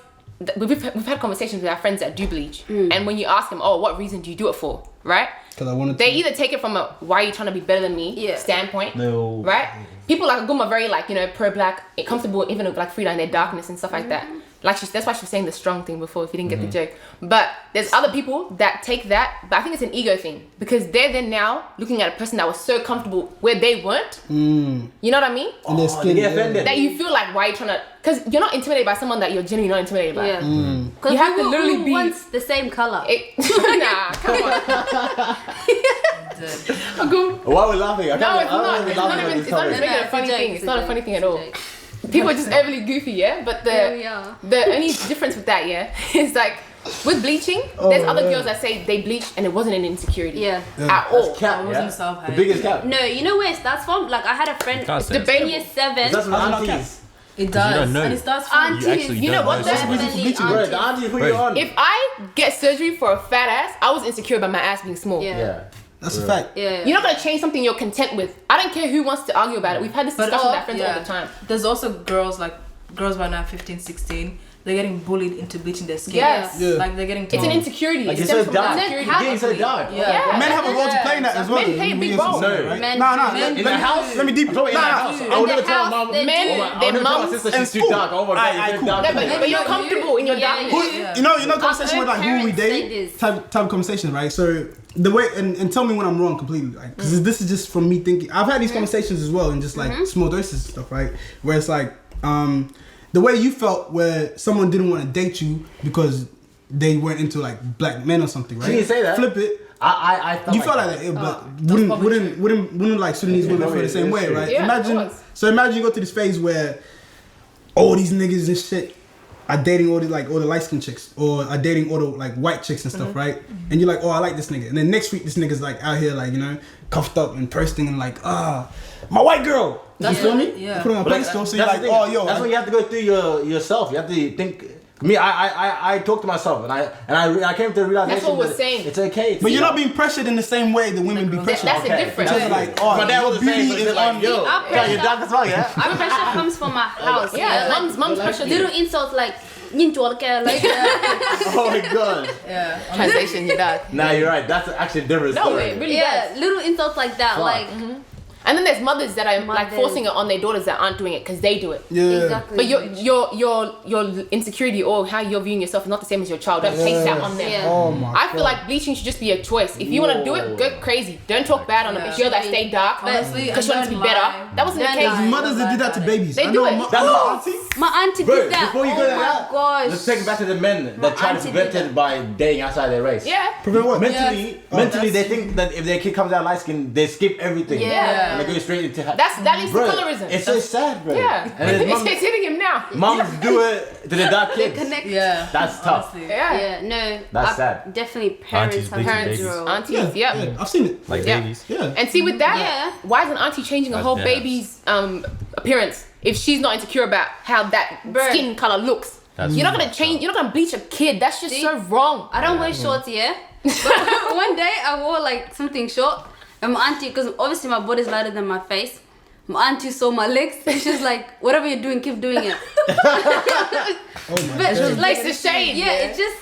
we've had conversations with our friends that do bleach, and when you ask them, oh, what reason do you do it for, right? Because I wanted They to. either take it from a why are you trying to be better than me Yeah. standpoint, No. right? People like Agum are very like, you know, pro-black, comfortable even with like Frida and their darkness and stuff like that. Like that's why she was saying the strong thing before if you didn't get the joke. But there's other people that take that, but I think it's an ego thing because they're then now looking at a person that was so comfortable where they weren't. You know what I mean? And their Oh, skin. they get yeah. offended. That you feel like why are you trying to, because you're not intimidated by someone that you're genuinely not intimidated by. Yeah. Because You have to literally be- wants the same color. Nah, come on. Agum, Why are we laughing? I no, can't- it's I don't not. know It's if we're not laughing even. at It's this not topic. even making a It's a funny joke, thing. it's It's a not a joke, funny thing it's at a all. joke. People are just overly goofy, yeah. But There we are. the only difference with that, yeah, is like with bleaching. There's other girls that say they bleached and it wasn't an insecurity. Yeah. At all. Cap, I yeah? wasn't self-hate. The biggest cap. No, you know where it starts from? Like I had a friend can't say in it's debatable. year 7. That's from How's it not aunties. It does. don't know. And it starts from... Aunties. actually You know don't what? know. That's Definitely Bro, the aunties. aunties put Right. you on. If I get surgery for a fat ass, I was insecure about my ass being small. Yeah. Yeah. That's a fact. Yeah. You're not gonna change something you're content with. I don't care who wants to argue about it. We've had this But discussion with all- our friends yeah. all the time. There's also girls by now 15, 16. They're getting bullied into bleaching their skin. Yes. Yeah. Like they're getting It's told. an insecurity. Like It you're stems so from dark. insecurity. You're getting so dark. Yeah. Men have a role to play in that as well. Men play a big role. No. Men Nah, nah. do. Let In me- the house? Let me deep. I'm talking in the house. I would the never tell house, mom. they Men, do. I their would never tell my mums, sister and she's too school. dark. Oh my god, Aight, you're cool. dark. No, but you're comfortable in your Yeah, darkness. you- Yeah. You know, conversation with like who we parents say date this. type of conversation, right? So the way and tell me when I'm wrong completely, like, because this is just from me thinking. I've had these conversations as well, in just like small doses and stuff, right? Where it's like, the way you felt where someone didn't want to date you because they weren't into like black men or something, right? She didn't say that. Flip it. I felt You felt like that, yeah, but wouldn't like Sudanese women feel the same way, right? Yeah, of Imagine, course. so imagine you go to this phase where all these niggas and shit are dating all the light skinned chicks or are dating all the like white chicks and stuff, right? And you're like, oh, I like this nigga, and then next week this nigga's like out here like, you know, cuffed up and bursting and like, my white girl. That's you feel me? yeah. You put on a But like, pedestal, so you're that's like, the oh, thing. yo, That's when you have to go through yourself. You have to think. Me, I talk to myself, and I came to the realization. That's what we're that saying. It's okay. but you're not being pressured in the same way that women be pressured. That's Okay. a difference. Just like, oh, My dad your was the same. beauty So is like, on yo, Our yeah, you're dark as well, yeah. Our pressure comes from our house. Yeah, Like, mom's pressure. little insults like Oh my god. Yeah. Translation, your dad. Nah, you're right. That's actually a different No, story. it really Yeah, does. little insults like that, Fuck. like And then there's mothers that are like Mothers. forcing it on their daughters that aren't doing it because they do it. Yeah. exactly. But your insecurity or how you're viewing yourself is not the same as your child. Don't place that on them. Yeah. Oh my I feel like bleaching should just be a choice. If you want to do it, go crazy. Don't talk bad on a Yeah. girl that stayed dark Honestly, because she wanted to be and better. don't lie. That wasn't the Don't case. lie. mothers that did that to babies. They I do know it. my auntie. My auntie Bro, did that. before you go oh to my that, gosh. let's take it back to the men that try to auntie prevent did it by dating outside their race. Yeah. Prevent what? Mentally, they think that if their kid comes out light skinned, they skip everything. Yeah. And they go straight into That leads to Bro, colorism. It's so sad, bro. Yeah. And then It's hitting him now. moms do it to the dark They kids. connect. Yeah. That's tough. Honestly. Yeah. Yeah, no. That's sad. Definitely parents Aunties have bleaching parents babies. role. Aunties, Yeah, yeah. yeah, I've seen it. Like Yeah. babies. Yeah. And see with that, Yeah. why is an auntie changing a That's whole gas. baby's appearance if she's not insecure about how that Bruh. skin color looks? That's You're not gonna fucked change. up. You're not gonna bleach a kid. That's just See? so wrong. I don't wear shorts, yeah? But one day I wore like something short and my auntie, because obviously my body's lighter than my face, my auntie saw my legs and she's like, whatever you're doing, keep doing it. Oh my But god. Like it's the shade. yeah, it's just,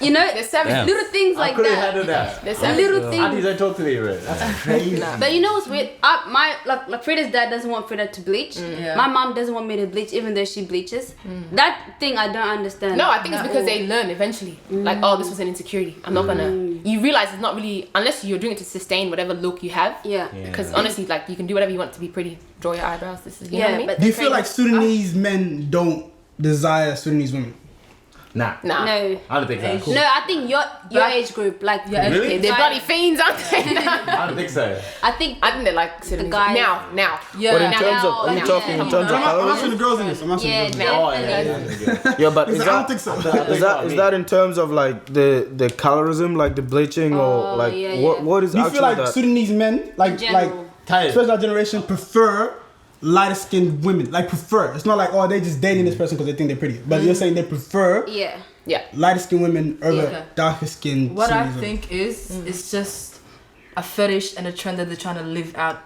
you know, They're savage. Damn. little things I like couldn't that. handle that. They're savage. Little Aunties things. don't talk to me, bro. That's crazy. But you know what's weird? My like Frida's dad doesn't want Frida to bleach. Yeah. My mom doesn't want me to bleach, even though she bleaches. That thing I don't understand. No, I think it's because they learn eventually. Like, oh, this was an insecurity. I'm not gonna. You realize it's not really unless you're doing it to sustain whatever look you have. Yeah. Because honestly, like you can do whatever you want to be pretty. Draw your eyebrows. This is you know what I mean. but Do you the feel thing like is- Sudanese men don't desire Sudanese women? Nah. Nah. No. I don't think so. No, I think your Black- age group, like Yeah, Really? They're bloody fiends, aren't they? I don't think so. I think I think they're like Sudanese. guys- Now. Yeah. But in Now- terms of, are you now- talking in yeah. terms of I'm asking colorism? the girls in this. I'm asking yeah, the girls. Oh, definitely. yeah. Yeah, but is I don't that think so. is that in terms of like the colorism, like the bleaching, or Oh, like yeah, what yeah. what is Do you actually feel like that? Sudanese men, like General. Tired. especially our generation, prefer lighter skinned women? Like prefer. It's not like oh they just dating this person because they think they're pretty. But you're saying they prefer Yeah. Yeah. lighter skinned women over Yeah. darker skinned. What I Sudanese women. think is it's just a fetish and a trend that they're trying to live out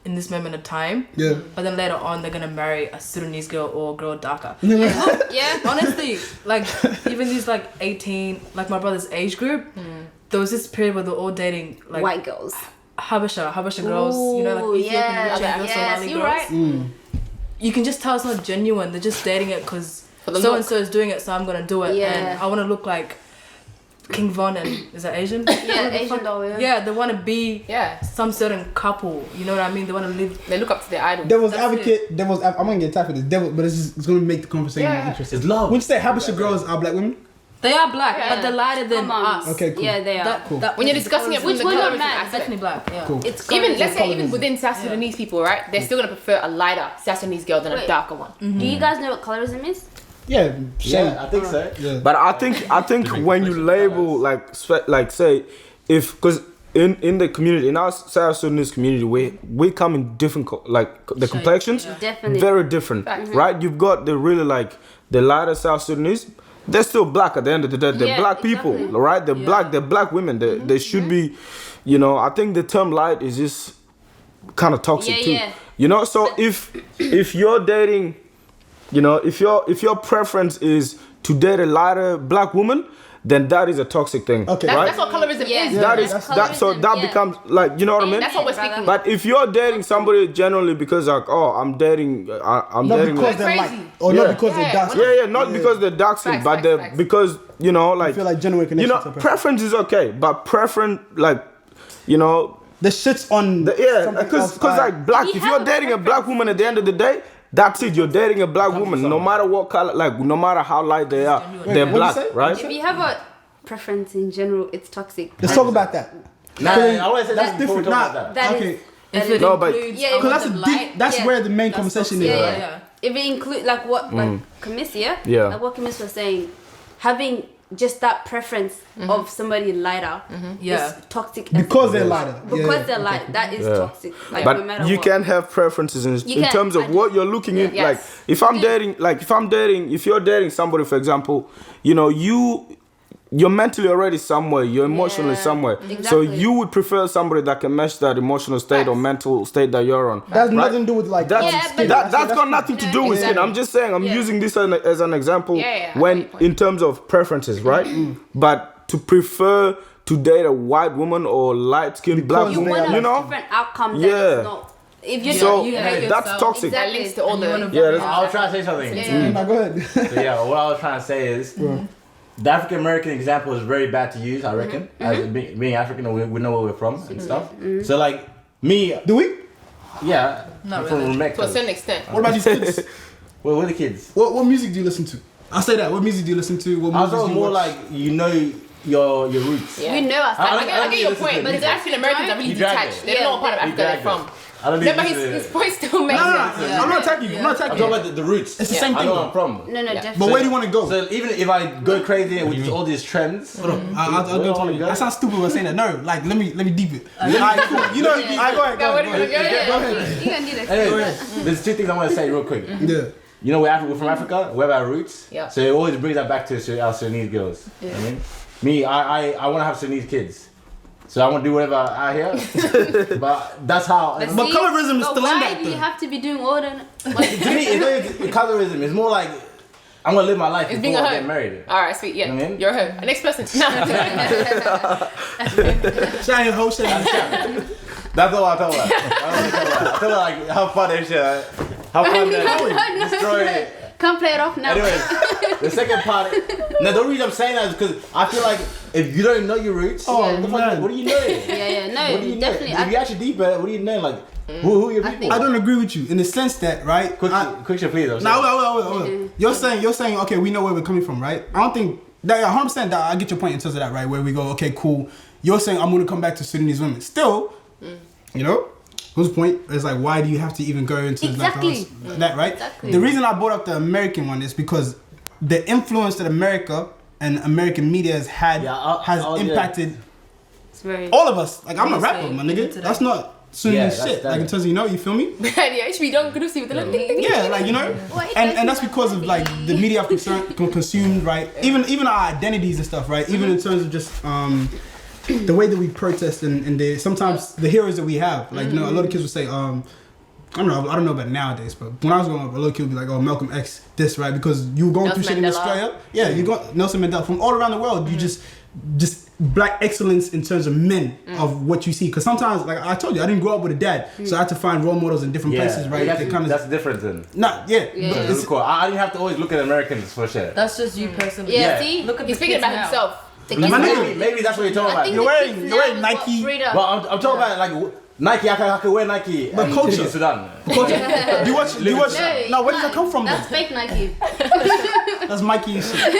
in this moment of time. Yeah. But then later on, they're gonna marry a Sudanese girl or a girl darker. Yeah. Honestly, like even these like 18, like my brother's age group, there was this period where they're all dating like White girls. Habesha girls, you know, Ooh, like Ethiopian yeah, Eritrean girls, yes, Somali you're girls. right. You can just tell it's not genuine. They're just dating it because For the so look. and so is doing it, so I'm gonna do it, Yeah. and I want to look like King Von and is that Asian? Yeah, Asian doll, yeah. Yeah, they want to be Yeah. some certain couple. You know what I mean? They want to live. They look up to their idol. Devil's That's advocate. I'm gonna get attacked for this. Devil, but it's gonna make the conversation more Yeah. interesting. It's love. Would you say Habesha girls are black women? They are black, Yeah. but they're lighter than Come on. us. Okay, cool. Yeah, they are. That When you're discussing it from Which the one are colorism mad? aspect. definitely black. Yeah. Cool. It's Even colorism. let's say even colorism. within South Sudanese people, right? They're still gonna prefer a lighter South Sudanese girl than a Wait. darker one. Do you guys know what colorism is? Yeah. Shade. Yeah, I think so. Yeah. But I think when you label like say if because in the community in our South Sudanese community we come in different the complexions Definitely. very different, right? You've got the really like the lighter South Sudanese. They're still black at the end of the day. They're Yeah, black people, exactly. right? They're black women. They should be, you know. I think the term light is just kind of toxic Yeah, too. yeah. You know, so if you're dating, you know, if your preference is to date a lighter black woman, then that is a toxic thing. Okay. That's, right? that's what colorism Yeah. is. That is That's that. So colorism, that yeah. becomes like, you know what I mean? That's what we're Brother. speaking. But if you're dating somebody generally because like, oh, I'm dating, I'm Not dating. because they're Crazy. light, or Yeah. not because they're Yeah, dark. Yeah, not because they're dark skin, Facts, but facts, they're facts. because you know, like I feel like genuine you connection. know, preference is okay, but preference like, you know, the shit's on. yeah, something because else. like black. You If have you're a dating a black woman at the end of the day, that's it. You're dating a black woman, no matter what color, like no matter how light they are, they're what'd you black, say? right? If you have a preference in general, it's toxic. Let's talk about that. Nah, I always say That's that before we different. talk Nah, about that. That okay. is. If it No, but- includes Yeah, a Because that's woman a light, deep, that's Yeah. where the main that's conversation toxic. is. Yeah. right? Yeah. If it include like what like Kamis, Yeah. like what Kamis was saying, having just that preference of somebody lighter Yeah. is toxic. as Because they're fuck. lighter. Because Yeah. they're light, that is Yeah. toxic. Like no matter But you what. can have preferences in can, terms of I what you're looking at. Yes. Like if you're dating, if you're dating somebody, for example, you know, you're mentally already somewhere, you're emotionally somewhere. Exactly. So you would prefer somebody that can match that emotional state or mental state that you're on. That's nothing to do with like That's, skin. that's got nothing to do with skin. I'm just saying, I'm using this as an example when in terms of preferences, right? But to prefer to date a white woman or light-skinned black You woman, want you a know? different outcome. Yeah. Not, if you So you hate that's yourself. toxic. That links to all the. I was trying to say something. Nah, go ahead. So yeah, what I was trying to say is the African American example is very bad to use, I reckon. As being African, we know where we're from and stuff. So like me, Do we? yeah, Not I'm from really. Rebecca. To a certain extent. What about these kids? Well, we're the kids. What music do you listen to? I'll say that. What music do you listen to? What I was movies do talking you more watch? like you know your roots. Yeah. We know us. I get your listen point, to but it. the African Americans are really You drag detached. it. They don't know what part of Africa they're from. I don't No, but need to his point still makes No, sense. I'm not attacking you. I'm not I'm attacking talking you. about the roots. It's the same I thing. know where I'm from. No, definitely. But where do you want to go? So even if I go crazy with all these trends, Hold on. I'll Where do go I to wanna you. go? That sounds stupid when saying that. No, like let me deep it. Alright, cool. You know, I go ahead. Go ahead. You can do that. anyway, there's two things I want to say real quick. Yeah. You know, we're from Africa. We have our roots. Yeah. So it always brings that back to our Sudanese girls. You know what I mean, me, I want to have Sudanese kids. So I want to do whatever out here. But that's how. But colorism is still in why that, do you though. have to be doing all the... To me, it's not colorism. It's more like I'm gonna live my life It's being before a I get hoe. married. Alright, sweet, yeah. You know what I mean? You're a hoe. Next person. No. Shine host. That's all I told her. I told her like how fun that shit. How fun that destroy it. Come play it off now. Anyway, the second part. Now the reason I'm saying that is because I feel like if you don't know your roots, what the fuck, what do you know? Yeah, no, What do you know? definitely. If you actually deep at it, what do you know? Like who are your people? I don't agree with you in the sense that, right? Quick, please. Now, wait. You're saying, okay, we know where we're coming from, right? I don't think that 100% that I get your point in terms of that, right? Where we go, okay, cool. You're saying I'm gonna come back to Sudanese women. Still, you know, whose point is like, why do you have to even go into Exactly. that, right? Exactly. The reason I brought up the American one is because the influence that America and American media has had has impacted It's very... all of us. Like I'm a rapper, Honestly, my even nigga. today. That's not Sudanese Yeah, shit. that's Like in terms of, you know, you feel me? Yeah, it should be done. Good see with the little ding ding. Yeah, like, you know, and that's because of like the media I've consumed, right? Even our identities and stuff, right? Even in terms of just the way that we protest and sometimes the heroes that we have. Like, you know, a lot of kids would say, I don't know about nowadays, but when I was growing up, a lot of kids would be like, oh, Malcolm X, this, right? Because you were going through shit in Mandela. Australia. Yeah, you got Nelson Mandela from all around the world. You just black excellence in terms of men of what you see. Because sometimes, like I told you, I didn't grow up with a dad, so I had to find role models in different places, right? That's different then. But That's cool. I didn't have to always look at Americans for shit. That's just you personally. Yeah, see? Look at He's the speaking kids about now. himself. Maybe that's what you're talking about. You're wearing Nike. But I'm talking about like Nike. I can wear Nike. But culture. in Sudan. Do you watch? No, where does that come from? That's Then? fake Nike. That's Mikey and shit.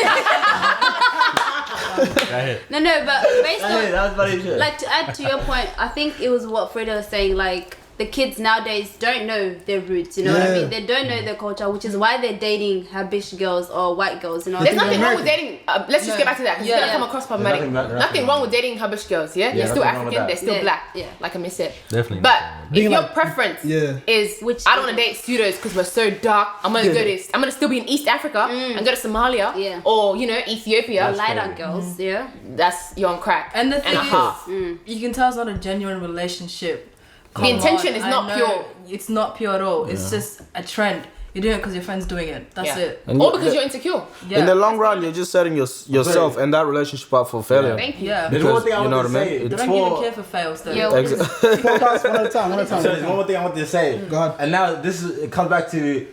No, but based on... That was funny shit. Like, to add to your point, I think it was what Frida was saying, like, the kids nowadays don't know their roots, you know what I mean? They don't know their culture, which is why they're dating Habish girls or white girls, you know. There's nothing wrong with dating. Let's just get back to that. 'Cause it's gonna come across problematic. Nothing Wrong with dating Habish girls. Yeah, they're still nothing wrong with African. that. They're still Yeah, black. yeah. Like I said. Definitely. But if your like- preference is, Which- I don't want to date pseudos because we're so dark. I'm gonna go to. I'm gonna still be in East Africa and go to Somalia. Yeah. Or Ethiopia. Lighter girls, yeah. That's you're on crack. And the thing a half. you can tell it's not a genuine relationship. The intention is not pure. It's not pure at all. It's just a trend. You're doing it because your friend's doing it. That's it. And Or because you're insecure. Yeah. in the long run, you're just setting yourself and that relationship up for failure. Thank you. Yeah. There's one thing I you know want to what I mean? say. They It's don't even for- care for fails though. Yeah. Podcast one at a time. So there's one more thing I wanted to say. Go ahead. And now it comes back to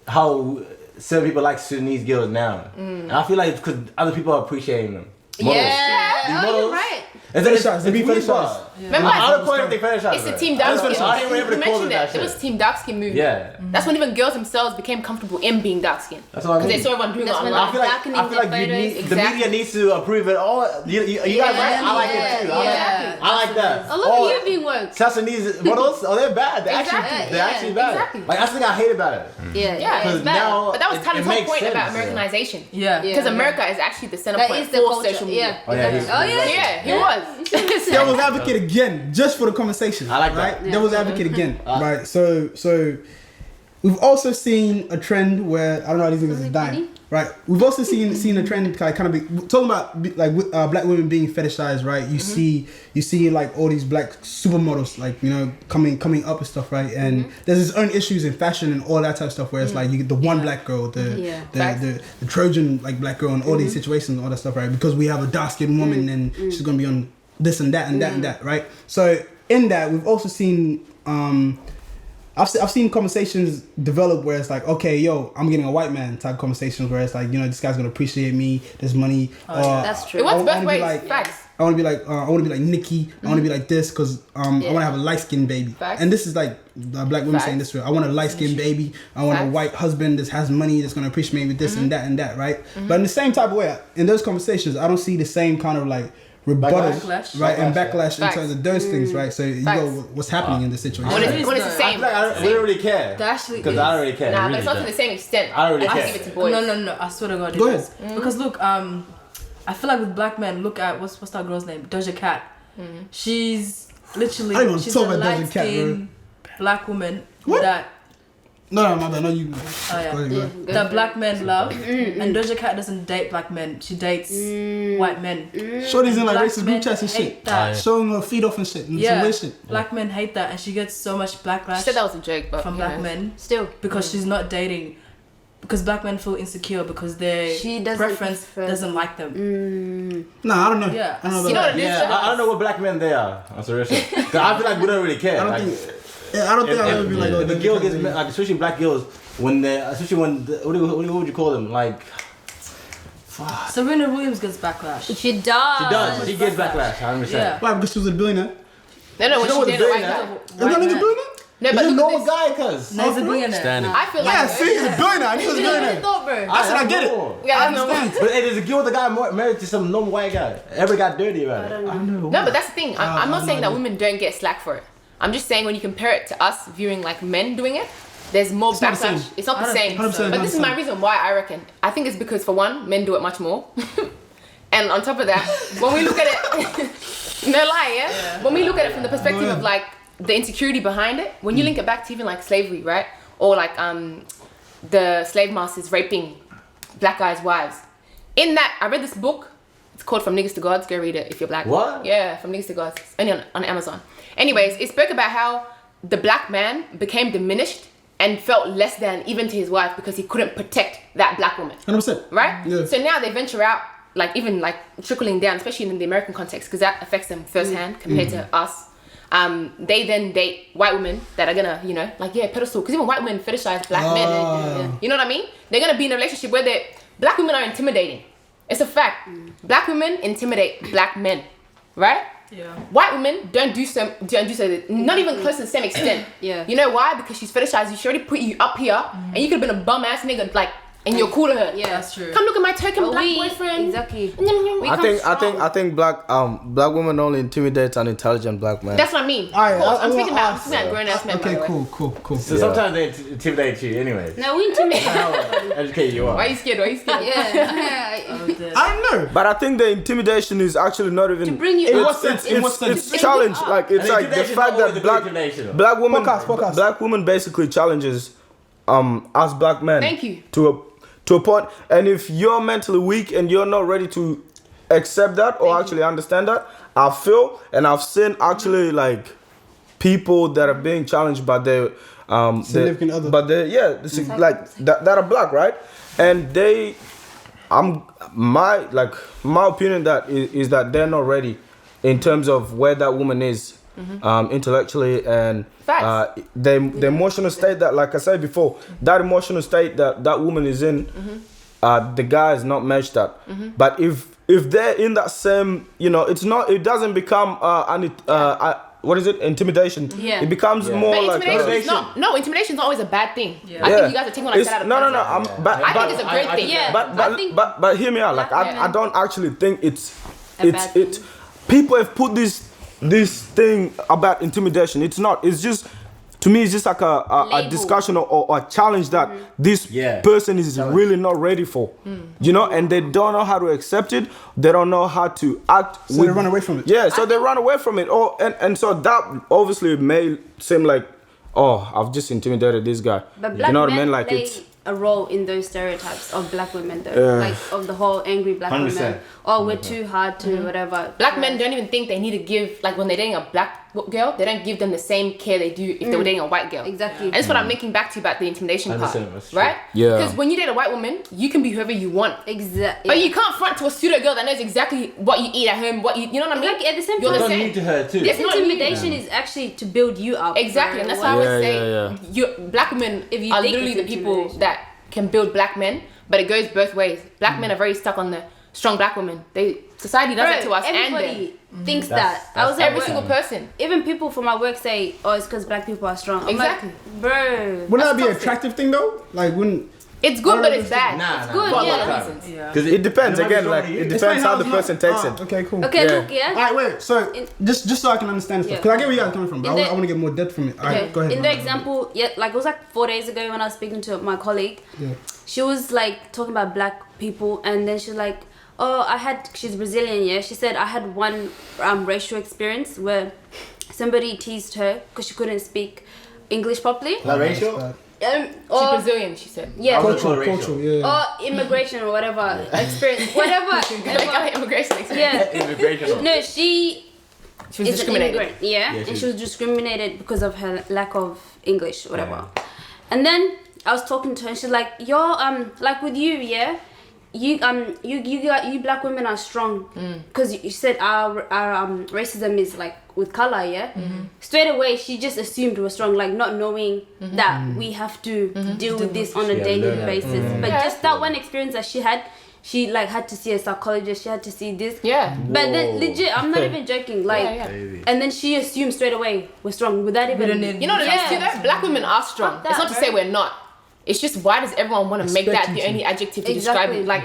how certain people like Sudanese girls now. And I feel like it's because other people are appreciating them. Models. Yeah. These Oh, you're models. right. Fetishize, they be fetishized. Remember, I don't call anything fetishize. it's the bro. Team Dark Skin. I ain't able to You call mentioned it that that. It was shit. Team Dark Skin movement. Yeah. That's when even girls themselves became comfortable in being dark skinned. That's what I mean. Because they saw everyone doing it That's when online. I feel like Darkening you their need photos. the media needs to approve it. All you guys right? I like it too. I like that. Oh, look All at you being woke. Sudanese models, they're bad. They're Exactly. actually bad. Exactly. Like that's the thing I hate about it. Yeah, Yeah, it's Because bad. now But that was it Tyler's whole makes point about sense, Americanization. Yeah. Because America is actually the center That point is the for culture. social media. Yeah. Oh, yeah, exactly. he's- Yeah, he was. Devil's advocate again, just for the conversation. I like right? that. Devil's advocate again, right? So we've also seen a trend where I don't know how these niggas is dying. Right, we've also seen a trend kind of be talking about like black women being fetishized, right? You see like all these black supermodels, like, you know, coming up and stuff, right? And there's its own issues in fashion and all that type of stuff where it's like you get the one black girl, the Trojan like black girl, and all these situations and all that stuff, right? Because we have a dark skinned woman and she's gonna be on this and that and that and that, right? So in that, we've also seen I've seen conversations develop where it's like, okay, yo, I'm getting a white man type conversations where it's like, you know, this guy's gonna appreciate me, there's money. That's true. It works both ways. Like, Facts. I want to be like Nikki. I want to be like this because I want to have a light skinned baby. Facts. And this is like black women saying this. I want a light skinned baby. I want a white husband that has money that's gonna appreciate me with this and that, right? But in the same type of way, in those conversations, I don't see the same kind of like rebuttal, right, and backlash in terms of those things, right? So you go, what's happening in this situation? When it's the same. We don't really care. Actually, Because I don't really care. Nah, really but it's not to don't. the same extent. I don't really as care. give it to boys. No. I swear to God, it Go is. ahead. Because look, I feel like with black men, look at what's that girl's name? Doja Cat. She's literally I don't even she's talk a about Doja light Cat, bro. skinned black woman What? that No, my bad. No, you. Oh, yeah. Go ahead, go ahead. that black men love, and Doja Cat doesn't date black men. She dates white men. Shorty's in like Black racist men group chats and hate shit, that. showing her feet off and shit, and some Yeah, weird shit. black men hate that, and she gets so much She backlash said that was a joke, but from you black know. men Still. because she's not dating. Because black men feel insecure because their She doesn't preference prefer doesn't like them. Nah, I don't know. Yeah. I don't know You know about what it is? Yeah, I don't know what black men they are. I'm serious. 'Cause I feel like we don't really care. I don't Like, think. Yeah, I don't think I'll ever be like, oh, if a Doja girl Cat gets is- like, especially black girls, when they, especially when what would you call them? Like, Serena Williams gets backlash. She does. she does. She gets backlash. 100%. Yeah. Why? Because she was a billionaire. No, when know she what did the it doing right now? now. Is that nigga a billionaire? No, You but know look a at guy, cuz. No, he's a billionaire. Standing. this. I feel Yeah, like see, he's a billionaire. I knew he was a billionaire. thought, bro. I said I get it. Yeah, that's no one. But hey, there's a girl with a guy married to some normal white guy. Ever got dirty about it? I don't know. No, but that's the thing. I'm not I'm saying not that women don't get slack for it. I'm just saying when you compare it to us viewing like men doing it, there's more not the backlash. same. It's not the same. 100% But this is my reason why I reckon. I think it's because for one, men do it much more. And on top of that, when we look at it, no lie, yeah? When we look at it from the perspective of like the insecurity behind it, when you link it back to even like slavery, right? Or like the slave masters raping black guys' wives. In that, I read this book. It's called From Niggas to Gods. Go read it if you're black. What? Yeah, From Niggas to Gods. It's only on Amazon. Anyways, it spoke about how the black man became diminished and felt less than even to his wife because he couldn't protect that black woman. 100%. Right? Yeah. So now they venture out, like even like trickling down, especially in the American context, because that affects them firsthand compared to us. They then date white women that are gonna, you know, like, yeah, pedestal. Because even white women fetishize black men. You know what I mean? They're gonna be in a relationship where black women are intimidating. It's a fact. Black women intimidate black men, right? Yeah. White women don't do so, not even close to the same extent. Yeah. You know why? Because she's fetishized you. She already put you up here, and you could have been a bum ass nigga, like, and you're cool to her. Yeah. That's true. Come look at my token black boyfriend. Exactly. I think black women only intimidate an intelligent black man. That's what I mean. Alright, Of course, I I'm wanna speaking about ask- grown ass men. by Okay, the way. cool. So sometimes they intimidate you anyway. No, we intimidate. How educated you Why are. are you scared? Yeah. I don't know. But I think the intimidation is actually not even. To bring you In up. what sense? In what sense? It's challenge. Like it's And like the intimidation fact is always that a good intimidation. black women Focus. black women basically challenges us black men. Thank you. To a point. And if you're mentally weak and you're not ready to accept that or actually understand that, I feel and I've seen actually like people that are being challenged by their Significant other. but they like that are black, right? And they my opinion that is that they're not ready in terms of where that woman is intellectually and the emotional state that, like I said before, that emotional state that woman is in, the guy is not matched that. But if they're in that same, it doesn't become what is it? Intimidation. Yeah. It becomes Yeah. more But like intimidation is not always a bad thing. Yeah. I think you guys are taking what I said out of no. context. But I think it's a great thing. Yeah. but hear me out. Like I don't actually think it's people have put this thing about intimidation. It's not. It's just, to me, it's just like a discussion or a challenge that this person is really not ready for. And they don't know how to accept it. They don't know how to act. So they run away from it. Yeah, so they run away from it. And so that obviously may seem like oh, I've just intimidated this guy. But black you know what I men mean? Like play it's a role in those stereotypes of black women, though. Like of the whole angry black 100%. women. Oh, we're too hard to whatever. Black men don't even think they need to give, like when they're dating a black girl, they don't give them the same care they do if they were dating a white girl. Exactly. And that's what I'm making back to you about the intimidation part, 100%, that's true. right? Yeah. Because when you date a white woman, you can be whoever you want. Exactly. But you can't front to a pseudo girl that knows exactly what you eat at home, what you know what I mean? Exactly. At the same You're time, the Don't same. need to her too. This this intimidation is actually to build you up. Exactly, and that's why I Yeah, always say yeah. black women If you are think literally it's the people intimidation. that can build black men, but it goes both ways. Black men are very stuck on the strong black woman. Society does that to us, and everybody them. thinks That's- that. I was that's at Every work, single person. even people from my work say, "Oh, it's because black people are strong." I'm Exactly. like, bro. Wouldn't that be an toxic. attractive thing though? Like, wouldn't It's good, but it's bad. Nah, good, For a lot yeah. of reasons. Yeah. Because it depends again. Like it depends how the person takes it. Okay, cool. Okay, Yeah. look, yeah. All right, wait. So just so I can understand stuff, Yeah. because I get where you guys are coming from, but In I the- want to get more depth from it. All right, Okay. go ahead. In the example, yeah, like it was like 4 days ago when I was speaking to my colleague. Yeah. She was like talking about black people, and then she's like, "Oh, she's Brazilian, yeah." She said I had one racial experience where somebody teased her because she couldn't speak English properly. Is that racial? She's Or Brazilian, she said. yeah, Cultural, yeah. or immigration or whatever experience, whatever. Like immigration experience. Yeah. Immigration. No, she She was is an discriminated. immigrant, yeah, and she was discriminated because of her lack of English, whatever. And then I was talking to her, and she's like, "You're like with you, yeah, you black women are strong because you said our racism is like with color, yeah." Straight away, she just assumed we're strong, like not knowing that we have to deal with this on a daily basis. But just that one experience that she had. She like had to see a psychologist. She had to see this. Yeah. But then legit, I'm not even joking. Like, Yeah. and then she assumed straight away we're strong without even. You know what it is too though? Black women are strong. Fuck that, It's not to say we're not. It's just why does everyone want to make that the only adjective to describe it? Like,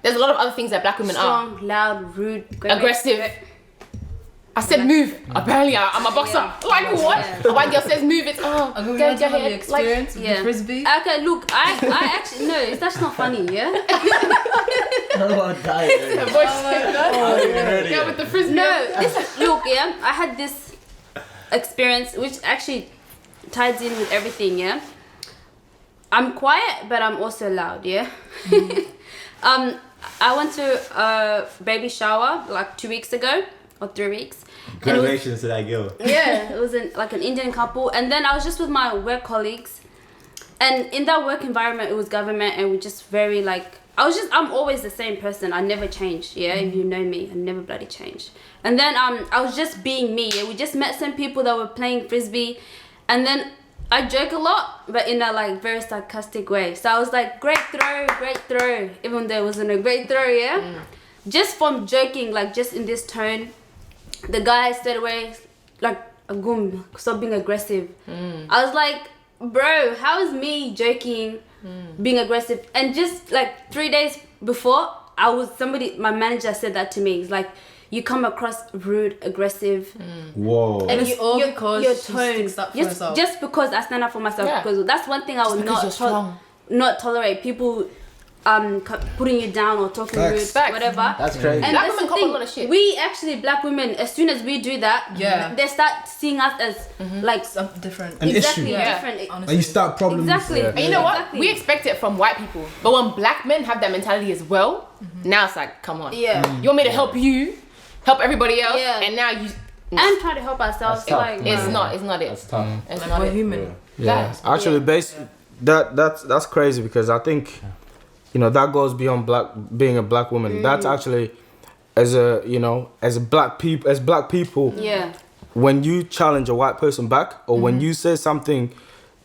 there's a lot of other things that black women are. Strong, loud, rude, Aggressive. I said move. Apparently I'm a boxer. Yeah. Like what? Yeah. A white girl says move. It's I'm go going to have the ahead. experience with yeah. the frisbee. Okay, look, I actually no, that's not funny, yeah. Oh, Her voice. Yeah, with the frisbee. No, this look, yeah. I had this experience which actually ties in with everything, yeah. I'm quiet, but I'm also loud, yeah. I went to a baby shower like 2 weeks ago or 3 weeks. Congratulations to that girl. Yeah, it was like an Indian couple, and then I was just with my work colleagues, and in that work environment, it was government, and we just very like I'm always the same person. I never change. Yeah, if you know me, I never bloody change. And then I was just being me. Yeah, we just met some people that were playing frisbee, and then I joke a lot, but in a like very sarcastic way. So I was like, great throw, even though it wasn't a great throw. Yeah, just from joking, like just in this tone. The guy straight away, like, stop being aggressive. I was like, bro, how is me joking, being aggressive? And just like 3 days before, my manager said that to me. It's like, you come across rude, aggressive. Whoa. And it's all because your she tone. sticks up for herself. Just because I stand up for myself. Yeah. Because that's one thing I would because you're strong. not tolerate. People putting you down or talking rude, Facts. whatever. That's crazy. And Black that's women the cop a thing. lot of shit. We actually, black women, as soon as we do that, they start seeing us as like Something different. An exactly issue. different. Honestly. Like you start problems. Exactly. Yeah. And you know what? Exactly. We expect it from white people. But when black men have that mentality as well, now it's like, come on. Yeah. You want me to help you, help everybody else, Yeah. and now you... And try to help ourselves. That's tough, Like, man. It's not it. That's tough. It's Like not we're it. human. Yeah, Facts. actually, that's crazy because I think, that goes beyond being a black woman. That's actually, as black people, yeah. when you challenge a white person back or when you say something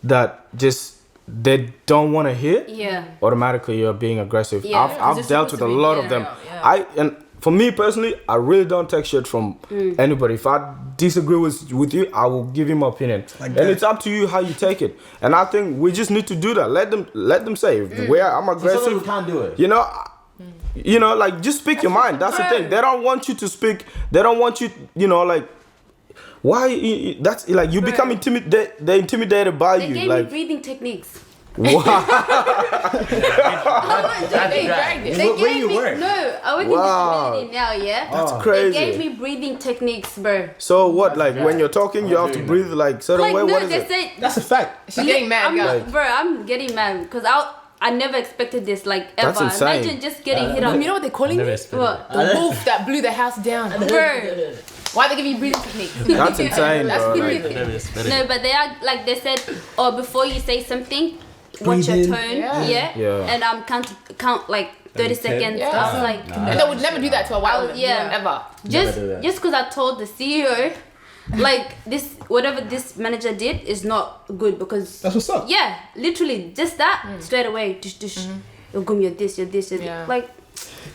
that just they don't want to hear, Yeah. automatically you're being aggressive. Yeah. I've it's dealt with supposed a to be- lot of yeah, them. yeah. And for me personally, I really don't take shit from anybody. If I disagree with you, I will give you my opinion. Like and that. it's up to you how you take it. And I think we just need to do that. Let them say where I'm Someone who aggressive. can't do it. Like just speak your mind. That's the thing. They don't want you to speak. They don't want you. Like why? That's like you become intimidated. They're intimidated by They you. gave Like me breathing techniques. Wow. They dragged it. They Where gave you me work? no. I work Wow. in disability now. Yeah. That's They crazy. gave me breathing techniques, bro. So what? Like when you're talking, you have to breathe like certain Like way. no, What is they it? said. That's a fact. She's getting mad, guys. I'm getting mad because I never expected this like ever. That's insane. Imagine just getting hit up. You know what they're calling Never me? expected What? The wolf that blew the house down. Bro. Why they give you breathing techniques? That's insane, That's bro. really- Like, Never expected. No, but they are like they said. Oh, before you say something, watch your Breathe in. tone. Yeah. Yeah. And count like 30 seconds. Yeah. I was like, And they would never do that to a white woman. Yeah. Ever. just because I told the CEO, like this whatever this manager did is not good because That's what's up. yeah, literally just that straight away. Dish. You're gum, you're this, you're this, you're Yeah. this. Like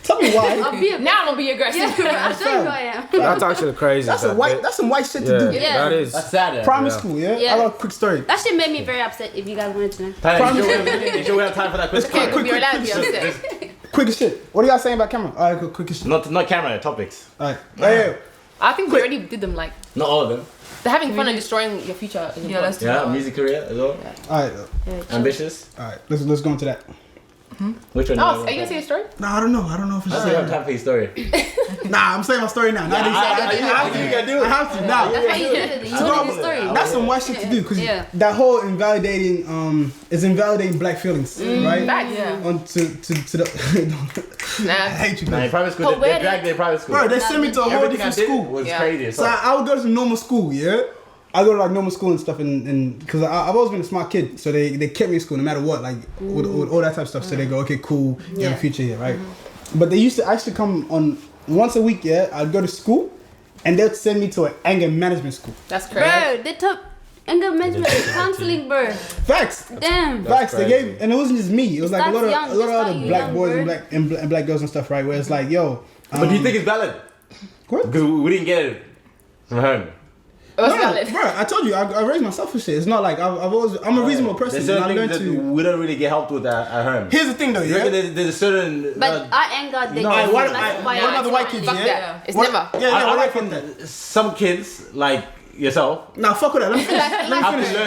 Tell me why. I'll be a Now I'm gonna be aggressive. yeah, I'll show you who I am. that's actually crazy. That's some white. That's some white shit to Yeah, do. Yeah. that is. That's sad. Primary Yeah. school, yeah? Yeah. I got a quick story. That shit made me very upset. If you guys wanted to know. Tyler, you sure we have time for that quick Okay, story? could be quick, allowed to be quick, upset. Quick as shit. What are y'all saying about camera? Alright, cool, quick as shit. Not camera, topics. Alright. Hey, I think we already did them. Like Not all of them. they're having fun and destroying your future. Is Yeah, let's do Yeah, that. music career as well. alright, Ambitious. alright. Let's go into that. Which one? Oh, are you gonna say a story? Nah, I don't know if it's I don't have time for your story. Nah, I'm saying my story now. Nah, I have to. Nah, That's why you did it. You told me the story. that's some white shit to do because Yeah. that whole invalidating is invalidating black feelings, right? Facts. Yeah. On to the I Nah. hate you, Nah, in man. private school, they Poetic. dragged their private school. Bro, they sent me to a whole Everything I different did school. was Yeah. crazy. So I would go to normal school, yeah. I go to like normal school and stuff, and because I've always been a smart kid, so they kept me in school no matter what, like with all that type of stuff. So they go, okay, cool, you have a future here, right? But I used to come on once a week, yeah. I'd go to school, and they'd send me to an anger management school. That's crazy. Bro, they took anger management counseling, bro. Facts. Damn. Facts. They crazy. gave, and it wasn't just me. It was like a lot of Starts young, other start you black young, boys bro. and black girls and stuff, right? Where it's like, yo. But do you think it's valid? What? Because we didn't get it from home. It was No, valid. bro, I told you, I raised myself for shit. It's not like I'm a reasonable person. There's And I certain learned things that to. we don't really get helped with at home. Here's the thing, though, You yeah. reckon there's a certain... But I anger the No, youth. what- That's why what I about the white find kids, Fuck yeah? that. It's What- never. Yeah, I what reckon some kids, like yourself, Nah, fuck with that. Let me finish.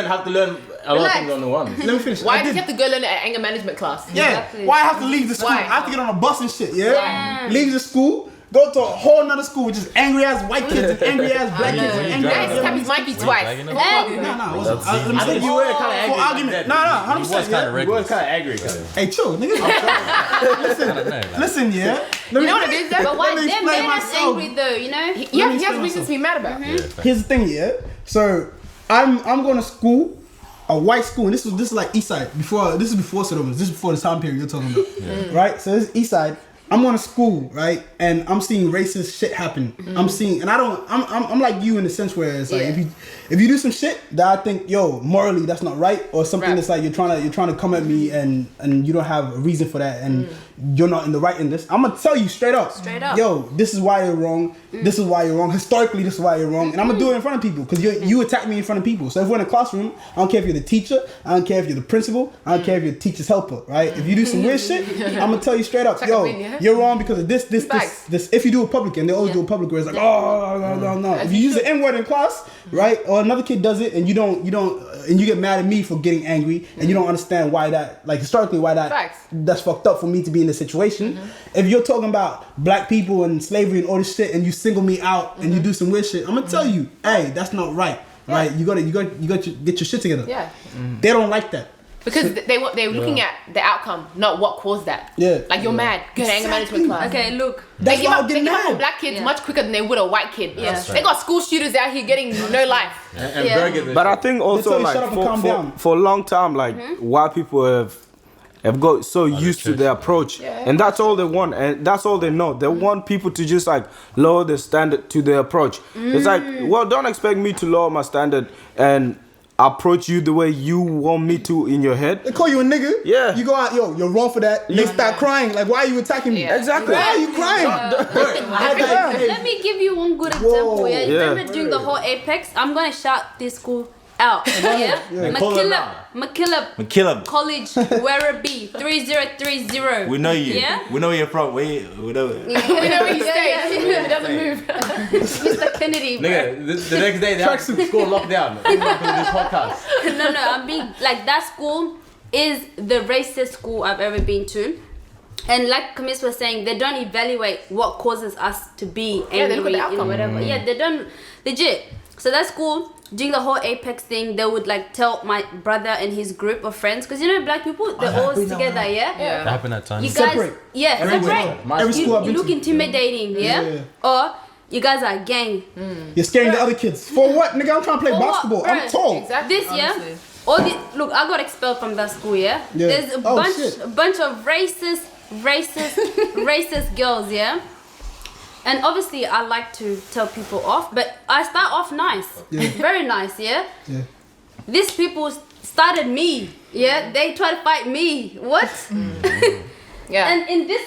have to learn a lot of things on the one. Let me finish. Why I did you did. have to go learn it at anger management class? Yeah. Exactly. Why I have to leave the school? Why? I have to get on a bus and shit. Yeah. Yeah. Leave the school. Go to a whole nother school with just angry ass white kids and angry ass black kids and angry Nice, ass. tap his Mikey twice. Hey, No, it wasn't. Let me I say think you were kind of for angry. argument. No, 100%. Yeah. You were kind of angry. Hey, chill, nigga. Listen, yeah. Let You know what it is? but why Let me them explain made us myself. angry though, you know? Yeah, he has reasons to be mad about. Here's the thing, yeah. So I'm going to school, a white school, and this is like East Side before. This is before Sudanese. This is before the time period you're talking about, right? So this is East Side. I'm going to school, right, and I'm seeing racist shit happen. I'm seeing, and I'm like you in the sense where it's like if you do some shit that I think, yo, morally that's not right, or something Right. that's like you're trying to come at me and you don't have a reason for that, and you're not in the right in this. I'm gonna tell you straight up, yo, this is why you're wrong. This is why you're wrong. Historically, this is why you're wrong, and I'm gonna do it in front of people because you attack me in front of people. So if we're in a classroom, I don't care if you're the teacher, I don't care if you're the principal, I don't care if you're the teacher's helper, right? If you do some weird shit, I'm gonna tell you straight up, Check yo, a bin, yeah? you're wrong because of this. Facts. If you do a public, and they always do a public where it's like, no. If you use the N word in class, right, or another kid does it, and you don't, and you get mad at me for getting angry, and you don't understand why that, like historically, why Facts. that's fucked up for me to be in this situation. If you're talking about black people and slavery and all this shit, and you single me out and you do some weird shit, I'm gonna tell you, hey, that's not right. Right? You gotta get your shit together. Yeah. They don't like that. Because they're looking at the outcome, not what caused that. Yeah. Like you're mad, go to anger management class. Okay, look. They That's give why I up, get they give up mad. on black kids Yeah. much quicker than they would a white kid. Yeah. That's They got school shooters out here getting no life. And Yeah. burgers and But I shit. think tell also you, like shut up and calm down. for a long time, like white people have got so used to their approach, and that's all they want, and that's all they know. They want people to just like lower the standard to their approach. It's like, well, don't expect me to lower my standard and approach you the way you want me to in your head. They call you a nigga. Yeah. You go out, yo, you're wrong for that. They start crying. Like, why are you attacking me? Yeah. Exactly. Why are you crying? Let me give you one good example. Yeah, Yeah. remember during the whole Apex, I'm gonna shout this school out. Yeah, Call them out. McKillop College, Werribee 3030. We know you. Yeah. We know where you're from. We know. We know where you stay. Yeah. It doesn't move. Mr. Kennedy. Bro. Nigga, the next day they have school lockdown because of this podcast. No, I'm being like that school. is the racist school I've ever been to. And like Kamis was saying, they don't evaluate what causes us to be angry and whatever. Yeah, they don't, legit. So that school, doing the whole Apex thing, they would like tell my brother and his group of friends, because you know black people, they're always together, yeah? That happened at times. You guys, Separate. yeah, separate. Every school I've You been look to. intimidating, yeah? Or you guys are a gang. You're scaring the other kids. For what? Nigga, I'm trying to play For what, basketball. bruh? I'm tall. Exactly. This year, Honestly. all the look, I got expelled from that school, yeah? Yeah. There's a Oh, bunch shit. a bunch of racist girls, yeah? And obviously I like to tell people off, but I start off nice. Yeah. Very nice, yeah? Yeah. These people started me, yeah? They try to fight me. What? Yeah. And in this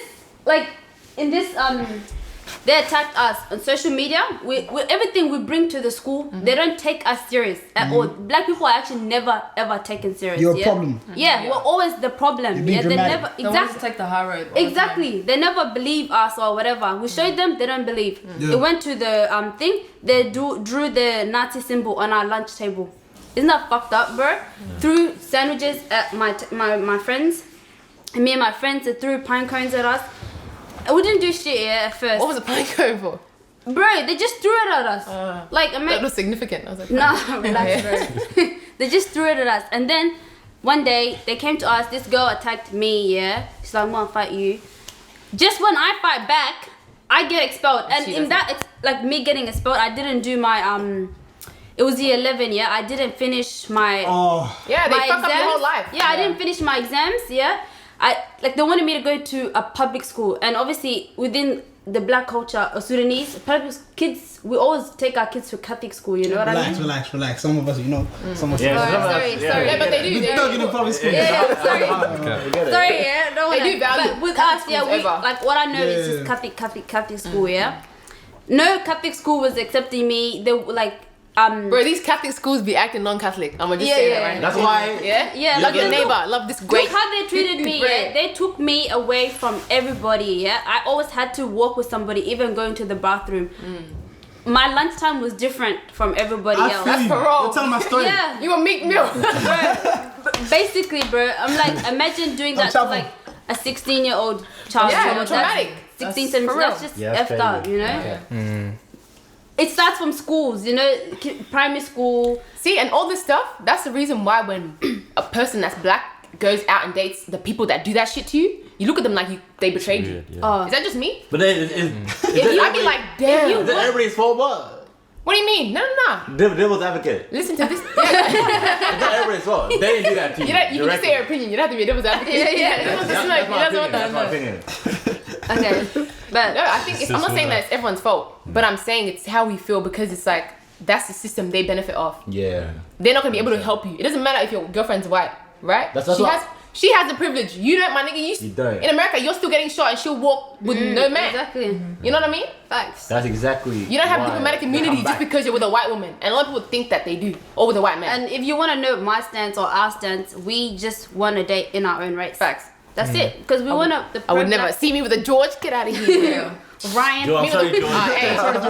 they attacked us on social media. We everything we bring to the school, they don't take us serious at all. Black people are actually never ever taken serious. You're a yeah? problem. Yeah, we're always the problem. You're being Yeah, they dramatic. never They want exactly. to take the high road. all the time. Exactly. They never believe us or whatever. We showed them, they don't believe. Yeah. It went to the thing, they drew the Nazi symbol on our lunch table. Isn't that fucked up, bro? Threw sandwiches at my friends. And me and my friends, they threw pine cones at us. We didn't do shit, yeah, at first. What was the pine cone for? Bro, they just threw it at us. Like, I That mean, was significant. I was like, nah, relax, bro. They just threw it at us. And then one day they came to us. This girl attacked me. Yeah, she's like, "I'm gonna fight you." Just when I fight back, I get expelled. And She in that, it's like me getting expelled. I didn't do my It was year 11. Yeah, I didn't finish my Oh. yeah, they my fuck up your whole life. Yeah, I didn't finish my exams. Yeah, they wanted me to go to a public school, and obviously within the black culture of Sudanese, public kids, we always take our kids to Catholic school. You know what I mean? Relax. Some of us, you know, some of us. Yeah, some of us, sorry. Yeah, but they do. We They don't do. get in public school. Yeah, sorry. Sorry, yeah, no They one. do value But with Catholic us, yeah, schools we over. like what I know is Yeah. just Catholic school. Yeah, no Catholic school was accepting me. They were like Bro, these Catholic schools be acting non-Catholic. I'm gonna just Yeah, say yeah. that right now. That's why. Yeah? Yeah, Love your look- neighbor. Love this great. Look how they treated me. Yeah? Right. They took me away from everybody. Yeah, I always had to walk with somebody, even going to the bathroom. My lunchtime was different from everybody I else. feel you. parole. You're telling my story. Yeah, You a meek meal. basically, bro. I'm like, imagine doing that to chapel. like a 16-year-old child. Yeah, you know, traumatic. 16, That's 17. for That's real. just Yeah, that's effed up. crazy. You know. Yeah. It starts from schools, you know, primary school. See, and all this stuff, that's the reason why when a person that's black goes out and dates the people that do that shit to you, you look at them like they betrayed you. Oh, Is that just me? But then, I'd be like, damn. is that everybody's fault? What? What do you mean? No. Devil's advocate. Listen to this. Is that everybody's fault? They didn't do that to you. You can just directly. say your opinion. You don't have to be a devil's advocate. That's my opinion. That's my opinion. okay. But No, I think I'm not saying that it's everyone's fault, but I'm saying it's how we feel because it's like that's the system they benefit off. Yeah. They're not gonna be able to help you. It doesn't matter if your girlfriend's white, right? That's she what- has. She has the privilege. You don't, my nigga. You don't. In America, you're still getting shot and she'll walk with no man. exactly. You know what I mean? Facts. That's exactly. You don't have why diplomatic they immunity come just back. because you're with a white woman, and a lot of people think that they do, or with a white man. And if you want to know my stance or our stance, we just want to date in our own race. Facts. That's it. Because we want to. I would never see me with a George. Get out of here. Ryan. Joe, I'm sorry, George.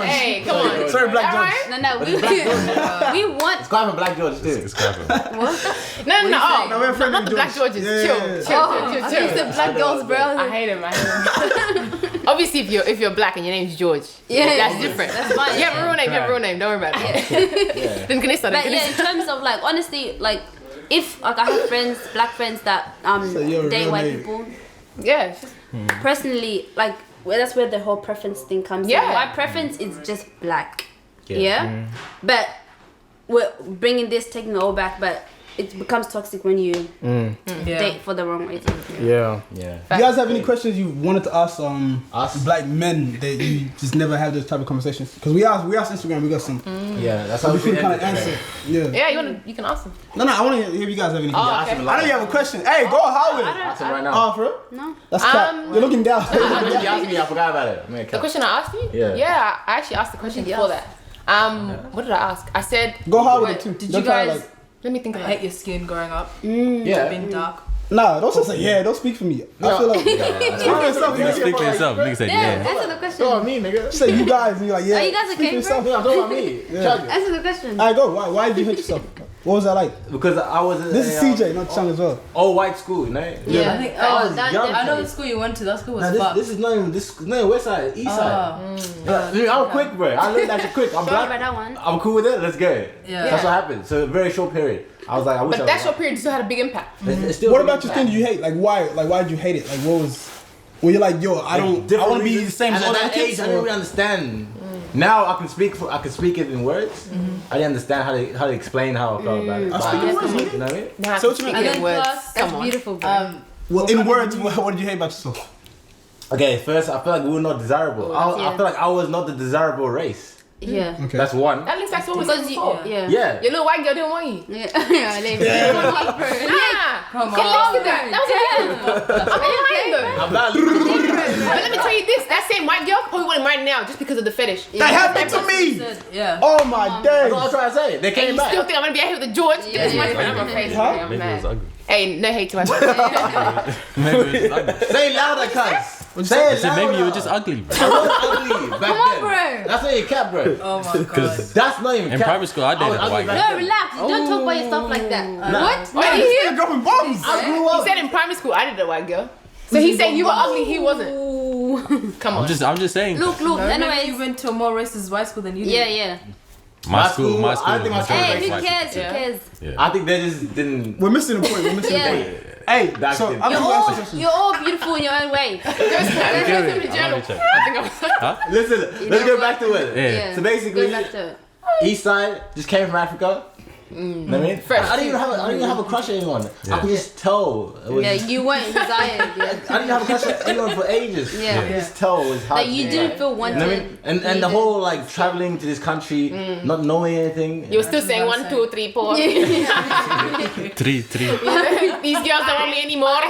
Hey, come on. Sorry, Black All George. right? No, we want. It's quite from Black George too. It's crap. No. Oh, No, we're friendly not the black George. Georges. Yeah, Chill. yeah, yeah. I think it's the black girls, bro. I hate him. Obviously, if you're black and your name's George, Yeah. that's different. That's fine. You have a real name. You have a real name. Don't worry about it. Then Kanisa. But yeah, in terms of like honestly, like if like I have friends, black friends that you're a date real white name. people. Yeah. Personally, like that's where the whole preference thing comes Yeah. in. My preference is just black. Yeah. Yeah. But we're bringing this, taking it all back, but it becomes toxic when you date for the wrong reason. Yeah. Yeah. You guys have any questions you wanted to ask Us? black men that you just never have those type of conversations? Because we asked Instagram, we got some. Yeah. That's how We feel we kind of answer. Yeah. Yeah, you can ask them. No, I want to hear if you guys have anything. Oh, okay. I know you have a question. Hey, go Howard. Ask him right now. Oh, for real? No. That's cap. You're looking down. You asked me. I forgot about it. Man, The question I asked you? Yeah. Yeah, I actually asked the question before that. What did I ask? I said. Go Howard Wait, too. Did Don't you try guys like. Let me think I about hate it. your skin growing up, Yeah. being dark? Nah, don't say yeah. Don't speak for me. I feel like. Speak for yourself. Nigga, speak for yourself. Nigga said, Yeah, yeah. answer the question. Go on me, nigga. Say you guys, and you're like, yeah. Are you guys speak okay, for yourself. Yeah, I'm talking about me. Yeah. Answer the question. Alright, go. Why did you hit yourself? What was that like? Because I was. This is CJ, not Chung as well. All white school, you know. Yeah. I think that I know the school you went to. That school was Nah, fucked. this is not even West Side, East Side. I'm quick, bro. I learned that shit quick. I'm Sorry black. about that one. I'm cool with it. Let's get it. Yeah. That's what happened. So a very short period. I was like, I wish. But that short period still had a big impact. It's still What big about your thing impact. you hate? Like why? Like why did you hate it? Like what was? Were you like, yo, I want to be the same as at all that the age. kids? I didn't really understand. Now I can speak it in words. I didn't understand how to explain how I felt about it. I speak in words, nigga. You know what I mean? Now So what you mean? And then in words. plus, That's Come on. beautiful, bro. Well, in words, what did you hate about yourself? Okay, first I feel like we were not desirable. I Yeah. feel like I was not the desirable race. Yeah. Okay. That's one. That links back to what we said Because you, before. yeah. Yeah. Your little white girl didn't want you. Yeah, yeah, Nah. Come Get lost in that. on. That was I'm not lying though. I'm not. But let me tell you this, that same white girl probably want him right now just because of the fetish. That happened to me. Yeah. Oh my That's what I was days. trying to say. They And came you back. still think I'm gonna be out here with the George? Yeah, This is my yeah, friend. I'm crazy. Huh? I'm Maybe it was mad. ugly. Hey, no hate to my friend. Maybe it was ugly. Say it louder, cuz. Say I it said maybe you were louder. just ugly, bro. I was ugly back Come on, then. bro. That's not your cap, bro. Oh my god. That's not even In cap. private school, I dated was a ugly white back girl. No, relax. Don't talk about your stuff like that. What? Wait, you hear? Dropping bombs. I grew He up. said in primary school I did a white girl. So he said you were ugly, he wasn't. Ooh. Come on. I'm just saying. Look, No, maybe you anyways. went to a more racist white school than you did. Yeah, yeah. My school, I think my school Hey, was who white. cares? Who Yeah. cares? I think they just didn't. We're missing the point. We're missing Yeah. the point. Hey, Back so then. I'm You're gonna ask you a all, question. you're all beautiful in your own way. Go to the journal. check. I think I was Listen, let's know go what? back to it. Yeah. So basically, Go back to it. East Side just came from Africa. You know what I mean? Fresh. I didn't even have a crush on anyone. I could just tell. It was, Yeah, you weren't desired. Yeah. I didn't have a crush on anyone for ages. Yeah. I could just tell it was hard. Like you didn't feel You know what I wanted. mean? And the whole like traveling to this country, not knowing anything. You were still saying 1, 2, 3, 4. Three. These girls don't want me anymore.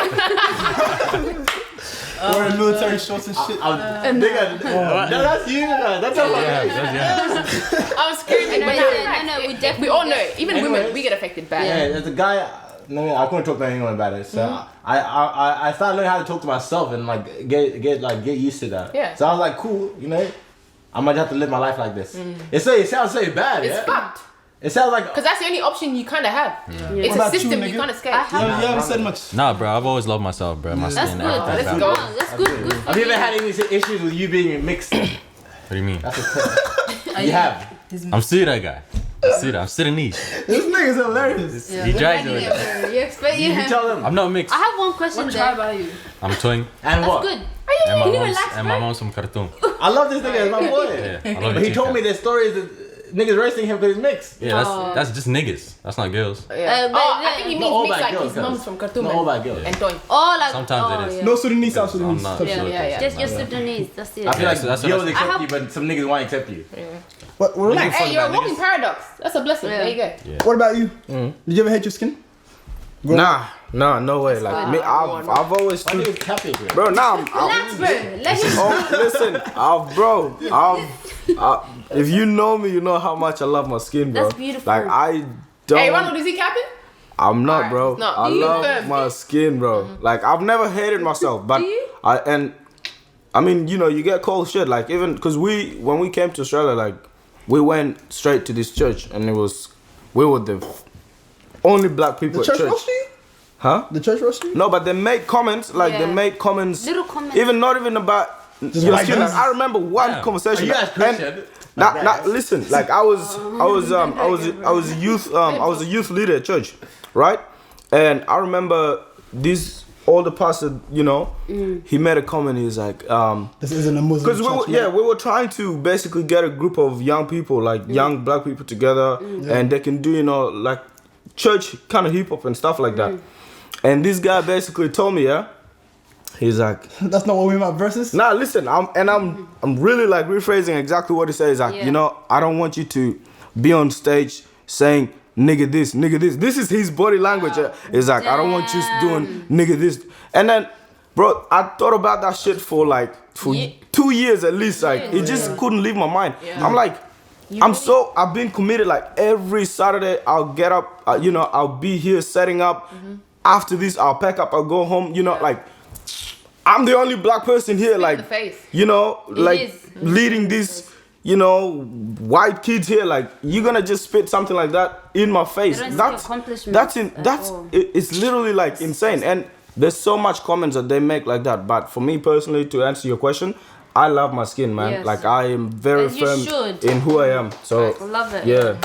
Wearing military shorts and shit. Nigga, that's you. That's how I was screaming. No, But no, no, we definitely we all know. Even women, Anyways. we get affected bad. Yeah, there's a guy. No, I couldn't talk to anyone about it. So I started learning how to talk to myself and like get used to that. Yeah. So I was like, cool, you know, I might have to live my life like this. It sounds so bad. It's yeah. fucked. It sounds like. Because that's the only option you kind of have. It's What a about you, system nigga? you can't escape. I have. You haven't said much. Nah, bro, I've always loved myself, bro. My That's skin, good. everything. Let's bro. go. Oh, that's good. Good. Have you ever had any issues with you being mixed? What do you mean? You have. I'm Suda guy. I'm Sudanese. This nigga's hilarious. He dragged me. You expect You yeah. tell them. I'm not mixed. I have one question What there. tribe are you? I'm twin. And That's what? good. And my Can you mom's relax, and bro? my mom's from Khartoum. I love this nigga. It's my boy. Yeah, I love But you he too, told me fam. there's stories that niggas racing him because he's mixed. Yeah, that's just niggas. That's not girls. Yeah. But I think he Not all means mixed bad like girls, his mom's guys. from Khartoum Not all bad girls. and Toy. Oh, like Sometimes oh, it is. Yeah. No Sudanese, South I'm Sudanese. not Touch sure. it. Yeah. Just your Sudanese. That's it. I feel like so that's what girls I- accept you, but some niggas won't accept you. What, relax. Hey, you're a about walking niggas. paradox. That's a blessing. Yeah. There you go. What about you? Did you ever hate your skin? Nah, no way. Like me, I've always Why niggas capping, bro? bro. Nah, Relax, bro. Let him. oh, listen, if you know me, you know how much I love my skin, bro. That's beautiful. Like I don't. Hey, Ronald, is he capping? I'm not, Alright, bro. it's not. I Do you? love my skin, bro. Like I've never hated myself, but Do you? I mean, you know, you get cold shit. Like even because when we came to Australia, like we went straight to this church, and we were the only black people The at church church. roasted you? Huh? The church roasted you? No, but they made comments. Like Yeah. they made comments. Little comments. Even not even about your like skin. Like, this. I remember one Yeah. conversation. You guys and- Christian? Nah, listen. Like I was a youth leader at church, right? And I remember this older pastor, you know, he made a comment. He's like, This isn't a Muslim because church. man. we were trying to basically get a group of young people, like young black people together, and they can do, you know, like church kind of hip hop and stuff like that. And this guy basically told me, yeah, he's like, That's not what we meant verses. nah, listen, I'm really like rephrasing exactly what he says. Like, Yeah. you know, I don't want you to be on stage saying nigga this, nigga this. This is his body language. It's like, I don't want you doing nigga this. And then, bro, I thought about that shit for 2 years at least. Like, it just couldn't leave my mind. I'm like, I've been committed. Like every Saturday, I'll get up. You know, I'll be here setting up. After this, I'll pack up. I'll go home. You know, like I'm the only black person here. Like, the face. you know, like is. leading this you know, white kids here, like, you're gonna just spit something like that in my face. They don't see That's accomplishments at all. it's literally like insane. And there's so much comments that they make like that. But for me personally, to answer your question, I love my skin, man. Yes. Like, I am very As you firm should. in who I am. So I love it. yeah.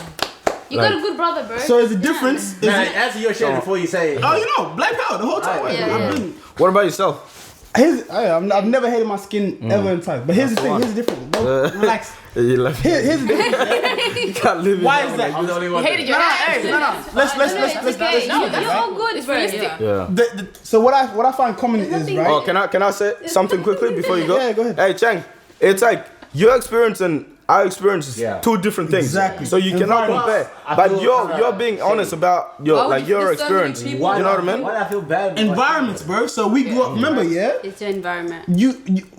You got a good brother, bro. So is the difference? Is Nah, it, answer your shit before you say it. oh, you know, black power the whole time. Yeah. What about yourself? I've never hated my skin ever in time. But here's the thing. Here's the difference. Bro, relax. You left. Here's the difference. You can't live in Why that is that? I'm the only one. Hated your hair. No. Let's Okay, No, you're all good, bro. realistic. Yeah. So what I find common is right. Oh, can I say something quickly before you go? Yeah, go ahead. Hey, Chang, it's like your experience and our experience is Yeah. two different things. Exactly. So you cannot compare. I But feel you're being honest about your would you your feel so many experience. You people- know what I mean? Why do I feel bad? Environments, bro. So we grew up. Remember, yeah. It's your environment. You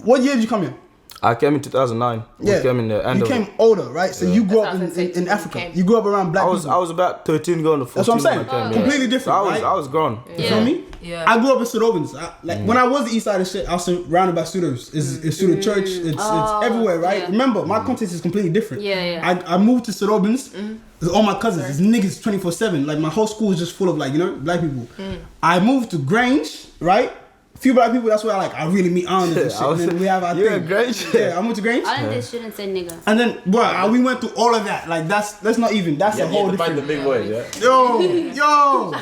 what year did you come here? I came in 2009. Yeah. We came in the end You of came it. older, right? So you grew That's up what I was gonna say, in you Africa. came. You grew up around black I was people. about 13 going to 14. That's what I'm saying. when I came, yeah. Completely different, So right? I was grown. You feel me? Yeah. I grew up in Sudanese. When I was the east side of shit, I was surrounded by Sudanese. It's Sudan church. It's everywhere, right? yeah. Remember, my context is completely different. Yeah. I moved to Sudanese. It's all my cousins. It's niggas 24/7. Like my whole school is just full of like black people. I moved to Grange, right? Few black people. That's where I really meet Islanders and shit. And then we have our You're thing. a Grange? Yeah, I moved to Grange. Islanders shouldn't say nigga. And then, bro, we went through all of that. Like that's not even. That's Yeah, a whole you have to find different. the big boy, yeah. Yo.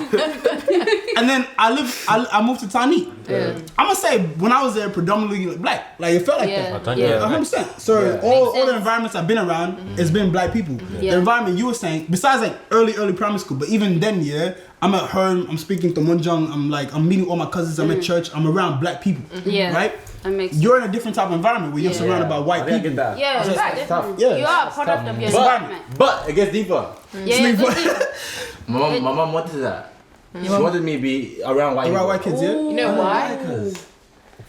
And then I moved to Tani. I'm gonna say when I was there, predominantly black. Like it felt like Yeah. that. Yeah. 100%. So Yeah. all the environments I've been around, it's been black people. Yeah. The environment you were saying, besides like early primary school, but even then, yeah, I'm at home, I'm speaking to Munjong, I'm meeting all my cousins, I'm at church, I'm around black people. Yeah. Right? That makes sense. You're in a different type of environment where you're surrounded by I white think I people. get that. Yeah, That's right. tough. Yeah. You are a product of your environment. But it gets deeper. Yeah, Sleep. good thing. My mom wanted that. She wanted me to be around white Around people. white kids, yeah? You know why? Because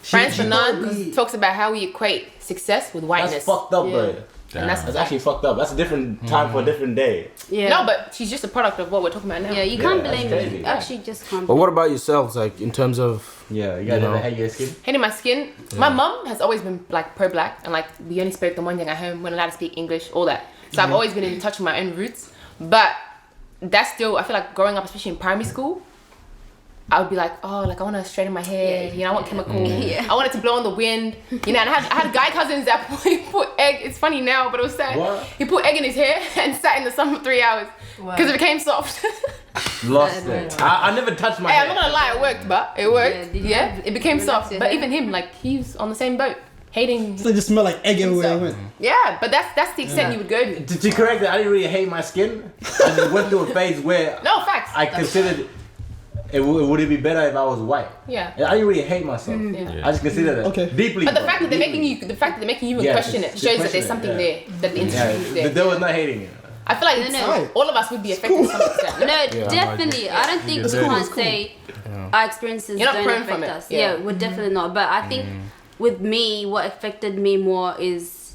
Franz Fanon talks about how we equate success with whiteness. that's fucked up, bro. And that's That's actually fucked up. That's a different time for a different day. Yeah. No, but she's just a product of what we're talking about now. Yeah, you can't that's blame crazy. me. Actually, just can't. But what about yourselves, like in terms of Yeah, you guys You ever know. hate your skin? Hating my skin. My mum has always been like pro-black, and like we only spoke the one thing at home. We're not allowed to speak English, all that. So I've always been in touch with my own roots. But that's still, I feel like growing up, especially in primary school, I would be like, oh, like I want to straighten my hair. You know, I want chemical. I want it to blow in the wind. You know, and I had guy cousins that put egg. It's funny now, but it was sad. What? He put egg in his hair and sat in the sun for 3 hours because it became soft. Lost it. I never touched my Hey, hair. I'm not gonna lie, it worked, but it worked. Yeah, did you Yeah, have- it became relax soft. your But hair? even him, like he's on the same boat, hating. So it just smell like egg everywhere I went. Yeah, but that's the extent you would go to. To correct that, I didn't really hate my skin. I just went through a phase where No facts. I considered would it be better if I was white. Yeah. I didn't really hate myself. Yeah. I just considered it Okay. deeply. But the bro, fact that they're deeply. making you even Yeah, question it it's shows that question there's it, something yeah. there that the Yeah, institute is there. there was not hating it. I feel like No, no. all of us would be affected to some extent. No, definitely. I don't think we can't say our experiences You're not don't prone affect from it. us. Yeah. Yeah, we're definitely not. But I think with me, what affected me more is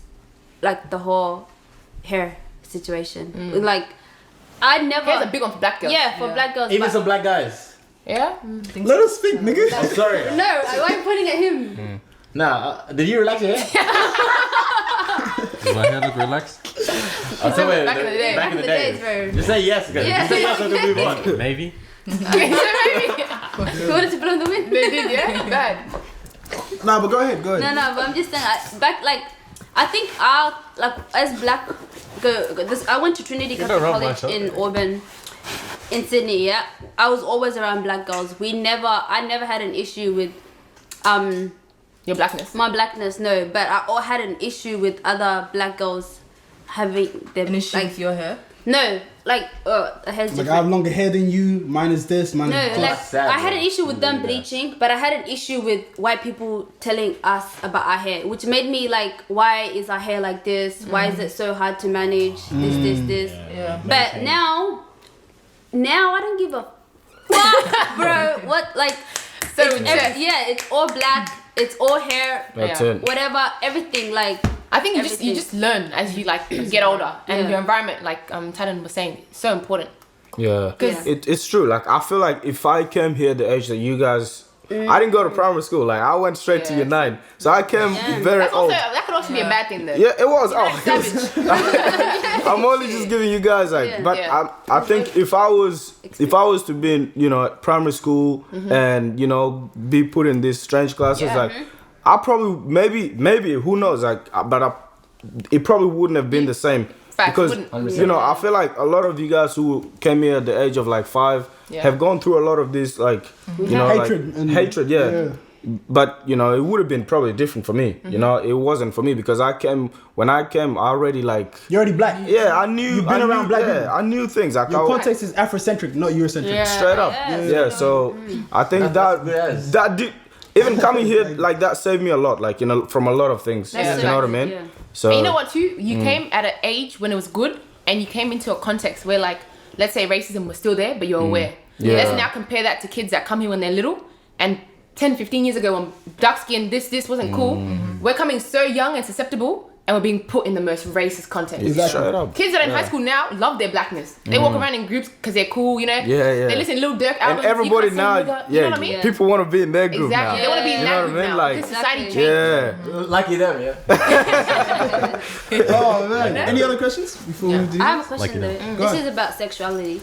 like the whole hair situation. Like, I never. Hair's a big one for black girls. Yeah, for black girls. Even but- some black guys. Yeah? Let us speak, nigga. I'm sorry. No, why are you pointing at him? Nah, did you relax your hair? Does my hair look relaxed? I'll tell you, Back in the day. Back in the days, day. bro. Just say yes, guys. Yeah. Just say yes, so we can move on. Maybe. You wanted to blow the wind? They did, yeah? Bad. Nah, but go ahead. No, but I'm just saying, I think like as black, I went to Trinity don't Catholic rub my College shoulder. in Auburn, in Sydney. Yeah, I was always around black girls. I never had an issue with, Your blackness. my blackness. No, but I all had an issue with other black girls having them An issue like with your hair? no, like the hair's Like I different. have longer hair than you. Mine is this. Mine No, is like this. sad, I had bro. an issue with them bleaching, but I had an issue with white people telling us about our hair, which made me like, why is our hair like this? Why is it so hard to manage? This. Yeah. But now I don't give a fuck, bro. What like? So it's yeah, it's all black. It's all hair. that's Yeah. it? Whatever, everything like. I think you Everything. just learn as you like get older, and Yeah. your environment, like Tannen was saying, is so important. Yeah, 'Cause- it's true. Like I feel like if I came here the age that you guys I didn't go to primary school. Like I went straight to year 9, so I came very That's also, old. that could also be a bad thing though. Yeah, it was. Savage. I'm only just giving you guys like, but Yeah. I think if I was to be in, you know, at primary school and, you know, be put in these strange classes, like I probably maybe who knows, like, it probably wouldn't have been the same. Because you know, I feel like a lot of you guys who came here at the age of like 5 have gone through a lot of this, like, you know, hatred, yeah. But you know, it would have been probably different for me. You know, it wasn't for me because when I came, I already like. You're already black. Yeah, I knew. You've been around black people. I knew things. Like Your context is Afrocentric, not Eurocentric. Yeah. Straight up. Yeah. So I think that did. Even coming here, like that saved me a lot, like, you know, from a lot of things. You know what I mean? Yeah. So And you know what too? You came at an age when it was good, and you came into a context where, like, let's say racism was still there, but you're aware. Yeah. Let's now compare that to kids that come here when they're little, and 10, 15 years ago when dark skin, this wasn't cool. We're coming so young and susceptible, and we're being put in the most racist context. Straight up. Kids that are in high school now love their blackness. They walk around in groups because they're cool, you know? Yeah. They listen to Lil Durk albums. And everybody you can't say now, nigga, you know what I mean? people want to be in their group Exactly. They now. want to be in You know that what I group mean? now. Like, Because society changed. Yeah. Lucky them, yeah. Oh man. Any other questions before we do? I have a question Like, though. Go This ahead. is about sexuality.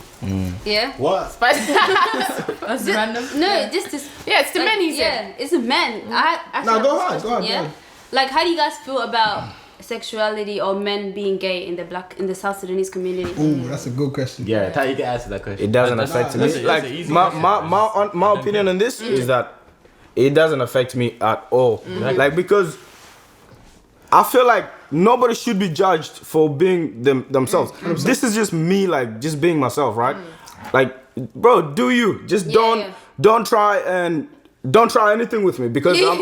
Yeah. What? That's random. No, just this. Yeah, it's the men, he said. Yeah, it's the men. I actually No, have go this ahead, question, go ahead, Yeah. go ahead. Like, how do you guys feel about sexuality or men being gay in the South Sudanese community? Ooh, that's a good question. Yeah, Ty, you can answer that question. It doesn't affect me. that's an Like easy my question. my opinion on this is that it doesn't affect me at all. Like, because I feel like nobody should be judged for being themselves. This is just me, like, just being myself, right? Like, bro, do you just don't try anything with me because I am,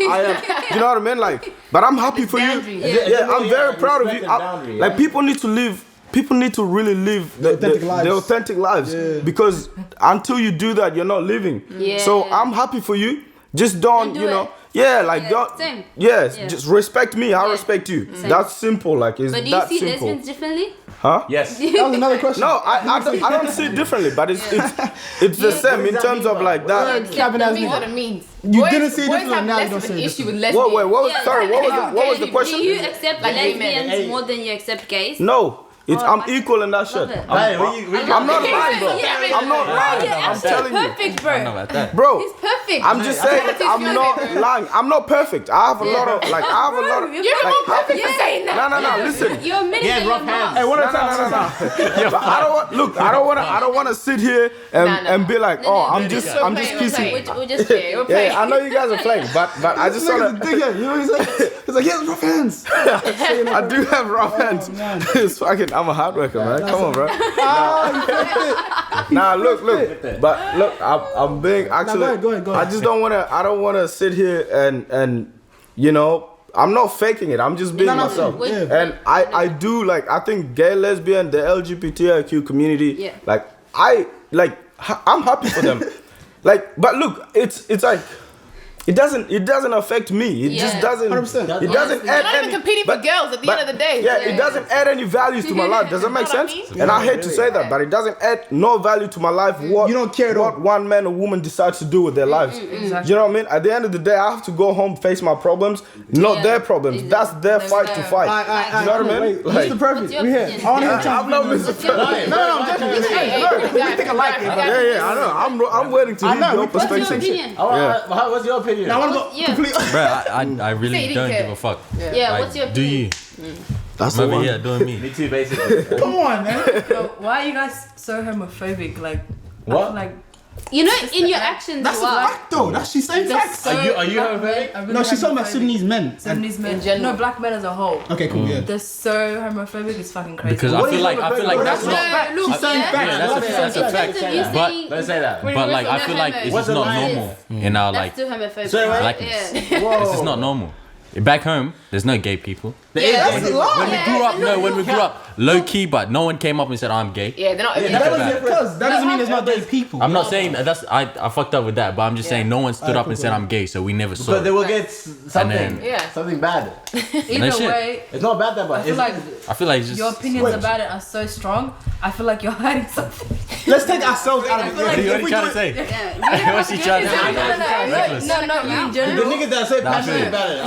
you know what I mean? Like, but I'm happy for you. Yeah, I'm very proud of you. Like, people need to live. People need to really live the authentic lives because until you do that, you're not living. So I'm happy for you. Just don't, do you know. it. Yeah, like don't. Same. Yes, just respect me. I respect you. That's simple. Like, it's But do you that see simple. lesbians differently? Huh? Yes. That was another question. No, I don't see it differently, but it's the same in terms of like that. Cabin That as means me. what it means. You Boys- didn't see it boys differently, have now you less don't of see an it issue with differently. lesbians. What was Yeah, sorry? What was the Do question? you accept Like gay lesbians men. more than you accept gays? No, it's I'm I equal in that shit. love it. Hey, I'm not lying, bro. Yeah, I'm not lying. I'm telling you, Perfect, I don't know bro. about that. bro. He's perfect. I'm just saying That's his I'm feeling, not bro. lying. I'm not perfect. I have a lot of like I have a lot of You're You're like more perfect for saying that. no. Listen. You're admitting Yeah, that rough you're hands. not. Hey, one No, at a time. But I don't want to sit here and be like, oh, I'm just kissing. We're just playing. We're playing. Yeah, I know you guys are playing, but I just Nigga's a wanna. dickhead, you know what he's like? He's like, he has rough hands. I do have rough hands. man. It's fucking. I'm a hard worker, man. Come on, bro. Nah, look. But look, I'm being actually. Go ahead. I just don't wanna. I don't wanna sit here and you know. I'm not faking it. I'm just being myself. Yeah. And I do like. I think gay, lesbian, the LGBTIQ community. Like I'm happy for them. Like, but look, it's like. It doesn't affect me. It just doesn't. 100%. It doesn't You're add not even any. competing for girls at the end of the day. Yeah, it doesn't add any values to my life. Does that make You know what sense? I mean? And I hate to say that, but it doesn't add no value to my life. What You don't care at all. what one man or woman decides to do with their lives. Exactly. You know what I mean? At the end of the day, I have to go home, face my problems, not their problems. That's their fight to fight. I You know what I mean? Wait, Like, Mr. Perfect, What's your we here. opinion? I want to hear I'm not Mr. Perfect. No, I'm joking. Hey, We think alike. Yeah, I know. I'm waiting to I hear know. your What's your What's your perspective. opinion? What's your opinion? I want to go Yeah. completely. Bro, I Say really you don't care. give a fuck. Yeah, Like, what's your do opinion? you? That's I'm the over one. here doing me. Me too, basically. Come on, man. Bro, why are you guys so homophobic? Like, I What? feel like You know, in your actions, That's you a are. fact, though. That's she's saying that's facts. so Are you black homophobic? men are really No, she's talking about homophobic. Sudanese men. Sudanese men. In general. No, black men as a whole. Okay, cool. Yeah. They're so homophobic. It's fucking crazy. Because I feel like that's not. She's saying Yeah, facts. that's a fact. You're But saying Don't say that. but like I feel like it's What's just the not line? normal in our like. that's too homophobic. Sorry, what? Blackness. Yeah. It's just not normal. Back home, there's no gay people. There is- That's a lie. When we grew up, low key, but no one came up and said I'm gay. Yeah, they're not. That doesn't mean there's not gay people. I'm not saying that's I fucked up with that, but I'm just saying no one stood up and said I'm gay, so we never saw. But they it. will get something, something bad. Either way, it's not bad that bad. I feel like it's just your opinions about it are so strong. I feel like you're hiding something. Let's take ourselves out of it. What are you trying to say? What's he trying to say? No, not me in general. The niggas that say passionate about it.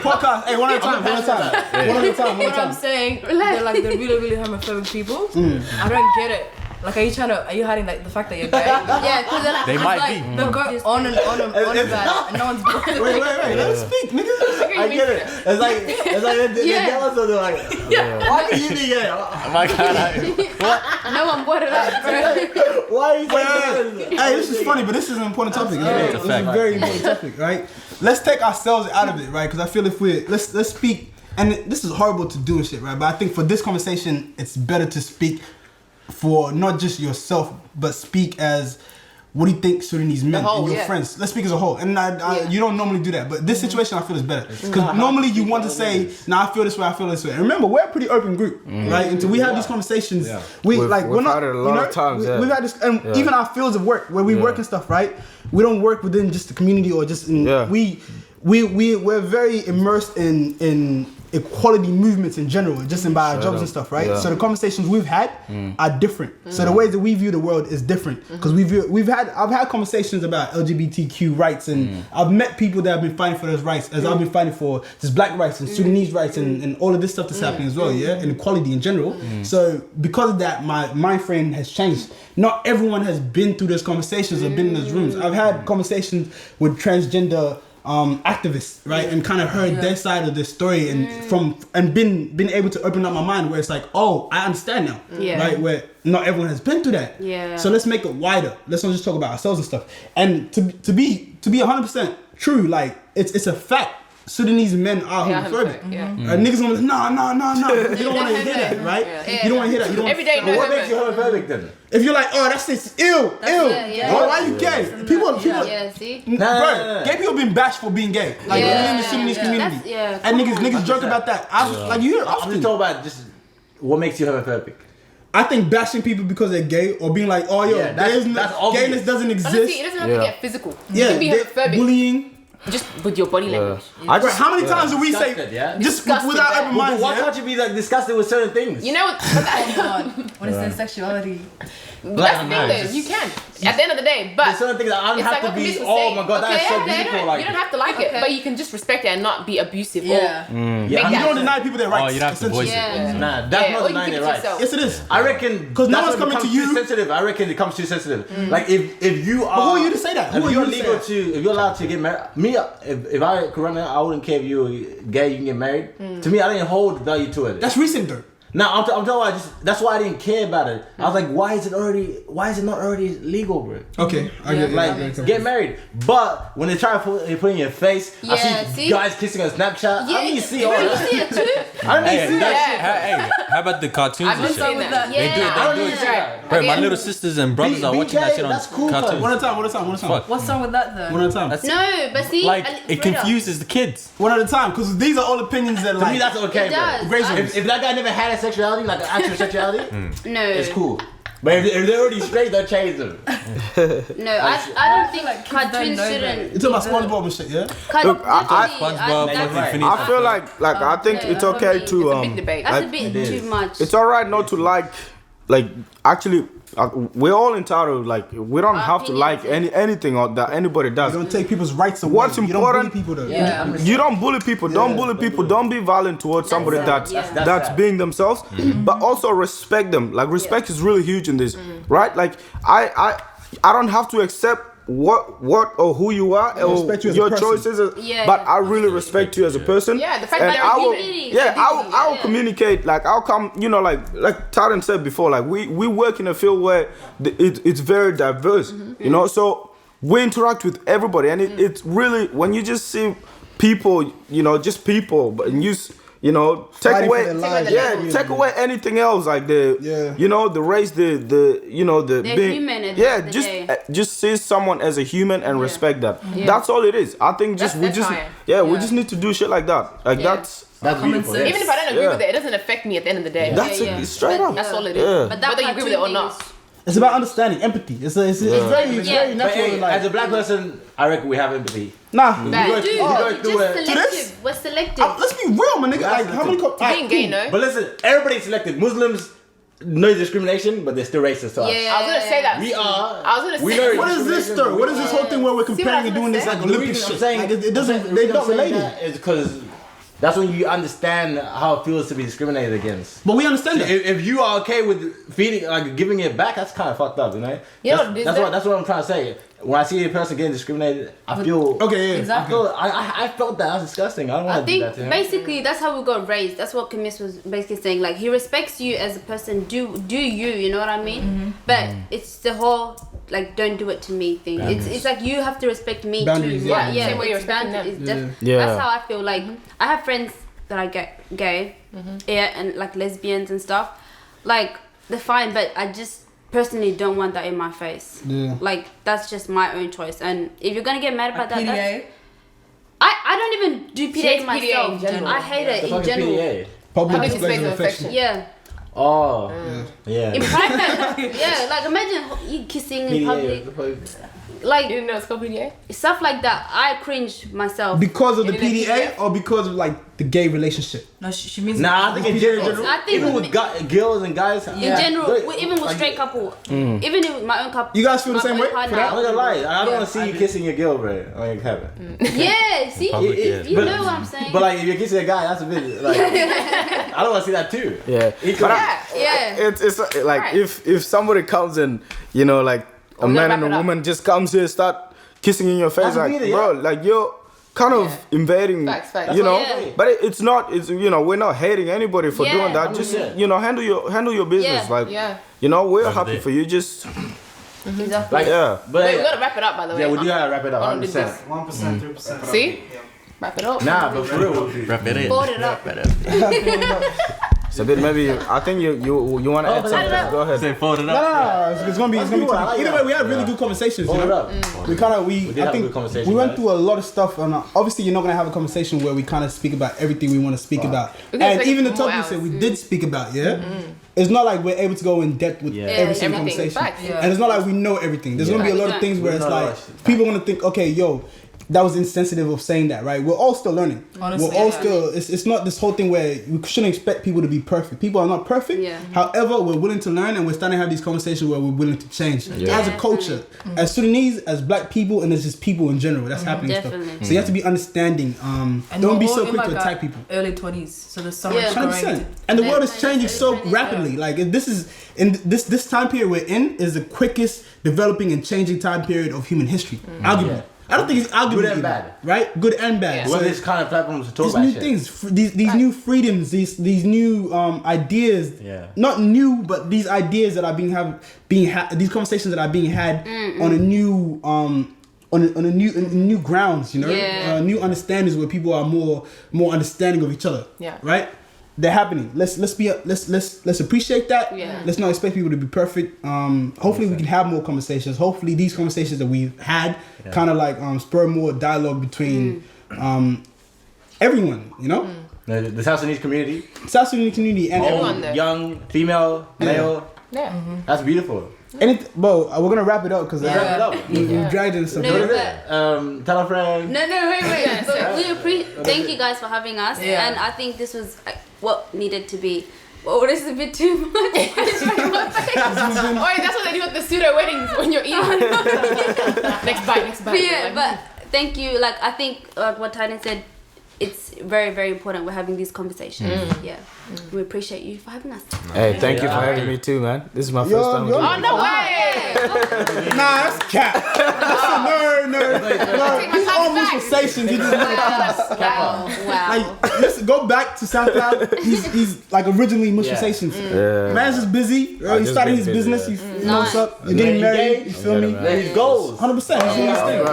Podcast. Hey, one at a time. What I'm saying, they're like the really, really homophobic people. I don't get it. Like, are you hiding like the fact that you're gay? Yeah, because they're like, they might like, be. they'll go on about it, and no one's bothered. Wait, let us speak, nigga. I get it. It's like they're jealous, so they're like, why can you be gay? Oh my god. No one brought it up. Why are you saying Hey, this is funny, but this is an important topic. It's a very important topic, right? Let's take ourselves out of it, right? Because I feel if let's speak, and this is horrible to do and shit, right? But I think for this conversation, it's better to speak for not just yourself, but speak as what do you think Sudanese men and your friends. Let's speak as a whole. And you don't normally do that, but this situation I feel is better. Because normally you want to say, nah, I feel this way, I feel this way. And remember, we're a pretty open group, right? Until we have these conversations, we've had it a lot of times. We've had this, and even our fields of work, where we work and stuff, right? We don't work within just the community or just in, we're very immersed in equality movements in general, just in by our jobs and stuff, right? So the conversations we've had are different. So the ways that we view the world is different because I've had conversations about LGBTQ rights, and I've met people that have been fighting for those rights, as I've been fighting for just black rights and Sudanese rights and all of this stuff that's happening as well, and equality in general. So because of that, my mind frame has changed. Not everyone has been through those conversations or been in those rooms. I've had conversations with transgender activists, right, and kind of heard their side of the story and been able to open up my mind where it's like, oh, I understand now, right, where not everyone has been through that, so let's make it wider. Let's not just talk about ourselves and stuff. And to be 100% true, like it's a fact. Sudanese men are homophobic. Niggas gonna be like, no. You don't want to hear that, right? You don't want to hear that. You don't. Every day, what makes you homophobic then? If you're like, oh, that's just ill. Why are you gay? People. See? Bro, gay people been bashed for being gay. Like within the Sudanese community. And niggas joke about that. Like you hear it often. I'm just talking about just what makes you homophobic. I think bashing people because they're gay or being like, oh, gayness doesn't exist. Honestly, it doesn't have to get physical. You can be homophobic. Bullying. Just with your body language. How many times do we say just without open minds? Why can't you be like disgusted with certain things? You know what? When it's their sexuality. That's the thing though, you can. At the end of the day, but there's certain things that I don't have to be, oh my god, that's so beautiful. Like, you don't have to like it, but you can just respect it and not be abusive or you don't deny people their rights. Oh, you don't have to voice it. Nah, that's not denying their rights. Yes, it is. I reckon because no one's coming to you. Too sensitive. I reckon it comes too sensitive. Like if you are, but who are you to say that? If you're allowed to get married, me, if I could run it, I wouldn't care if you were gay, you can get married. To me, I didn't hold value to it. That's recent though. Now I'm talking about that's why I didn't care about it. I was like, why is it not already legal, bro? Okay, I get it. Get married. But when they try to put it in your face, I see guys kissing on Snapchat. I didn't see all that. You see it too? I didn't see that shit. Hey, how about the cartoons I've and been shit? saying that. They do it. Bro, my little sisters and brothers are watching that shit on cartoons. One at a time. What's wrong with that though? One at a time. No, but see, like it confuses the kids. One at a time, because these are all opinions that To like. me, that's okay. It does. If that guy never had a sexuality, like an actual sexuality, no, it's cool. But if they're already straight, they'll change them. No, I don't think cartoons shouldn't. You're talking about SpongeBob and shit, yeah? Look, SpongeBob, I feel like I think it's okay to It's a big debate. That's a bit too much. It's alright not to like actually we're all entitled, like we don't have to like anything or that anybody does. You don't take people's rights away. What's important? important? You don't bully people though. You don't bully people. Don't bully people. Don't be violent towards somebody that's being themselves. But also respect them. Like respect is really huge in this, right? Like I don't have to accept what or who you are or your choices, but I really respect you as a person. Yeah, the fact and that I will communicate. Like I'll come, like Taryn said before, like we work in a field where it's very diverse, so we interact with everybody, and it's really when you just see people, just people, but you know, take Fighting away, for their lives. take away anything else like the, you know, the race, the you know, the being, human at the end of the day. just see someone as a human and respect that. That's all it is. I think just we just need to do shit like that. Like that's beautiful. sense. Even if I don't agree with it, it doesn't affect me at the end of the day. That's straight up. That's all it is. But that Whether you agree with it or not. It's about understanding, empathy. It's very But natural. hey, like, as a black person, I reckon we have empathy. nah. Dude, go through we're it. just this? selective. We're selective. Let's be real, my nigga. Like, how many? Being gay, no? But listen, everybody's selected. Muslims, no discrimination, but they're still racist to us. Yeah. I was gonna say that. We are. I was gonna we say. know What is this though? What is this whole thing where we're comparing and doing this like The Olympic reason I'm shit? saying, Like, it doesn't. They're not related. Is because that's when you understand how it feels to be discriminated against. But we understand So that. if you are okay with feeding, like giving it back, that's kind of fucked up, you know. That's what I'm trying to say. When I see a person getting discriminated, I feel Okay, yeah. I felt that. That's disgusting. I don't I want to do think that to him. basically that's how we got raised. That's what Kamis was basically saying. Like he respects you as a person. Do you know what I mean? But it's the whole like don't do it to me thing. It's like you have to respect me Boundaries, too. yeah. Yeah. Same way you it's respect boundaries. them. That's how I feel. Like I have friends that I get gay, and like lesbians and stuff. Like they're fine, but I just personally don't want that in my face. Yeah. Like that's just my own choice. And if you're gonna get mad about that, PDA. I don't even do She hates PDA myself. PDA in general. I hate it The in fucking general. PDA. Public Public displays of displays of affection. Yeah. Oh, yeah. In private, yeah. Like imagine you kissing in public, like You didn't know it's called PDA? stuff like that. I cringe myself. Because of the You didn't PDA or because of like the gay relationship? No, she means. Nah, I think in general, I think even with with girls and guys, in general, even with like, straight couple, even with my own couple. You guys feel the my same own way for partner, that? I'm not gonna lie, I don't want to see you kissing your girl, bro. Like heaven. Yeah, see, Public, you but- know what I'm saying. But like, if you're kissing a guy, that's a bit like. I don't want to see that too. Yeah. It But yeah. it's like Right. if somebody comes and you know like a we man gotta and wrap a it up. woman just comes here start kissing in your face That's like weird, bro like you're kind of invading Facts. you know Yeah. but it's not it's you know we're not hating anybody for Yeah. doing that just you know handle your business Yeah. like Yeah. you know we're That's happy it. for you just Exactly. Like, yeah but Wait, we gotta wrap it up, by the way. yeah, we do gotta wrap it up. Hold on, 100%. did this. 1%, 3%. See? Wrap it up. Nah, but for real. Wrap it in. Fold it up. Wrap it up. so then maybe I think you want to add something go ahead Say fold it No, up. it's gonna be. I like Either way, that. we had really good conversations. You Hold it know? up. We kind of did I have a think good conversation, we went guys. through a lot of stuff, and obviously you're not gonna have a conversation where we kind of speak about everything we want to speak about. We can And speak even the for more topics that hours. we did speak about, it's not like we're able to go in depth with Yeah. every single Everything. conversation, Facts. Yeah. and it's not like we know everything. There's gonna be a lot of Yeah. things where We it's know a lot like of shit. people gonna think, okay, yo, that was insensitive of saying that, right? We're all still learning. Honestly, we're all yeah. still. It's not this whole thing where we shouldn't expect people to be perfect. People are not perfect. Yeah. However, we're willing to learn, and we're starting to have these conversations where we're willing to change as a culture, as Sudanese, as black people, and as just people in general. That's happening. Stuff. Definitely. So you have to be understanding. And Don't we're be all so in, quick to like, attack our people. Early 20s, so there's so Yeah. much 100%. growing. And the world is Yeah. changing so 20, rapidly. Like if this is in this time period we're in is the quickest developing and changing time period of human history. Arguably. I don't think it's arguably Good and either, bad. right? Good and bad. Yeah. So Well, this kind of platforms to talk these about new shit. things, these new freedoms, these new ideas. Yeah. Not new, but these ideas that are these conversations that are being had on a new on a new grounds. You know, Yeah. new understandings where people are more understanding of each other. Yeah. Right. They're happening. Let's appreciate that. Yeah. Let's not expect people to be perfect. Hopefully we can have more conversations. Hopefully these conversations that we've had kind of like spur more dialogue between everyone. You know, The South Sudanese community, South Sudanese community and Everyone everyone. there. young, female, male. Yeah. That's beautiful. Bro, we're gonna wrap it up because Wrap it up. we dragged in some. No, What is but- it? Tell a friend. No, wait. But thank you guys for having us, Yeah. and I think this was what needed to be. Oh, this is a bit too much. Oh, that's what they do at the pseudo weddings when you're eating. Next bite. But yeah, but thank you. Like I think like what Titan said, it's very, very important we're having these conversations. Yeah. We appreciate you for having us. hey thank you for having me too man this is my first time yo. doing Oh, it. no way! Nah, that's cap. That's a nerd. He's on Mooshversations. He just Wow. like listen, go back to SoundCloud. He's like originally Mooshversations. yeah Man's just busy. I He's just starting been his busy, business. yeah. You know what's up. You're getting Yeah, married. you You feel me? Yeah, His goals. 100%. He's doing his thing. I'm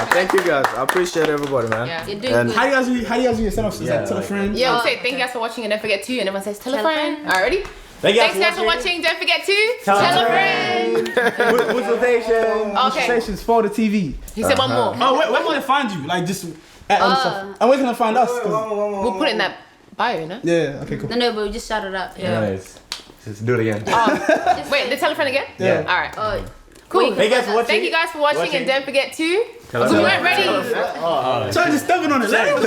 gonna Thank you guys. I appreciate everybody, man. Yeah. You're doing And good. How do you guys do your setups? Is like tell a friend? Yeah, we'll Oh, say thank you guys for watching and don't forget to, and everyone says tell a Tell a friend. friend. Alright, ready? Thanks guys for watching. Don't forget to tell a friend. Mooshversations. Okay. Conversations, FOLDA TV. He said one more. Oh, where can they find you? Like just at other stuff. And where can they find us? 'Cause- We'll put it in that bio, no? Yeah. Okay. Cool. No, but we just shout it out. Yeah. Nice. Let's do it again. Wait, the tell a friend again? Yeah. Alright. Oh, Cool. Thank you guys for watching. Thank you guys for watching, and don't forget to. Tell us We about weren't ready. Trying to stepping on it. I was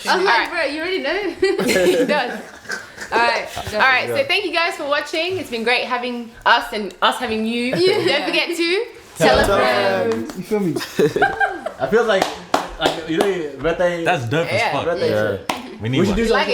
like, Alright. bro, you already know. Done. Alright. Alright, so thank you guys for watching. It's been great having us and us having you. Don't forget to tell a friend. You feel me? I feel like you know, birthday. That's dope as Yeah. fuck. Birthday. We need We should one. do something. Like it.